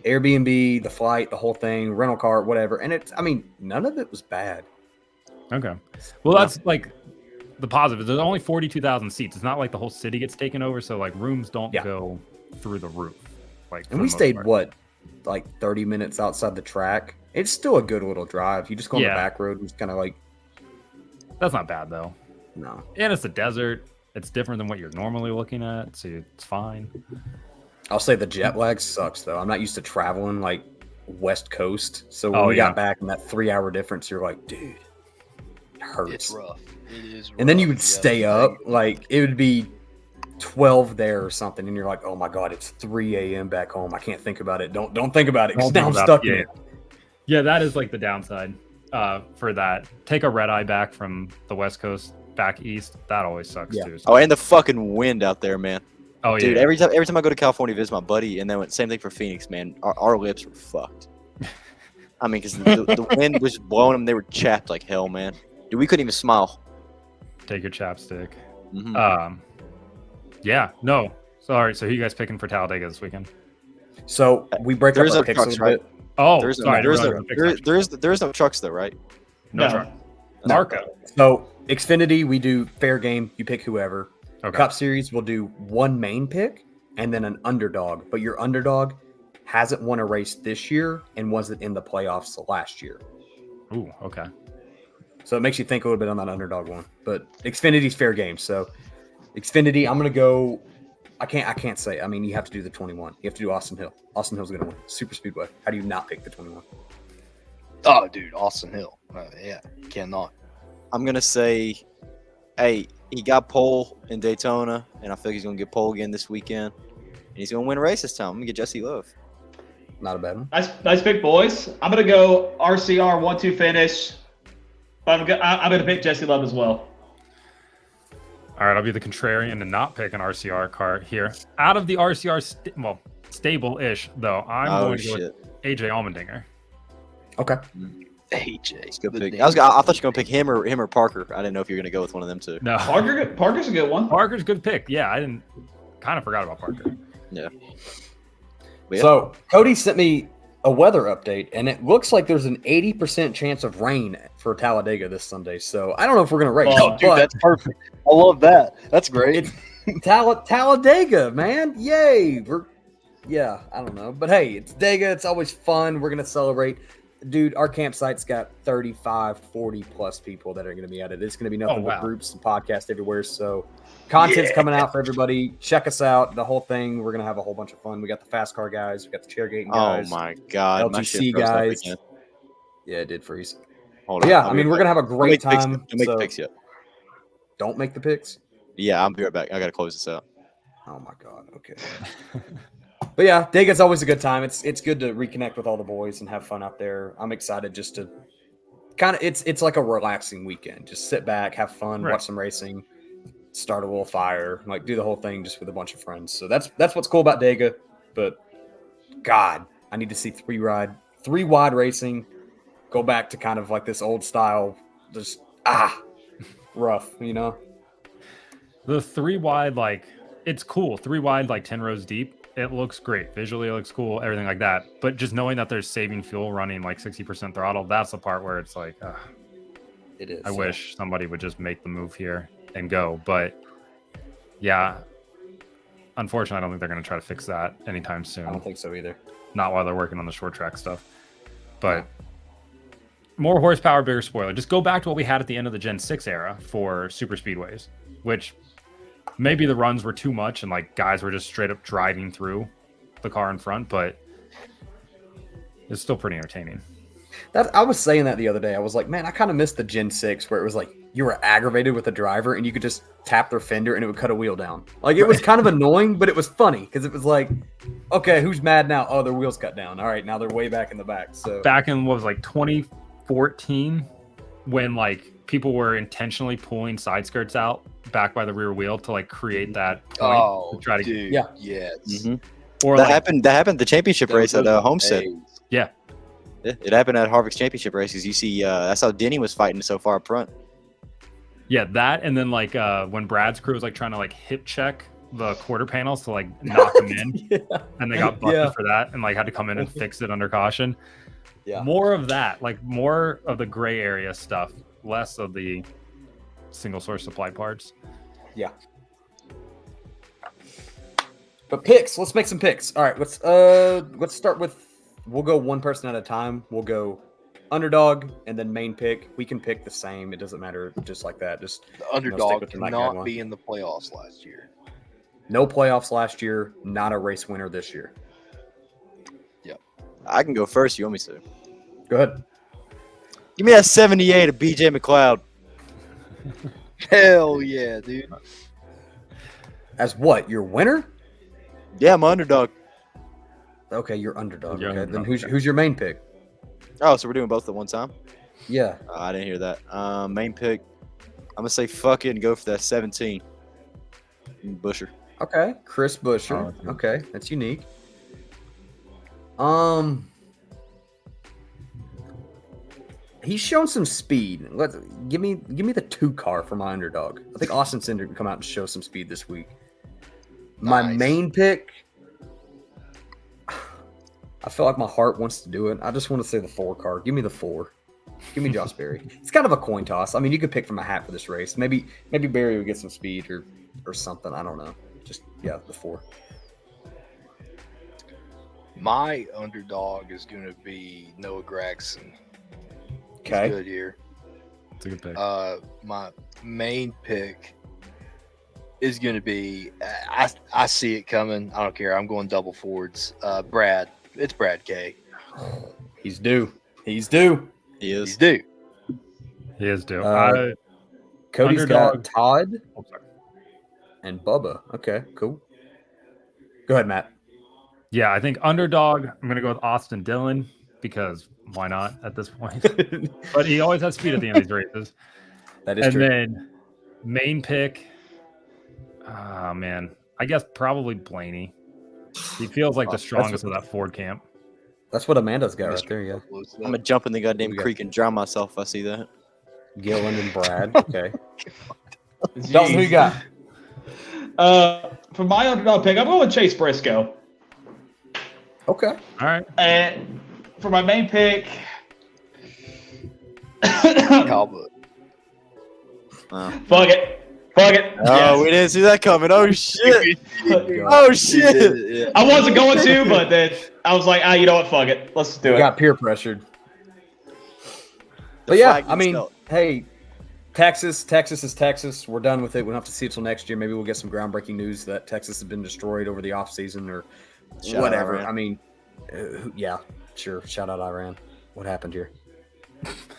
Airbnb, the flight, the whole thing, rental car, whatever. And none of it was bad. Okay. Well, that's like the positive. There's only 42,000 seats. It's not like the whole city gets taken over. So like rooms don't go through the roof. Like, for And the we most stayed, part. like 30 minutes outside the track. It's still a good little drive. You just go on the Yeah. back road and just kind of like, That's not bad though. no. And it's a desert. It's different than what you're normally looking at. So it's fine. I'll say the jet lag sucks, though. I'm not used to traveling like West Coast. So when Oh, we yeah. got back and that 3-hour difference, you're like, dude, it hurts. It's rough. It is. And then rough. you would stay up, like it would be 12 there or something, and you're like, oh my god, it's 3 a.m. back home. I can't think about it. Don't think about it, because Don't now I'm think about stuck it. in it. Yeah, that is like the downside for that. Take a red eye back from the West Coast back east. That always sucks Yeah. too. Oh, and the fucking wind out there, man. Oh yeah, Dude, yeah. every time I go to California to visit my buddy, and then same thing for Phoenix, man. Our lips were fucked. I mean, because the wind was blowing them, they were chapped like hell, man. Dude, we couldn't even smile. Take your chapstick. Mhm. Yeah, no. Sorry. So who you guys picking for Talladega this weekend? So we break up There's our no picks trucks, a little bit. Oh, There's no, sorry. I didn't there's, realize no, we picked there, that. there's no trucks though, right? No truck. No. Marco. So Xfinity, we do fair game. You pick whoever. Okay. Cup Series, we'll do one main pick and then an underdog. But your underdog hasn't won a race this year and wasn't in the playoffs last year. Ooh, okay. So it makes you think a little bit on that underdog one. But Xfinity's fair game. So Xfinity, I'm gonna go. I can't say. I mean, you have to do the 21. You have to do Austin Hill. Austin Hill's gonna win. Super Speedway. How do you not pick the 21? Oh, dude, Austin Hill. Yeah, cannot. I'm gonna say, hey, he got pole in Daytona, and I feel like he's gonna get pole again this weekend, and he's gonna win a race this time. I'm gonna get Jesse Love. Not a bad one. Nice pick, boys. I'm gonna go RCR 1-2 finish, but I'm gonna pick Jesse Love as well. All right, I'll be the contrarian and not pick an RCR car here. Out of the RCR, stable-ish though, I'm going to go with AJ Allmendinger. Okay. AJ. It's a good the pick. name. I thought you were gonna pick him or Parker. I didn't know if you were gonna go with one of them two. No, Parker's a good one. Parker's a good pick. Yeah, I didn't. Kind of forgot about Parker. Yeah. But yeah. So Cody sent me a weather update, and it looks like there's an 80% chance of rain for Talladega this Sunday. So I don't know if we're gonna race. Oh, dude, but that's perfect. I love that. That's great. it's Talladega, man! Yay! Yeah, I don't know, but hey, it's Dega. It's always fun. We're gonna celebrate. Dude, our campsite's got 35, 40 plus people that are going to be at it. It's going to be nothing but groups and podcasts everywhere. So content's coming out for everybody. Check us out. The whole thing. We're going to have a whole bunch of fun. We got the fast car guys. We got the chairgating guys. Oh my god, my shit LTC froze up guys. again. Yeah, it did freeze. Hold But on. yeah, I'll I be mean, right we're back. going to have a great time. Don't make so the picks yet. don't make the picks. Yeah, I'll be right back. I gotta close this out. Oh my God. Okay. But yeah, Dega's always a good time. It's good to reconnect with all the boys and have fun out there. I'm excited just to kind of it's like a relaxing weekend. Just sit back, have fun, watch some racing, start a little fire, like do the whole thing just with a bunch of friends. So that's what's cool about Dega. But God, I need to see three wide racing. Go back to kind of like this old style, just rough, you know. The 3 wide, like it's cool. 3 wide, like 10 rows deep. It looks great. Visually, it looks cool. Everything like that. But just knowing that there's saving fuel, running like 60% throttle, that's the part where it's like, It is. I wish somebody would just make the move here and go. But yeah, unfortunately, I don't think they're going to try to fix that anytime soon. I don't think so either. Not while they're working on the short track stuff. But more horsepower, bigger spoiler. Just go back to what we had at the end of the Gen 6 era for super speedways, which maybe the runs were too much and like guys were just straight up driving through the car in front, but it's still pretty entertaining. I was saying that the other day. I was like, man, I kind of missed the Gen 6 where it was like you were aggravated with the driver and you could just tap their fender and it would cut a wheel down. Like it was kind of annoying, but it was funny because it was like, okay, who's mad now? Oh, their wheels cut down. All right, now they're way back in the back. So back in what was like 2014 when like people were intentionally pulling side skirts out back by the rear wheel to like create that point to try to dude, yeah. Yes. Mm-hmm. or That like, happened. That happened at the championship race at Homestead. yeah. It happened at Harvick's championship races. You see, that's how Denny was fighting so far up front. Yeah, that and then like when Brad's crew was like trying to like hip check the quarter panels to like knock them in, and they got busted for that and like had to come in and fix it under caution. Yeah. More of that, like more of the gray area stuff, less of the single source supply parts. Yeah. But picks, let's make some picks. All right, let's start with, we'll go one person at a time. We'll go underdog and then main pick. We can pick the same. It doesn't matter, just like that. Just The underdog with the cannot guideline. be in the playoffs last year. No playoffs last year, not a race winner this year. I can go first. You want me to? Go ahead. Give me that 78 of BJ McLeod. Hell yeah, dude. As what? Your winner? Yeah, I'm an underdog. Okay, you're underdog. You're Okay, underdog, then okay. who's your main pick? Oh, so we're doing both at one time? Yeah. I didn't hear that. Main pick. gonna say fucking go for that 17. Busher. Okay, Chris Busher. Oh, Okay, that's unique. He's shown some speed. Give me the 2 car for my underdog. I think Austin Cinder can come out and show some speed this week. My Nice. main pick, I feel like my heart wants to do it. I just want to say the 4 car. Give me the 4. Give me Josh Berry. It's kind of a coin toss. I mean, you could pick from a hat for this race. Maybe Berry would get some speed or something. I don't know. Just the 4. My underdog is going to be Noah Gragson. He's Okay. good here. It's a good pick. My main pick is going to be. I see it coming. I don't care. I'm going double Fords. Brad. It's Brad K. He's due. He's due. He is. He's due. He is due. Cody's Underdog. got Todd Oh, sorry. and Bubba. Okay, cool. Go ahead, Matt. Yeah, I think underdog. I'm gonna go with Austin Dillon because why not at this point? But he always has speed at the end of these races. That is And true. then main pick. Oh man, I guess probably Blaney. He feels like the strongest of that Ford camp. That's what Amanda's got right there. Yeah, I'm gonna jump in the goddamn We got- creek and drown myself if I see that. Gillen and Brad. Okay. Dalton, who you got? For my underdog pick, I'm going with Chase Briscoe. Okay. All right. And for my main pick, Talbot. fuck it. Oh, we didn't see that coming. Oh shit. Oh shit. Yeah. I wasn't going to, but then I was like, you know what? Fuck it. Let's do it. Got peer pressured. The But yeah, flag I mean, gets hey, Texas is Texas. We're done with it. We don't have to see it till next year. Maybe we'll get some groundbreaking news that Texas has been destroyed over the offseason or Shout out whatever. Iran. I mean, yeah, sure. Shout out Iran. What happened here?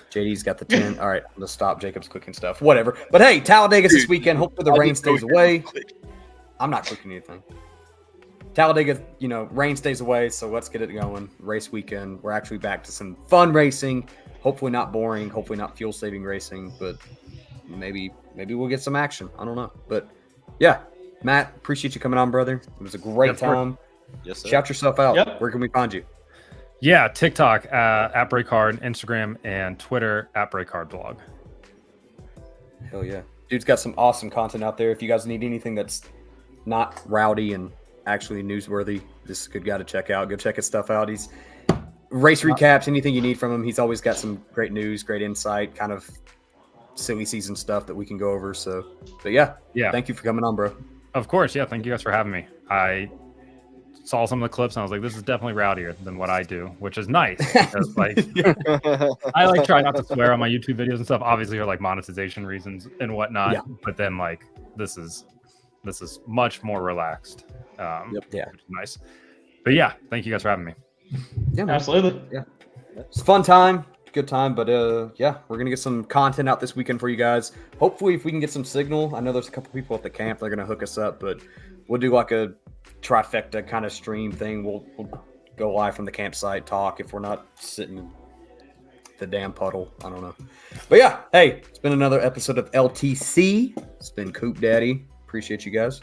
JD's got the 10. All right, I'm going to stop Jacob's cooking stuff. Whatever. But hey, Talladega's this weekend. Hopefully the rain stays away. I'm not cooking anything. Talladega, rain stays away, so let's get it going. Race weekend. We're actually back to some fun racing. Hopefully not boring. Hopefully not fuel-saving racing, but maybe we'll get some action. I don't know. But yeah, Matt, appreciate you coming on, brother. It was a great Of course. time. Yes, sir. Shout yourself out. Yep. Where can we find you? Yeah, TikTok at Breakcard, Instagram, and Twitter at Breakcard blog. Hell yeah. Dude's got some awesome content out there. If you guys need anything that's not rowdy and actually newsworthy, this is a good guy to check out. Go check his stuff out. He's race recaps, anything you need from him. He's always got some great news, great insight, kind of silly season stuff that we can go over. So, but yeah, thank you for coming on, bro. Of course, yeah. Thank you guys for having me. I saw some of the clips and I was like, this is definitely rowdier than what I do, which is nice because I try not to swear on my YouTube videos and stuff. Obviously, for monetization reasons and whatnot. Yeah. But then this is much more relaxed. Yeah. Which is nice. But yeah, thank you guys for having me. Yeah, man. Absolutely. It's a fun time, good time, but yeah, we're gonna get some content out this weekend for you guys. Hopefully, if we can get some signal. I know there's a couple people at the camp, they're gonna hook us up, but we'll do like a trifecta kind of stream thing. We'll go live from the campsite, talk if we're not sitting in the damn puddle. I don't know. But yeah, hey, it's been another episode of LTC. It's been Coop Daddy. Appreciate you guys.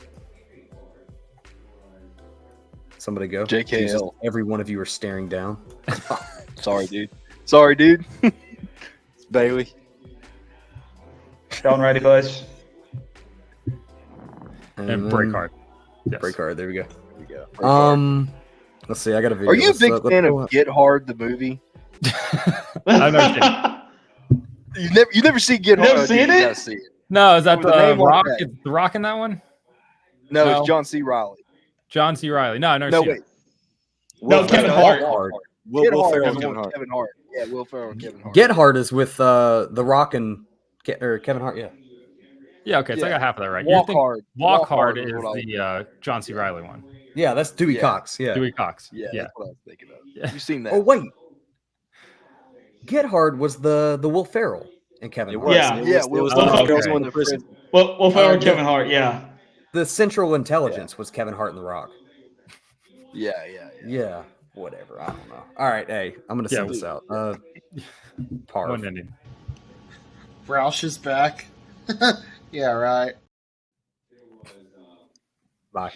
Somebody go. JKL. Jesus, every one of you are staring down. Sorry, dude. It's Bailey. Down ready, boys. And Breakcard. Yes. Break card. There we go. There we go. Let's see. I got a video. Are you a Let's, big let's fan pull of up. Get Hard, the movie? I've never seen it. You never see Get You never Hard? seen Dude, you it? gotta see it. No, is that With the name on Rock? that. Is the Rock in that one? No, No. it's John C. Riley. John C. Riley. No, I've never No, seen wait. it. No, Will Kevin Ferrell. Hart. Get Will Hard Ferrell is and the Kevin one with Hart. Kevin Hart. Yeah, Will Ferrell and Kevin Hart. Get Hard is with The Rock and Kevin Hart. Yeah. Yeah, okay, so I Yeah. got half of that right. You're Walk thinking- Hard. Walk Hard is what I was- the John C. Riley one. Yeah, that's Dewey Yeah. Cox. Yeah. Dewey Cox. Yeah, Yeah. that's what I was thinking of. Yeah. You've seen that? Oh wait. Get Hard was the Will Ferrell and Kevin It Hart. was. Yeah. It Yeah, was, Will it was Ferrell. the Okay. one in the prison. Well, Ferrell and yeah. Kevin Hart, yeah. The Central Intelligence was Kevin Hart and The Rock. Yeah. Yeah. Whatever. I don't know. All right. Hey, I'm gonna send Yeah. this out. One Parv. ending. Roush is back. Yeah, right. Bye.